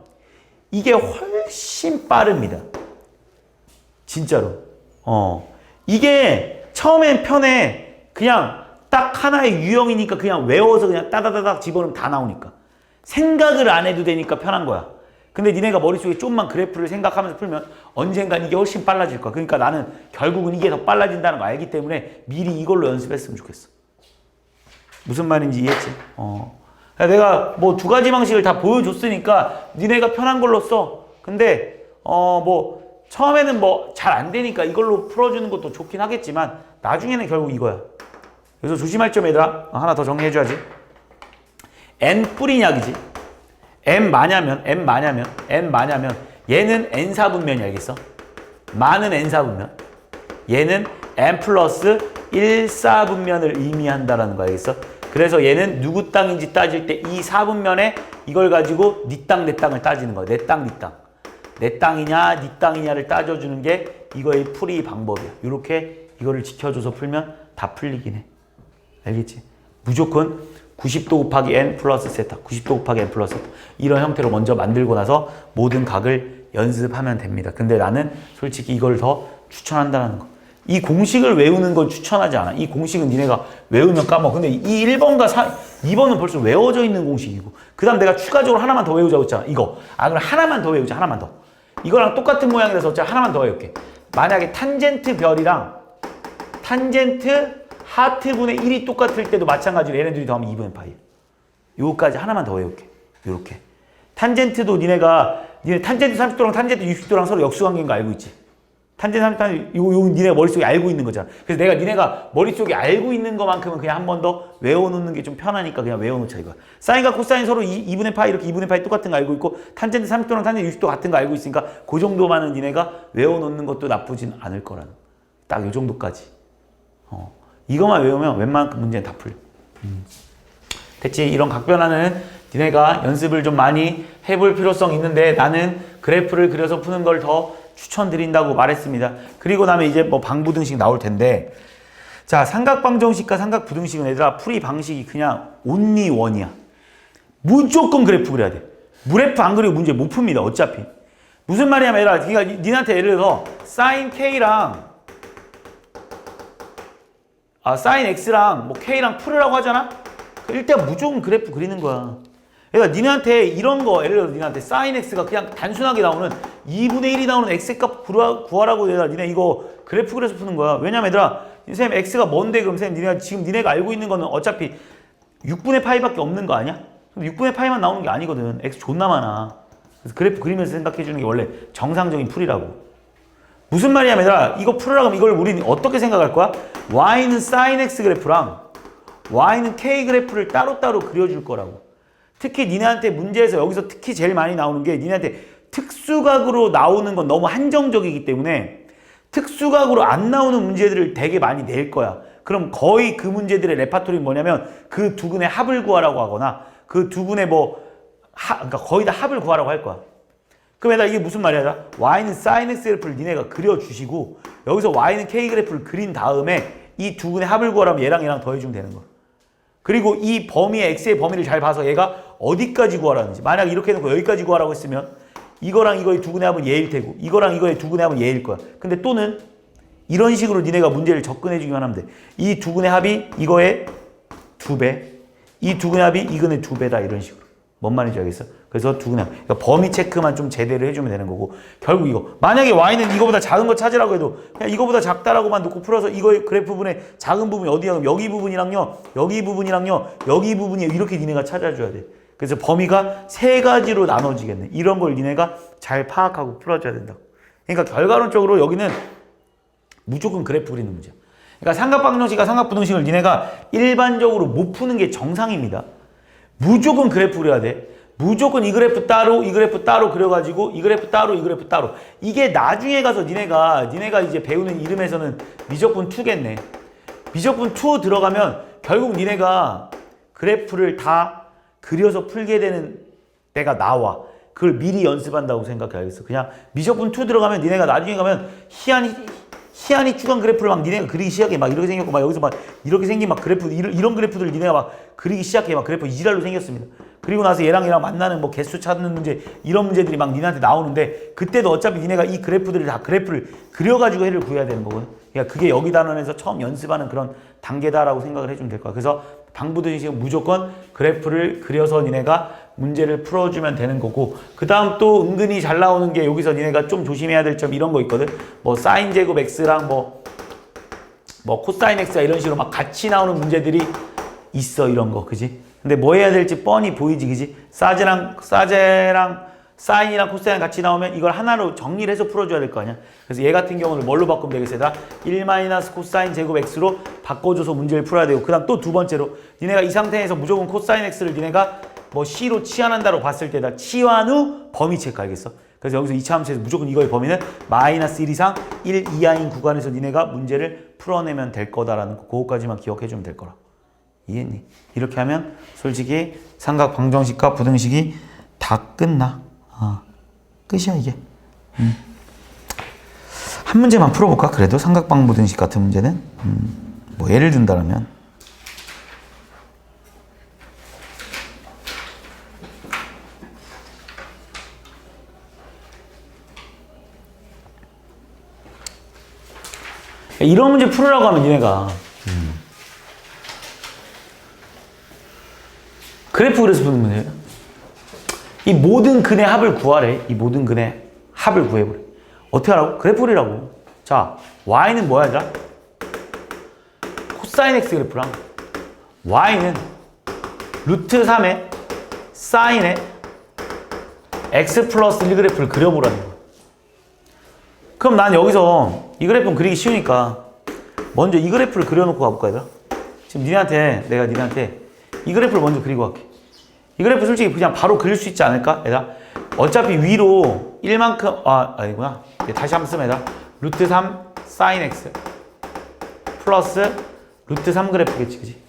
이게 훨씬 빠릅니다. 진짜로. 이게 처음엔 편해. 그냥 딱 하나의 유형이니까 그냥 외워서 그냥 따다다닥 집어넣으면 다 나오니까. 생각을 안 해도 되니까 편한 거야. 근데 니네가 머릿속에 좀만 그래프를 생각하면서 풀면 언젠간 이게 훨씬 빨라질 거야. 그러니까 나는 결국은 이게 더 빨라진다는 거 알기 때문에 미리 이걸로 연습했으면 좋겠어. 무슨 말인지 이해했지? 내가 뭐 2가지 방식을 다 보여줬으니까 니네가 편한 걸로 써. 근데 뭐 처음에는 뭐 잘 안 되니까 이걸로 풀어주는 것도 좋긴 하겠지만 나중에는 결국 이거야. 그래서 조심할 점 얘들아. 하나 더 정리해줘야지. n 뿌리냐기지. n 마냐면 얘는 n4분면이 알겠어? 마는 n4분면. 얘는 n 플러스 1,4분면을 의미한다라는 거 알겠어? 그래서 얘는 누구 땅인지 따질 때 이 4분면에 이걸 가지고 니 땅, 내 땅을 따지는 거야. 내 땅, 니 땅. 내 땅이냐, 니 땅이냐를 따져주는 게 이거의 풀이 방법이야. 이렇게 이거를 지켜줘서 풀면 다 풀리긴 해. 알겠지? 무조건 90도 곱하기 n 플러스 세타, 90도 곱하기 n 플러스 세타 이런 형태로 먼저 만들고 나서 모든 각을 연습하면 됩니다. 근데 나는 솔직히 이걸 더 추천한다는 거. 이 공식을 외우는 건 추천하지 않아. 이 공식은 니네가 외우면 까먹어. 근데 이 1번과 2번은 벌써 외워져 있는 공식이고 그 다음 내가 추가적으로 하나만 더 외우자고 했잖아. 이거. 그럼 하나만 더 외우자. 하나만 더. 이거랑 똑같은 모양이라서 어차피 하나만 더 외울게. 만약에 탄젠트 별이랑 탄젠트 하트분의 1이 똑같을 때도 마찬가지로 얘네들이 더하면 2분의 파이. 요거까지 하나만 더 외울게. 요렇게. 탄젠트도 니네 탄젠트 30도랑 탄젠트 60도랑 서로 역수관계인 거 알고 있지? 탄젠트 30도, 요 니네가 머릿속에 알고 있는 거잖아. 그래서 니네가 머릿속에 알고 있는 것만큼은 그냥 한 번 더 외워놓는 게 좀 편하니까 그냥 외워놓자 이거야. 사인과 코사인 서로 2분의 파이 이렇게 2분의 파이 똑같은 거 알고 있고 탄젠트 30도랑 탄젠트 60도 같은 거 알고 있으니까 그 정도만은 니네가 외워놓는 것도 나쁘진 않을 거라는. 딱 요 정도까지. 이것만 외우면 웬만한 문제는 다 풀려. 대체 이런 각변화는 니네가 연습을 좀 많이 해볼 필요성이 있는데 나는 그래프를 그려서 푸는 걸 더 추천드린다고 말했습니다. 그리고 나면 이제 뭐 방부등식 나올 텐데 자 삼각방정식과 삼각부등식은 얘들아 풀이 방식이 그냥 only one이야. 무조건 그래프 그려야 돼. 무래프 안 그리고 문제 못 풉니다. 어차피. 무슨 말이냐면 얘들아 그러니까 니한테 예를 들어서 sin k랑 sin x랑 뭐 k랑 풀으라고 하잖아? 일단 무조건 그래프 그리는 거야. 그러니까 니네한테 이런 거 예를 들어서 니네한테 sin x가 그냥 단순하게 나오는 2분의 1이 나오는 x값 구하라고 얘들아 니네 이거 그래프 그려서 푸는 거야. 왜냐면 얘들아 쌤 x가 뭔데 그럼 쌤 니네가 알고 있는 거는 어차피 6분의 파이밖에 없는 거 아니야? 그럼 6분의 파이만 나오는 게 아니거든. x 존나 많아. 그래서 그래프 그리면서 생각해 주는 게 원래 정상적인 풀이라고. 무슨 말이냐면 얘들아 이거 풀으라고 하면 이걸 우리는 어떻게 생각할 거야? y는 sin x 그래프랑 y는 k 그래프를 따로따로 그려줄 거라고. 특히 니네한테 문제에서 여기서 특히 제일 많이 나오는 게 니네한테 특수각으로 나오는 건 너무 한정적이기 때문에 특수각으로 안 나오는 문제들을 되게 많이 낼 거야. 그럼 거의 그 문제들의 레파토리는 뭐냐면 그 두 근의 합을 구하라고 하거나 그 두 근의 그러니까 거의 다 합을 구하라고 할 거야. 그럼 얘들아 이게 무슨 말이야? y는 sin x 그래프를 니네가 그려주시고 여기서 y는 k 그래프를 그린 다음에 이 두 근의 합을 구하라면 얘랑 더해주면 되는 거야. 그리고 이 범위의 x의 범위를 잘 봐서 얘가 어디까지 구하라는지. 만약 이렇게 해놓고 여기까지 구하라고 했으면 이거랑 이거의 두 근의 합은 얘일 테고 이거랑 이거의 두 근의 합은 얘일 거야. 근데 또는 이런 식으로 니네가 문제를 접근해 주기만 하면 돼. 이 두 근의 합이 이거의 2배, 이 두 근의 합이 이 근의 2배다 이런 식으로. 뭔 말인지 알겠어? 그래서 두 근의 합. 그러니까 범위 체크만 좀 제대로 해주면 되는 거고 결국 이거. 만약에 y는 이거보다 작은 거 찾으라고 해도 그냥 이거보다 작다라고만 놓고 풀어서 이거의 그래프 부분의 작은 부분이 어디야? 그럼 여기 부분이랑요, 여기 부분이랑요, 여기 부분이 이렇게 니네가 찾아줘야 돼. 그래서 범위가 세 가지로 나눠지겠네. 이런 걸 니네가 잘 파악하고 풀어줘야 된다고. 그러니까 결과론적으로 여기는 무조건 그래프 그리는 문제야. 그러니까 삼각방정식과 삼각부등식을 니네가 일반적으로 못 푸는 게 정상입니다. 무조건 그래프 그려야 돼. 무조건 이 그래프 따로, 이 그래프 따로 그려가지고 이 그래프 따로, 이 그래프 따로. 이게 나중에 가서 니네가 이제 배우는 이름에서는 미적분 2겠네. 미적분 2 들어가면 결국 니네가 그래프를 다 그려서 풀게 되는 때가 나와. 그걸 미리 연습한다고 생각해. 알겠어? 그냥 미적분 2 들어가면 니네가 나중에 가면 희한이 주간 그래프를 막 니네가 그리기 시작해. 막 이렇게 생겼고 막 여기서 막 이렇게 생긴 막 그래프 이런 그래프들 니네가 막 그리기 시작해. 막 그래프 이지랄로 생겼습니다. 그리고 나서 얘랑 만나는 뭐 개수 찾는 문제 이런 문제들이 막 니네한테 나오는데 그때도 어차피 니네가 이 그래프들을 다 그래프를 그려가지고 해를 구해야 되는 거거든. 그러니까 그게 여기 단원에서 처음 연습하는 그런 단계다라고 생각을 해주면 될 거야. 그래서 방부등식은 무조건 그래프를 그려서 니네가 문제를 풀어주면 되는 거고 그 다음 또 은근히 잘 나오는 게 여기서 니네가 좀 조심해야 될 점 이런 거 있거든. 뭐 사인 제곱 x랑 뭐 코사인 x가 이런 식으로 막 같이 나오는 문제들이 있어. 이런 거 그지? 근데 뭐 해야 될지 뻔히 보이지 그지? 사제랑 사인이랑 코사인 같이 나오면 이걸 하나로 정리를 해서 풀어줘야 될 거 아니야. 그래서 얘 같은 경우는 뭘로 바꾸면 되겠어? 1 코사인 제곱 x로 바꿔줘서 문제를 풀어야 되고 그 다음 또 두 번째로 니네가 이 상태에서 무조건 코사인 x를 니네가 뭐 C로 치환한다고 봤을 때다 치환 후 범위 체크 알겠어? 그래서 여기서 2차 함수에서 무조건 이거의 범위는 마이너스 1 이상 1 이하인 구간에서 니네가 문제를 풀어내면 될 거다라는 거 그거까지만 기억해주면 될 거라. 이해했니? 이렇게 하면 솔직히 삼각 방정식과 부등식이 다 끝나. 끝이야 이게. 한 문제만 풀어볼까? 그래도 삼각방부등식 같은 문제는 뭐 예를 든다면 이런 문제 풀으라고 하면 니네가 그래프 그래서 푸는 문제예요. 이 모든 근의 합을 구하래. 이 모든 근의 합을 구해보래. 어떻게 하라고? 그래프 그리라고. 자, y는 뭐야 얘들아? 코사인 x 그래프랑 y는 루트 3의 사인의 x 플러스 1 그래프를 그려보라는 거야. 그럼 난 여기서 이 그래프는 그리기 쉬우니까 먼저 이 그래프를 그려놓고 가볼까 얘들아? 지금 내가 니네한테 이 그래프를 먼저 그리고 갈게. 이 그래프 솔직히 그냥 바로 그릴 수 있지 않을까? 얘들아 어차피 위로 1만큼 아니구나. 다시 한번 쓰면 얘들아 루트 3 사인 x 플러스 루트 3 그래프겠지 그지?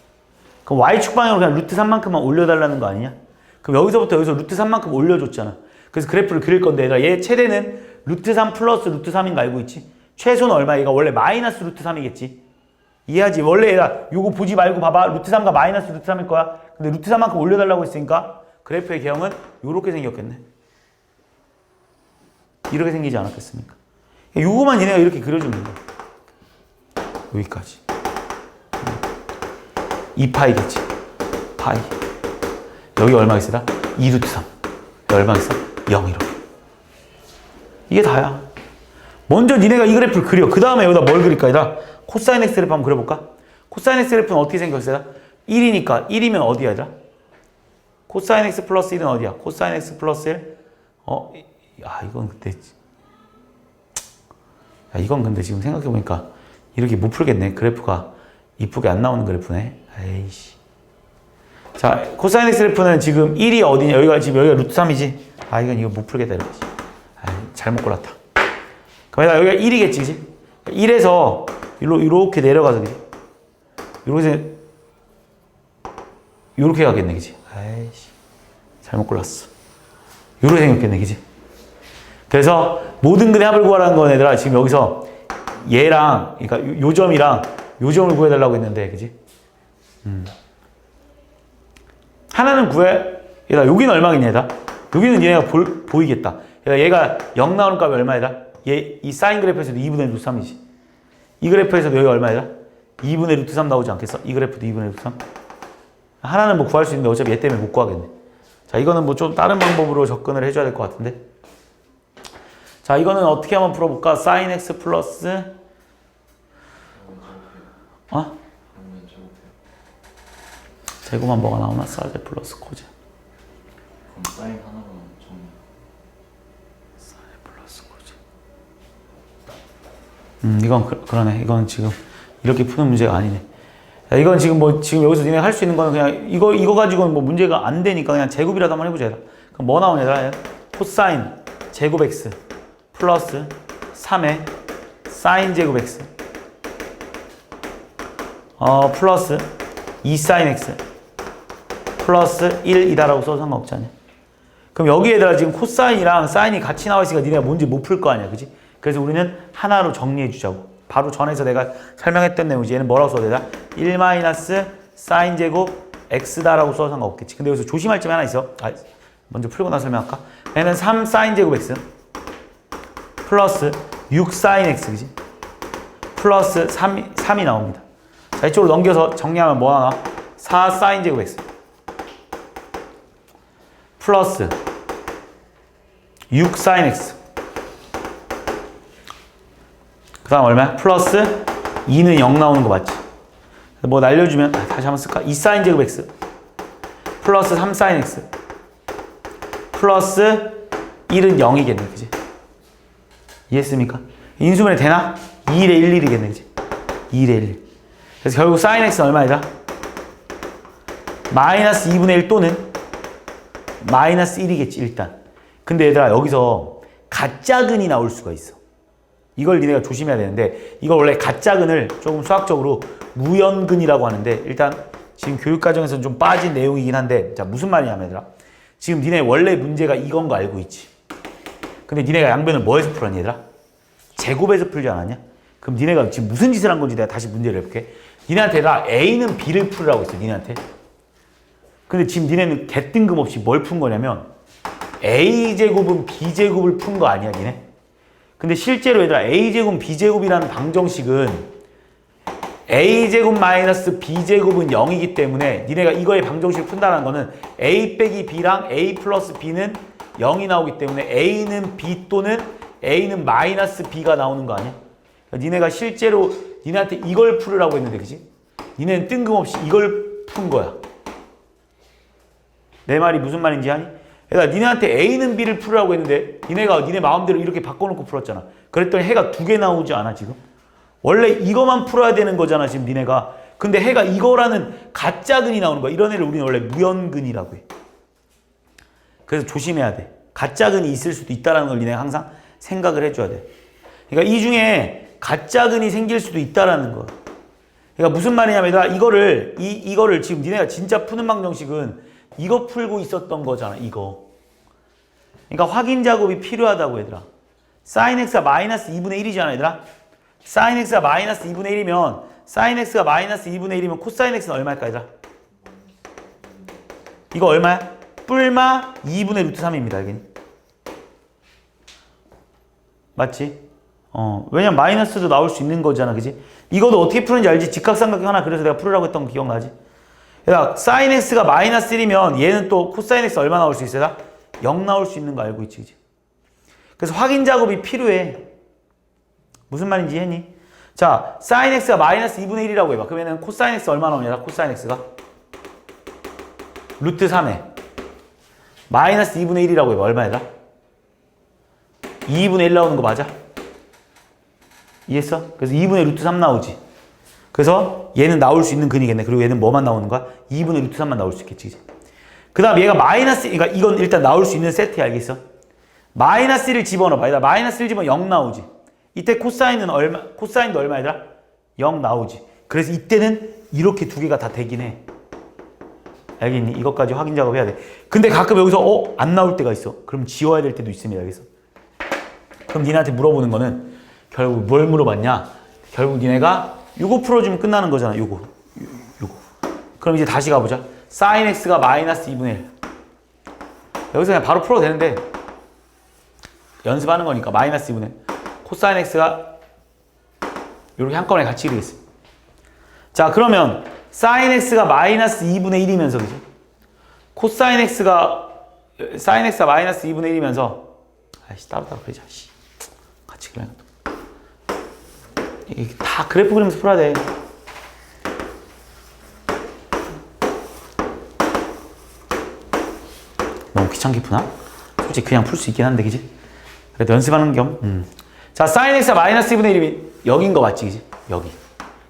그럼 y축 방향으로 그냥 루트 3만큼만 올려달라는 거 아니냐? 그럼 여기서 루트 3만큼 올려줬잖아. 그래서 그래프를 그릴 건데 얘들아 얘 최대는 루트 3 플러스 루트 3인 거 알고 있지? 최소는 얼마야? 얘가 원래 마이너스 루트 3이겠지? 이해하지? 원래 얘가 요거 보지 말고 봐봐. 루트 3과 마이너스 루트 3일 거야. 근데 루트 3만큼 올려달라고 했으니까 그래프의 개형은 요렇게 생겼겠네. 이렇게 생기지 않았겠습니까? 요거만 얘네가 이렇게 그려주면 된다. 여기까지. 2파이겠지. 파이. 여기 얼마겠어? 2루트 3. 여기 얼마겠어? 0 이렇게. 이게 다야. 먼저 니네가 이 그래프를 그려. 그 다음에 여기다 뭘 그릴까? 얘들아 코사인 x 그래프 한번 그려볼까? 코사인 x 그래프는 어떻게 생겼어요? 1이니까 1이면 어디야 얘들아? 코사인 x 플러스 1은 어디야? 코사인 x 플러스 1? 이건 근데 지금 생각해보니까 이렇게 못 풀겠네. 그래프가 이쁘게 안 나오는 그래프네. 에이씨. 자, 코사인 x 그래프는 지금 1이 어디냐? 여기가 루트 3이지? 이거 못 풀겠다 이거지. 잘못 골랐다. 그럼 여기가 1이겠지, 그치? 1에서 이렇게 내려가서 그지? 요렇게 가겠네, 그지? 아이씨. 잘못 골랐어. 요렇게 생겼겠네, 그지? 그래서 모든 근의 합을 구하라는 건 얘들아, 지금 여기서 얘랑, 그러니까 요 점이랑 요 점을 구해달라고 했는데, 그지? 하나는 얘들아, 여기는 얼마겠냐, 얘들아? 여기는 얘가 보이겠다. 얘가 0 나오는 값이 얼마이다? 이 사인 그래프에서도 2분의 루트 3이지. 이 그래프에서도 여기가 얼마이다? 2분의 루트 3 나오지 않겠어? 이 그래프도 2분의 루트 3. 하나는 뭐 구할 수 있는데 어차피 얘 때문에 못 구하겠네. 자, 이거는 뭐 좀 다른 방법으로 접근을 해줘야 될 것 같은데. 자, 이거는 어떻게 한번 풀어볼까? sin x 플러스 제곱만 뭐가 나오나? 사제 플러스 코제. 그럼 사인 하나로 정리. 플러스 코제. 이건 그러네. 이건 지금 이렇게 푸는 문제가 아니네. 야, 이건 지금 지금 여기서 니네 할 수 있는 거는 그냥 이거 가지고는 뭐 문제가 안 되니까 그냥 제곱이라도 한번 해보자. 그럼 뭐 나오냐? 코사인 제곱 x 플러스 3의 사인 제곱 x 플러스 2 사인 x 플러스 1이다라고 써도 상관없지 않냐? 그럼 여기에다가 지금 코사인이랑 사인이 같이 나와 있으니까 니네가 뭔지 못 풀 거 아니야, 그지? 그래서 우리는 하나로 정리해 주자고. 바로 전에서 내가 설명했던 내용이지. 얘는 뭐라고 써야 되나? 1 마이너스 사인 제곱 x다라고 써도 상관없겠지. 근데 여기서 조심할 점이 하나 있어. 먼저 풀고 나서 설명할까? 얘는 3 사인 제곱 x 플러스 6 사인 x, 그지? 플러스 3이 나옵니다. 자, 이쪽으로 넘겨서 정리하면 뭐 하나? 4 사인 제곱 x 플러스 6 사인 x 그 다음 얼마야? 플러스 2는 0 나오는 거 맞지? 뭐 날려주면 다시 한번 쓸까? 2 사인 제곱 x 플러스 3 사인 x 플러스 1은 0이겠네, 그지? 이해했습니까? 인수분해 되나? 2일에 1, 1이겠네, 그지? 2일에 1. 그래서 결국 사인 x는 얼마이다? 마이너스 2분의 1 또는 마이너스 1이겠지, 일단. 근데 얘들아, 여기서 가짜근이 나올 수가 있어. 이걸 니네가 조심해야 되는데, 이걸 원래 가짜근을 조금 수학적으로 무연근이라고 하는데, 일단 지금 교육과정에서는 좀 빠진 내용이긴 한데, 자, 무슨 말이냐면 얘들아, 지금 니네 원래 문제가 이건 거 알고 있지. 근데 니네가 양변을 뭐에서 풀었니, 얘들아? 제곱에서 풀지 않았냐? 그럼 니네가 지금 무슨 짓을 한 건지 내가 다시 문제를 해볼게. 니네한테 나 A는 B를 풀으라고 했어, 니네한테. 근데 지금 니네는 개뜬금없이 뭘 푼 거냐면 A제곱은 B제곱을 푼 거 아니야, 니네? 근데 실제로 얘들아, A제곱, B제곱이라는 방정식은 A제곱 마이너스 B제곱은 0이기 때문에 니네가 이거의 방정식을 푼다는 거는 A 빼기 B랑 A 플러스 B는 0이 나오기 때문에 A는 B 또는 A는 마이너스 B가 나오는 거 아니야? 니네가 실제로 니네한테 이걸 풀으라고 했는데, 그지? 니네는 뜬금없이 이걸 푼 거야. 내 말이 무슨 말인지 아니? 그러니까 니네한테 A는 B를 풀으라고 했는데 니네가 니네 마음대로 이렇게 바꿔놓고 풀었잖아. 그랬더니 해가 2개 나오지 않아, 지금? 원래 이거만 풀어야 되는 거잖아, 지금 니네가. 근데 해가 이거라는 가짜근이 나오는 거야. 이런 애를 우리는 원래 무연근이라고 해. 그래서 조심해야 돼. 가짜근이 있을 수도 있다는 걸 니네가 항상 생각을 해줘야 돼. 그러니까 이 중에 가짜근이 생길 수도 있다는 거야. 그러니까 무슨 말이냐면 얘들아, 이거를 지금 니네가 진짜 푸는 방정식은 이거 풀고 있었던 거잖아, 이거. 그러니까 확인 작업이 필요하다고, 얘들아. sin x가 마이너스 2분의 1이잖아, 얘들아. sin x가 마이너스 2분의 1이면 sin x가 마이너스 2분의 1이면 코사인 x는 얼마일까, 얘들아? 이거 얼마야? 뿔마 2분의 루트 3입니다, 알겠니? 맞지? 왜냐면 마이너스도 나올 수 있는 거잖아, 그지? 이것도 어떻게 푸는지 알지? 직각삼각형 하나 그래서 내가 풀으라고 했던 거 기억나지? 야, sin x가 마이너스 1이면 얘는 또 코사인 x 얼마 나올 수 있어요? 0 나올 수 있는 거 알고 있지, 그지? 그래서 확인 작업이 필요해. 무슨 말인지 이해했니? 자, sin x가 마이너스 2분의 1이라고 해봐. 그러면은 코사인 x 얼마 나오냐? 코사인 x가 루트 3에 마이너스 2분의 1이라고 해봐. 얼마야? 2분의 1 나오는 거 맞아? 이해했어? 그래서 2분의 루트 3 나오지. 그래서 얘는 나올 수 있는 근이겠네. 그리고 얘는 뭐만 나오는 거야? 2분의 루트 3만 나올 수 있겠지. 그 다음 얘가 마이너스, 그러니까 이건 일단 나올 수 있는 세트야, 알겠어? 마이너스 1을 집어넣어봐. 얘들아, 마이너스 1 집어넣으면 0 나오지. 이때 코사인은 코사인도 얼마, 얘들아? 0 나오지. 그래서 이때는 이렇게 두 개가 다 되긴 해. 알겠니? 이것까지 확인 작업해야 돼. 근데 가끔 여기서 안 나올 때가 있어. 그럼 지워야 될 때도 있습니다. 여기서. 그럼 니네한테 물어보는 거는 결국 뭘 물어봤냐? 결국 니네가 요거 풀어주면 끝나는 거잖아. 요거. 그럼 이제 다시 가보자. sin x가 마이너스 2분의 1. 여기서 그냥 바로 풀어도 되는데 연습하는 거니까 마이너스 2분의 1. 코사인 x가 이렇게 한꺼번에 같이 그리겠어. 자, 그러면 sin x가 마이너스 2분의 1이면서 그지? 코사인 x가 sin x가 마이너스 2분의 1이면서 아이씨 따로따로 그리자. 같이 그냥 이게 다 그래프 그리면서 풀어야 돼. 너무 귀찮게 푸나? 솔직히 그냥 풀 수 있긴 한데 그지? 그래도 연습하는 겸. 자, sin x가 마이너스 2분의 1이면 여긴 거 맞지 그지? 여기.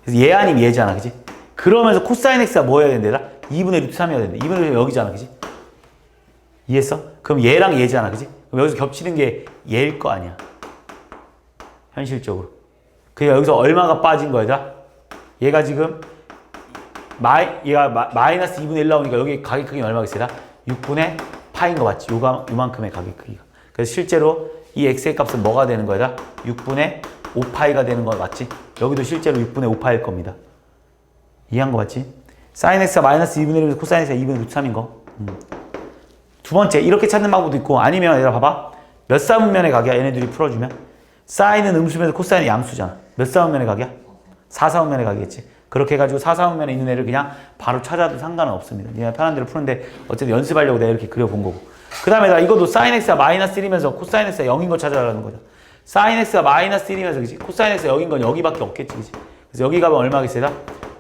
그래서 얘 아니면 얘잖아 그지? 그러면서 코사인 x가 뭐 해야 된대라? 2분의 루트 3이어야 된대. 2분의 루트 여기잖아 그지? 이해했어? 그럼 얘랑 얘잖아 그지? 그럼 여기서 겹치는 게 얘일 거 아니야. 현실적으로. 그게 여기서 얼마가 빠진 거야 얘들아? 얘가 지금 얘가 마이너스 2분의 1 나오니까 여기 가격 크기는 얼마겠어요? 6분의 파인 거 맞지? 요만큼의 가격 크기가. 그래서 실제로 이 x의 값은 뭐가 되는 거야? 6분의 5파이가 되는 거 맞지? 여기도 실제로 6분의 5파일 겁니다. 이해한 거 맞지? sin x가 마이너스 2분의 1이면서 코사인 x가 2분의 루트 3인 거. 두 번째, 이렇게 찾는 방법도 있고 아니면 얘들아 봐봐. 몇 사분면의 각이야? 얘네들이 풀어주면 사인은 음수면서 코사인은 양수잖아. 몇 사분면의 각이야? 4사분면의 각이겠지. 그렇게 해가지고 4사분면에 있는 애를 그냥 바로 찾아도 상관은 없습니다. 니가 편한 대로 푸는데 어쨌든 연습하려고 내가 이렇게 그려본 거고. 그 다음에 나 이것도 sin x가 마이너스 1이면서 코사인 x가 0인 거 찾아라는 거죠. sin x가 마이너스 1이면서 그치? 코사인 x가 0인 건 여기밖에 없겠지. 그치? 그래서 여기 가면 얼마겠어요?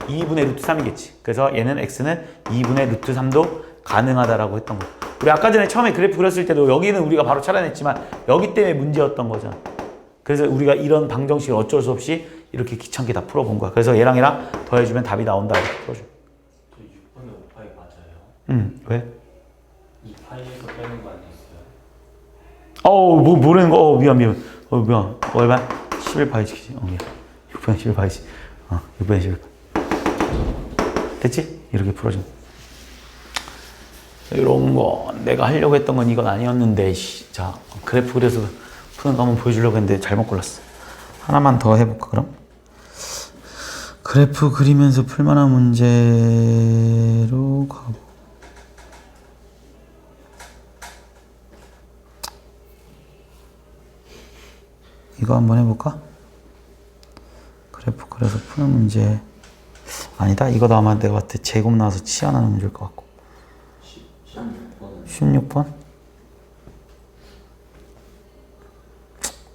2분의 루트 3이겠지. 그래서 얘는 x는 2분의 루트 3도 가능하다라고 했던 거. 우리 아까 전에 처음에 그래프 그렸을 때도 여기는 우리가 바로 찾아냈지만 여기 때문에 문제였던 거잖아. 그래서 우리가 이런 방정식을 어쩔 수 없이 이렇게 귀찮게 다 풀어본 거야. 그래서 얘랑 더해주면 답이 나온다 이렇게 풀어줘. 저 6분의 5파이 맞아요? 왜? 2파이에서 빼는 거 아니었어요? 모르는 거. 미안. 얼마? 11파이지. 미안. 6분의 11파이지. 6분의 11파이. 됐지? 이렇게 풀어줘. 이런 거 내가 하려고 했던 건 이건 아니었는데 자, 그래프 그려서 푸는 거 한번 보여주려고 했는데 잘못 골랐어. 하나만 더 해볼까 그럼? 그래프 그리면서 풀만한 문제로 가고. 이거 한번 해볼까? 그래프 그려서 푸는 문제. 아니다. 이거도 아마 내가 봤을 때 제곱 나와서 치환하는 문제일 것 같고. 16번?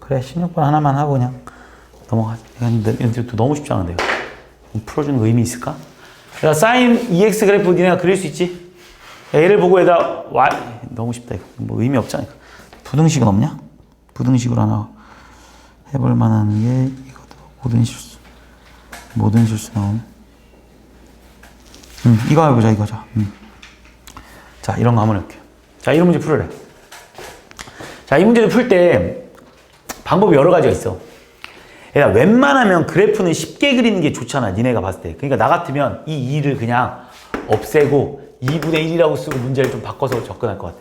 그래, 16번 하나만 하고 그냥 넘어가자. 근데 너무 쉽지 않은데요. 풀어주는 거 의미 있을까? 야, sin 2x 그래프 니네가 그릴 수 있지? 야, 얘를 보고 얘다 너무 쉽다 이거. 뭐 의미 없잖아. 부등식은 없냐? 부등식으로 하나 해볼 만한 게 이거도 모든 실수 나오네. 이거 해보자 이거자. 자, 이런 거 한번 해볼게요. 자, 이런 문제 풀으래. 자, 이 문제를 풀 때 방법이 여러 가지가 있어. 얘가 웬만하면 그래프는 쉽게 그리는 게 좋잖아. 니네가 봤을 때. 그러니까 나 같으면 이 2를 그냥 없애고 2분의 1이라고 쓰고 문제를 좀 바꿔서 접근할 것 같아.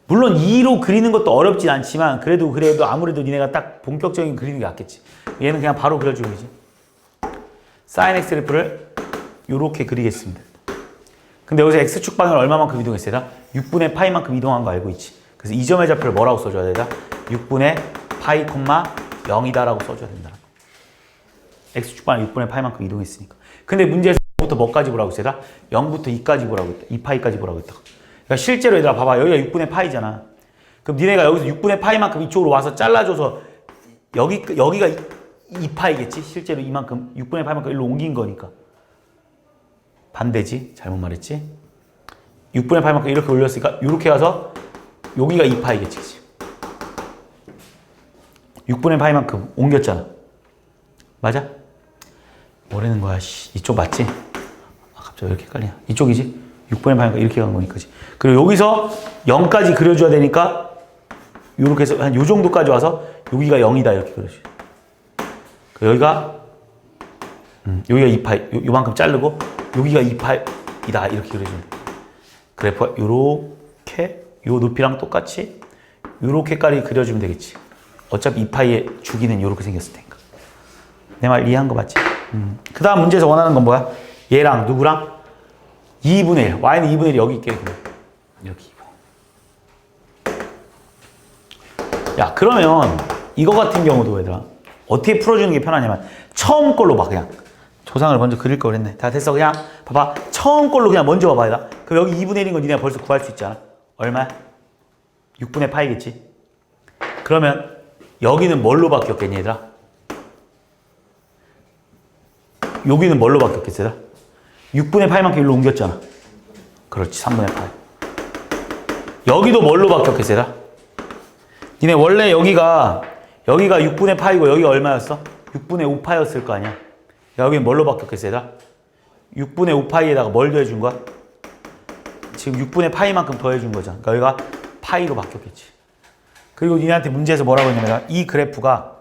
물론 2로 그리는 것도 어렵진 않지만 그래도 아무래도 니네가 딱 본격적인 그리는 게 낫겠지. 얘는 그냥 바로 그려주고 이제 sin x 그래프를 요렇게 그리겠습니다. 근데 여기서 x축 방향을 얼마만큼 이동했어요? 6분의 파이만큼 이동한 거 알고 있지. 그래서 이 점의 좌표를 뭐라고 써줘야 되나? 6분의 파이, 0이다라고 써줘야 된다. x축 방향 6분의 파이만큼 이동했으니까. 근데 문제에서 0부터 뭐까지 보라고 했어요? 0부터 2까지 보라고 했다. 2파이까지 보라고 했다. 그러니까 실제로 얘들아 봐봐. 여기가 6분의 파이잖아. 그럼 니네가 여기서 6분의 파이만큼 이쪽으로 와서 잘라줘서 여기가 2파이겠지? 실제로 이만큼 6분의 파이만큼 일로 옮긴 거니까. 반대지? 잘못 말했지? 6분의 8만큼 이렇게 올렸으니까 이렇게 가서 여기가 2파이겠지. 6분의 8만큼 옮겼잖아. 맞아? 뭐라는 거야? 이쪽 맞지? 갑자기 왜 이렇게 헷갈리냐? 이쪽이지? 6분의 8만큼 이렇게 간 거니까. 그리고 여기서 0까지 그려줘야 되니까 이렇게 해서 한 요 정도까지 와서 여기가 0이다 이렇게 그려줘. 여기가 여기가 2파이, 요만큼 자르고 여기가 2파이이다 이렇게 그려주면 돼. 그래프가 요렇게 요 높이랑 똑같이 요렇게까지 그려주면 되겠지. 어차피 2파이의 주기는 요렇게 생겼을 테니까. 내 말 이해한 거 맞지? 그 다음 문제에서 원하는 건 뭐야? 얘랑 누구랑? 2분의 1. y는 2분의 1이 여기 있게 그냥. 여기 2분의 1. 야 그러면 이거 같은 경우도 얘들아 어떻게 풀어주는 게 편하냐면 처음 걸로 봐 그냥. 조상을 먼저 그릴 걸 그랬네. 다 됐어. 그냥 봐봐. 처음 걸로 그냥 먼저 봐봐 얘들아. 그럼 여기 2분의 1인 거 니네가 벌써 구할 수 있잖아. 얼마야? 6분의 파이겠지. 그러면 여기는 뭘로 바뀌었겠니 얘들아? 여기는 뭘로 바뀌었겠어 얘들아? 6분의 파이만큼 일로 옮겼잖아. 그렇지 3분의 파이. 여기도 뭘로 바뀌었겠어 얘들아? 니네 원래 여기가 6분의 파이고 여기가 얼마였어? 6분의 5파이였을 거 아니야. 여기는 뭘로 바뀌었겠어 얘들아? 6분의 5파이에다가 뭘 더해준 거야? 지금 6분의 파이만큼 더해준 거잖아. 그러니까 여기가 파이로 바뀌었겠지. 그리고 니네한테 문제에서 뭐라고 했냐면 이 그래프가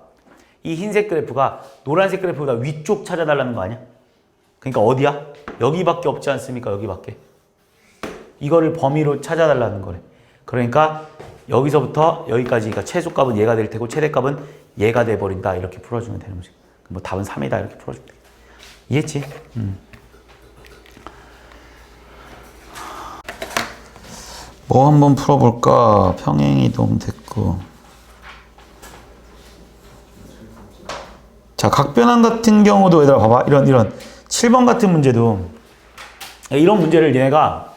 이 흰색 그래프가 노란색 그래프보다 위쪽 찾아달라는 거 아니야? 그러니까 어디야? 여기밖에 없지 않습니까? 여기밖에. 이거를 범위로 찾아달라는 거래. 그러니까 여기서부터 여기까지 그러니까 최소값은 얘가 될 테고 최대값은 얘가 돼버린다. 이렇게 풀어주면 되는 거지. 뭐 답은 3이다. 이렇게 풀어주면 돼. 이해했지? 뭐 한번 풀어볼까? 평행이동 됐고. 자, 각변환 같은 경우도 얘들아 봐봐. 이런 7번 같은 문제도 이런 문제를 얘네가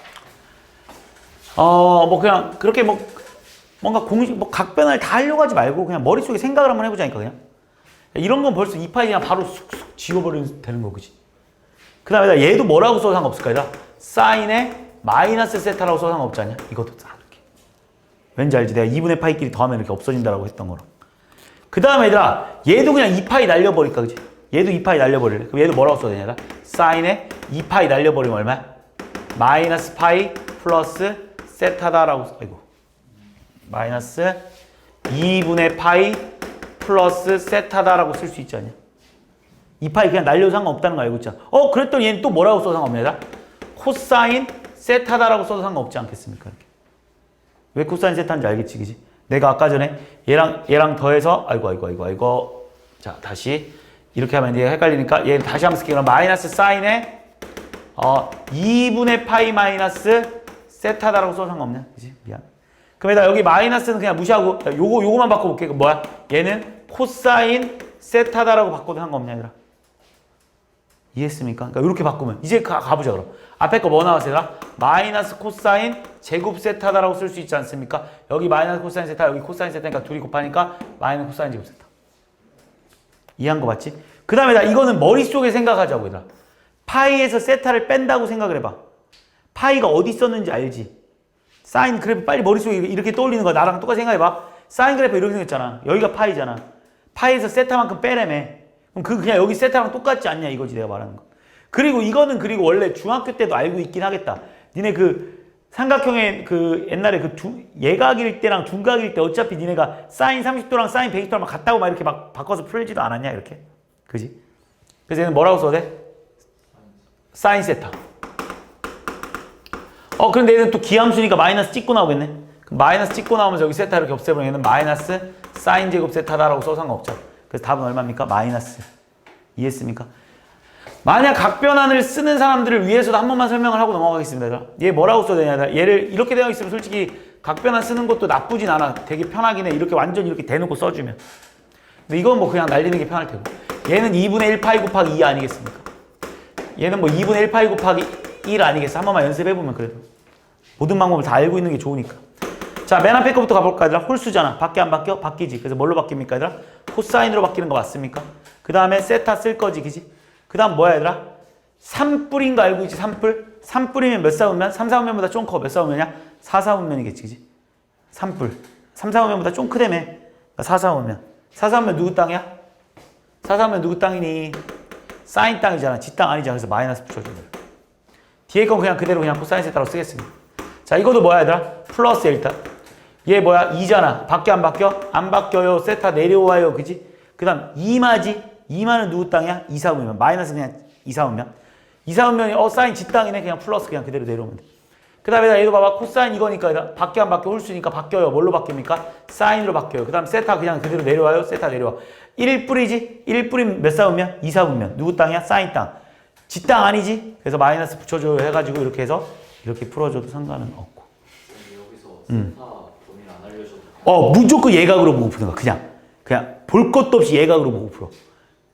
뭐 그냥 그렇게 뭐 뭔가 공식 뭐 각변환을 다 하려고 하지 말고 그냥 머릿속에 생각을 한번 해보자니까 그냥. 이런 건 벌써 2파이 그냥 바로 쑥쑥 지워버리면 되는 거 그지? 그 다음에 얘도 뭐라고 써도 상관없을까 얘들아? 사인에 마이너스 세타라고 써도 상관없지 않냐? 이것도 딱 이렇게. 왠지 알지? 내가 2분의 파이끼리 더하면 이렇게 없어진다라고 했던 거랑. 그 다음에 얘들아 얘도 그냥 2파이 날려버릴까 그지? 얘도 2파이 날려버릴래. 그럼 얘도 뭐라고 써야 되냐? 사인에 2파이 날려버리면 얼마야? 마이너스 파이 플러스 세타다라고 아이고 마이너스 2분의 파이 플러스 세타다라고 쓸 수 있지 않냐? 2파이 그냥 날려도 상관없다는 거 알고 있잖아. 그랬더니 얘는 또 뭐라고 써도 상관없냐? 코사인 세타다라고 써도 상관없지 않겠습니까? 이렇게. 왜 코사인 세타인지 알겠지, 그지? 내가 아까 전에 얘랑 더해서 아이고 자 다시 이렇게 하면 얘가 헷갈리니까 얘 다시 한번 쓸게요. 마이너스 사인에 2분의 파이 마이너스 세타다라고 써도 상관없냐? 그지? 미안. 그럼 얘들아 여기 마이너스는 그냥 무시하고 요거만 바꿔볼게. 그럼 뭐야? 얘는 코사인 세타다라고 바꿔도 상관없냐 얘들아? 이해했습니까? 그러니까 이렇게 바꾸면 이제 가보자 그럼. 앞에 거 뭐 나왔어요? 마이너스 코사인 제곱 세타다라고 쓸 수 있지 않습니까? 여기 마이너스 코사인 세타, 여기 코사인 세타니까 둘이 곱하니까 마이너스 코사인 제곱 세타. 이해한 거 맞지? 그 다음에 나 이거는 머릿속에 생각하자고 얘들아. 파이에서 세타를 뺀다고 생각을 해봐. 파이가 어디 있었는지 알지? 사인 그래프 빨리 머릿속에 이렇게 떠올리는 거야. 나랑 똑같이 생각해봐. 사인 그래프 이렇게 생겼잖아. 여기가 파이잖아. 파이에서 세타만큼 빼래매. 그럼 그냥 여기 세타랑 똑같지 않냐 이거지 내가 말하는 거. 그리고 이거는 그리고 원래 중학교 때도 알고 있긴 하겠다. 니네 그 삼각형의 그 옛날에 그 예각일 때랑 둔각일 때 어차피 니네가 사인 30도랑 사인 120도랑 같다고 막 이렇게 막 바꿔서 풀지도 않았냐 이렇게. 그지? 그래서 얘는 뭐라고 써야 돼? 사인 세타. 그런데 얘는 또 기함수니까 마이너스 찍고 나오겠네. 그럼 마이너스 찍고 나오면서 여기 세타 이렇게 없애버리면 얘는 마이너스 사인 제곱 세타다라고 써도 상관없죠. 그래서 답은 얼마입니까? 마이너스. 이해했습니까? 만약 각변환을 쓰는 사람들을 위해서도 한 번만 설명을 하고 넘어가겠습니다. 얘 뭐라고 써야 되냐? 얘를 이렇게 되어 있으면 솔직히 각변환 쓰는 것도 나쁘진 않아. 되게 편하긴 해. 이렇게 완전 이렇게 대놓고 써주면. 근데 이건 뭐 그냥 날리는 게 편할 테고. 얘는 2분의 1파이 곱하기 2 아니겠습니까? 얘는 뭐 2분의 1파이 곱하기 1 아니겠어? 한 번만 연습해보면 그래도. 모든 방법을 다 알고 있는 게 좋으니까. 자, 맨 앞에 거부터 가볼까, 얘들아? 홀수잖아. 밖에 안 바뀌어? 바뀌지. 그래서 뭘로 바뀝니까, 얘들아? 코사인으로 바뀌는 거 맞습니까? 그 다음에 세타 쓸 거지, 그지? 그 다음 뭐야, 얘들아? 3뿔인 거 알고 있지, 3뿔? 3뿔이면 몇 사분면? 3, 4분면보다 좀 커. 몇 사분면이야? 4, 4분면이겠지, 그지? 3뿔. 3, 4분면보다 좀 크다며. 4, 4분면. 4, 4분면 누구 땅이야? 4, 4분면 누구 땅이니? 사인 땅이잖아. 지 땅 아니잖아. 그래서 마이너스 붙여줘. 뒤에 건 그냥 그대로 그냥 코사인 세타로 쓰겠습니다. 자, 이것도 뭐야, 얘들아? 플러스 일단. 얘 뭐야? 2잖아. 밖에 안 바뀌어? 안 바뀌어요. 세타 내려와요. 그지? 그 다음 2마지? 2만은 누구 땅이야? 2, 4분면. 마이너스 그냥 2, 4분면. 2, 4분면이 사인 지 땅이네. 그냥 플러스 그냥 그대로 내려오면 돼. 그 다음에 얘도 봐봐. 코사인 이거니까 얘다 바뀌어 안 바뀌어? 홀수니까 바뀌어요. 뭘로 바뀝니까? 사인으로 바뀌어요. 그 다음 세타 그냥 그대로 내려와요. 세타 내려와. 1뿌리지? 1뿌리면 몇 4분면? 2, 4분면. 누구 땅이야? 사인 땅. 지 땅 아니지? 그래서 마이너스 붙여줘요 해가지고 이렇게 해서 이렇게 풀어줘도 상관은 없고. 여기서 세타 범위 안 알려줘도 무조건 예각으로 보고 푸는 거야. 그냥 볼 것도 없이 예각으로 보고 풀어.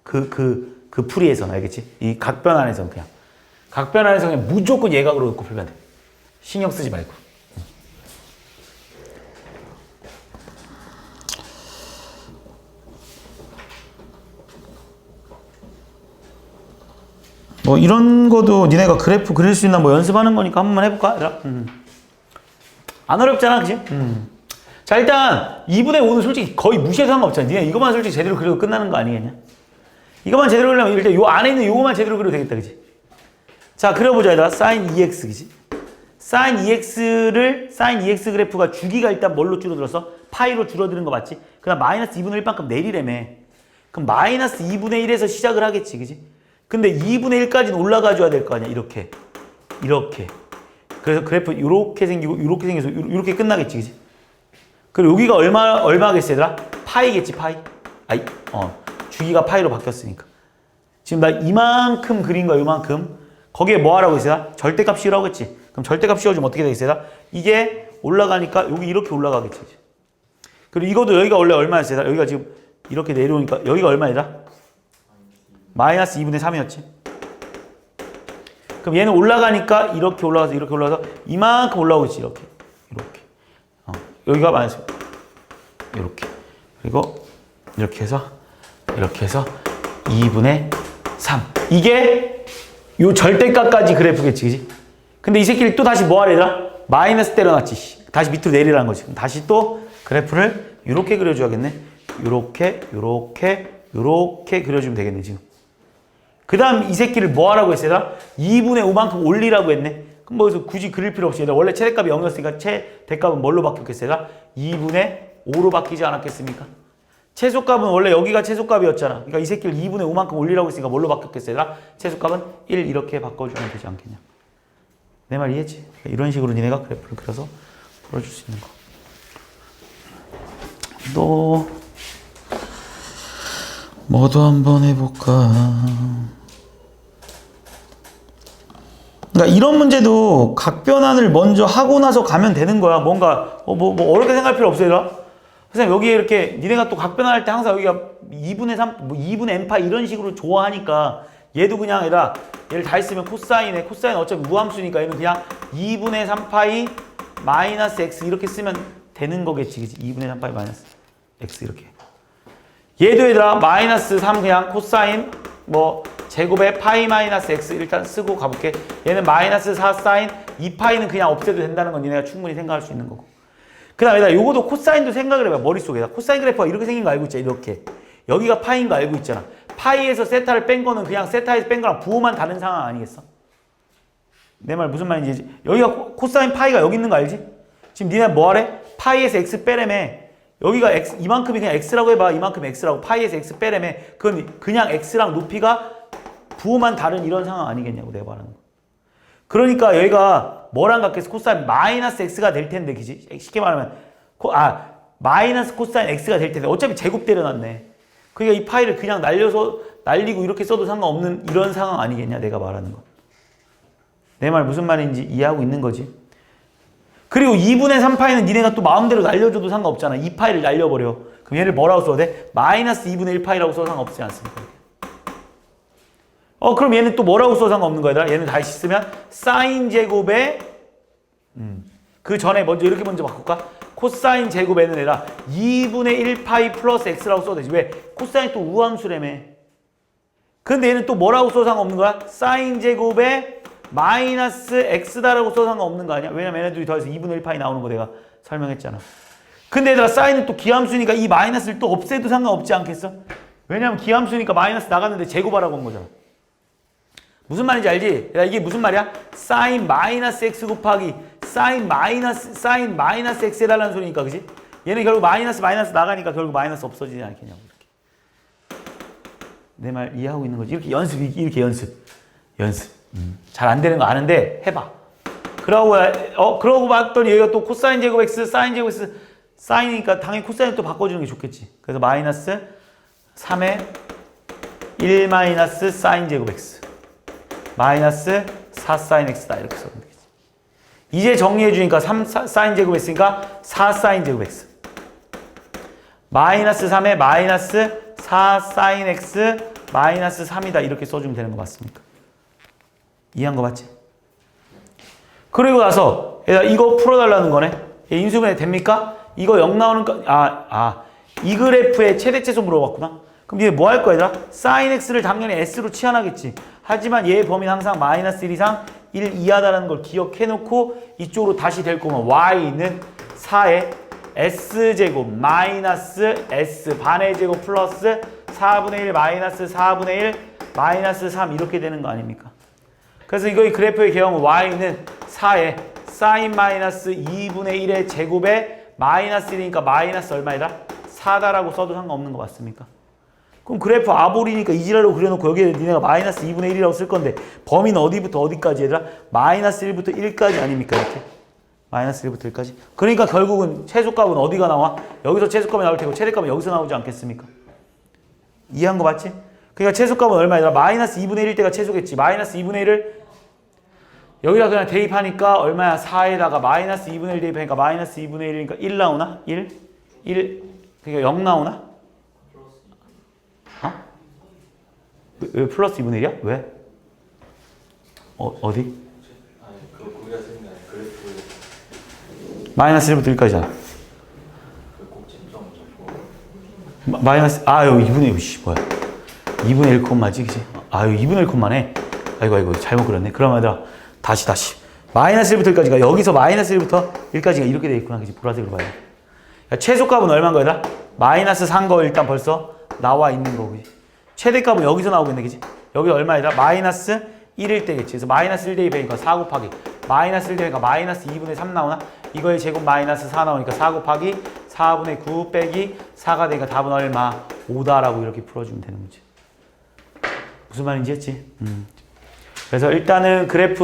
그 풀이에서는 알겠지? 이 각변 안에서는 그냥. 각변 안에서 그냥 무조건 예각으로 놓고 풀면 돼. 신경 쓰지 말고. 뭐 이런 거도 니네가 그래프 그릴 수 있나 뭐 연습하는 거니까 한 번만 해볼까? 얘들아? 안 어렵잖아, 그치? 자, 일단 2분의 5는 솔직히 거의 무시해도 상관없잖아. 니네 이거만 솔직히 제대로 그려도 끝나는 거 아니겠냐? 이거만 제대로 그리려면 일단 요 안에 있는 요거만 제대로 그려도 되겠다, 그치? 자, 그려보자, 얘들아. sin 2x, 그치? sin 2x 그래프가 주기가 일단 뭘로 줄어들었어? 파이로 줄어드는 거 맞지? 그 다음 마이너스 2분의 1만큼 내리래매. 그럼 마이너스 2분의 1에서 시작을 하겠지, 그치? 근데 2분의 1까지는 올라가 줘야 될 거 아니야, 이렇게. 그래서 그래프 이렇게 생기고, 이렇게 생겨서 이렇게 끝나겠지, 그치? 그리고 여기가 얼마겠어, 얘들아? 파이겠지, 파이. 주기가 파이로 바뀌었으니까. 지금 나 이만큼 그린 거야, 이만큼. 거기에 뭐 하라고 했어? 절대값 씌우라고 했지. 그럼 절대값 씌워주면 어떻게 되겠어? 이게 올라가니까 여기 이렇게 올라가겠지. 그리고 이것도 여기가 원래 얼마였어? 여기가 지금 이렇게 내려오니까 여기가 얼마이다? 마이너스 2분의 3이었지. 그럼 얘는 올라가니까 이렇게 올라가서 이만큼 올라오겠지. 이렇게. 여기가 마이너스 이렇게. 그리고 이렇게 해서 2분의 3. 이게 요 절대값까지 그래프겠지, 그지? 근데 이 새끼를 또 다시 뭐 하래라? 마이너스 때려놨지. 다시 밑으로 내리라는 거지. 그럼 다시 또 그래프를 이렇게 그려줘야겠네. 이렇게 그려주면 되겠네, 지금. 그 다음 이 새끼를 뭐 하라고 했어? 2분의 5만큼 올리라고 했네. 그럼 뭐 여기서 굳이 그릴 필요 없이 얘들아. 원래 최대값이 0이었으니까 최대값은 뭘로 바뀌었겠어요? 2분의 5로 바뀌지 않았겠습니까? 최소값은 원래 여기가 최소값이었잖아. 그러니까 이 새끼를 2분의 5만큼 올리라고 했으니까 뭘로 바뀌었겠어요? 최소값은 1 이렇게 바꿔주면 되지 않겠냐. 내 말 이해했지? 이런 식으로 니네가 그래프를 그려서 풀어줄 수 있는 거. 또 뭐도 한번 해볼까. 그러니까 이런 문제도 각변환을 먼저 하고 나서 가면 되는 거야. 뭔가 뭐 어렵게 생각할 필요 없어, 얘들아. 선생님 여기에 이렇게 니네가 또 각변환할 때 항상 여기가 2분의 3, 뭐 2분의 n파 이런 식으로 좋아하니까 얘도 그냥 얘를 다 했으면 코사인에 코사인 어차피 무함수니까 얘는 그냥 2분의 3파이 마이너스 x 이렇게 쓰면 되는 거겠지, 그치? 2분의 3파이 마이너스 x 이렇게. 얘도 얘들아 마이너스 3 그냥 코사인 뭐 제곱에 파이 마이너스 x 일단 쓰고 가볼게. 얘는 마이너스 4 사인 2파이는 그냥 없애도 된다는 건 니네가 충분히 생각할 수 있는 거고. 그 다음에 요거도 코사인도 생각을 해봐. 머릿속에다 코사인 그래프가 이렇게 생긴 거 알고 있잖아. 이렇게 여기가 파이인 거 알고 있잖아. 파이에서 세타를 뺀 거는 그냥 세타에서 뺀 거랑 부호만 다른 상황 아니겠어? 내 말 무슨 말인지 여기가 코사인 파이가 여기 있는 거 알지? 지금 니네 뭐 하래? 파이에서 x 빼래매. 여기가 x 이만큼이 그냥 x라고 해봐. 이만큼 x라고. 파이에서 x 빼래매. 그건 그냥 x랑 높이가 부호만 다른 이런 상황 아니겠냐고 내가 말하는 거. 그러니까 여기가 뭐랑 같겠어? 코사인 마이너스 x가 될 텐데, 그지? 쉽게 말하면 마이너스 코사인 x가 될 텐데 어차피 제곱 때려놨네. 그러니까 이 파이를 그냥 날리고 이렇게 써도 상관없는 이런 상황 아니겠냐 내가 말하는 거. 내 말 무슨 말인지 이해하고 있는 거지. 그리고 2분의 3파이는 니네가 또 마음대로 날려줘도 상관없잖아. 2파이를 날려버려. 그럼 얘를 뭐라고 써도 돼? 마이너스 2분의 1파이라고 써도 상관없지 않습니까? 그럼 얘는 또 뭐라고 써도 상관없는 거야. 얘는 다시 쓰면 사인 제곱에 그 전에 이렇게 먼저 바꿀까? 코사인 제곱에는 얘라 2분의 1파이 플러스 x라고 써도 되지. 왜? 코사인 또 우함수라며. 근데 얘는 또 뭐라고 써도 상관없는 거야? 사인 제곱에 마이너스 x다라고 써도 상관없는 거 아니야? 왜냐면 얘네들이 더해서 2분의 1파이 나오는 거 내가 설명했잖아. 근데 얘들아 사인은 또 기함수니까 이 마이너스를 또 없애도 상관없지 않겠어? 왜냐면 기함수니까 마이너스 나갔는데 제곱하라고 한 거잖아. 무슨 말인지 알지? 야, 이게 무슨 말이야? 사인 마이너스 x 곱하기 사인 마이너스 x 해달라는 소리니까, 그지? 얘는 결국 마이너스 나가니까 결국 마이너스 없어지지 않겠냐고. 이렇게. 내 말 이해하고 있는 거지? 이렇게 연습, 이렇게 연습. 잘 안 되는 거 아는데 해봐. 그러고 봤더니 여기가 또 코사인 제곱 x, 사인 제곱 x, 사인이니까 당연히 코사인을 또 바꿔주는 게 좋겠지. 그래서 마이너스 3의 1 마이너스 사인 제곱 x 마이너스 4 사인 x다 이렇게 써면 되겠지. 이제 정리해 주니까 3 사인 제곱 x니까 4 사인 제곱 x 마이너스 3에 마이너스 4 사인 x 마이너스 3이다 이렇게 써주면 되는 거 맞습니까? 이해한 거 맞지? 그리고 나서 이거 풀어달라는 거네. 인수분해 됩니까? 이거 0 나오는 거 이 그래프의 최대치수 물어봤구나. 그럼 얘 뭐 할 거야 얘들아? 사인 x를 당연히 s로 치환하겠지. 하지만 얘의 범위는 항상 마이너스 1 이상 1 이하다라는 걸 기억해 놓고 이쪽으로 다시 될 거면 y는 4의 s제곱 마이너스 s 반의 제곱 플러스 4분의 1 마이너스 4분의 1 마이너스 3 이렇게 되는 거 아닙니까? 그래서 이거의 그래프의 개형은 y는 4의 사인 마이너스 2분의 1의 제곱에 마이너스 1이니까 마이너스 얼마이다? 4다라고 써도 상관없는 거 맞습니까? 그럼 그래프 아볼이니까 이지랄로 그려놓고 여기에 니네가 마이너스 2분의 1이라고 쓸 건데 범위는 어디부터 어디까지 얘들아? 마이너스 1부터 1까지 아닙니까 이렇게? 마이너스 1부터 1까지. 그러니까 결국은 최소값은 어디가 나와? 여기서 최소값이 나올 테고 최대값은 여기서 나오지 않겠습니까? 이해한 거 맞지? 그러니까 최소값은 얼마야? 마이너스 2분의 1일 때가 최소겠지. 마이너스 2분의 1을 여기다 그냥 대입하니까 얼마야? 4에다가 마이너스 2분의 1 대입하니까 마이너스 2분의 1이니까 1 나오나? 1? 그러니까 0 나오나? 어? 왜 플러스 2분의 1이야? 왜? 어디? 아니 거기가 생긴 그래프 마이너스 1부터 1까지잖아. 그 꼭지점 잡고 마이너스 여기 2분의 1 씨 뭐야? 2분의 1 콤마지 그치? 여기 2분의 1 콤마네. 아이고 잘못 그렸네. 그러면 얘들아 다시 마이너스 1부터 1까지가 여기서 마이너스 1부터 1까지가 이렇게 돼 있구나. 그치? 보라색으로 봐야 돼. 최소값은 얼마인 거야? 얘들아? 마이너스 3 거 일단 벌써 나와 있는 거고 최대값은 여기서 나오겠네. 그치? 여기 얼마이다? 마이너스 1일 때겠지. 그래서 마이너스 1 대입하니까 4 곱하기 마이너스 1 대입하니까 마이너스 2분의 3 나오나? 이거의 제곱 마이너스 4 나오니까 4 곱하기 4분의 9 빼기 4가 되니까 답은 얼마? 5다라고 이렇게 풀어주면 되는 거지. 무슨 말인지 했지? 그래서 일단은 그래프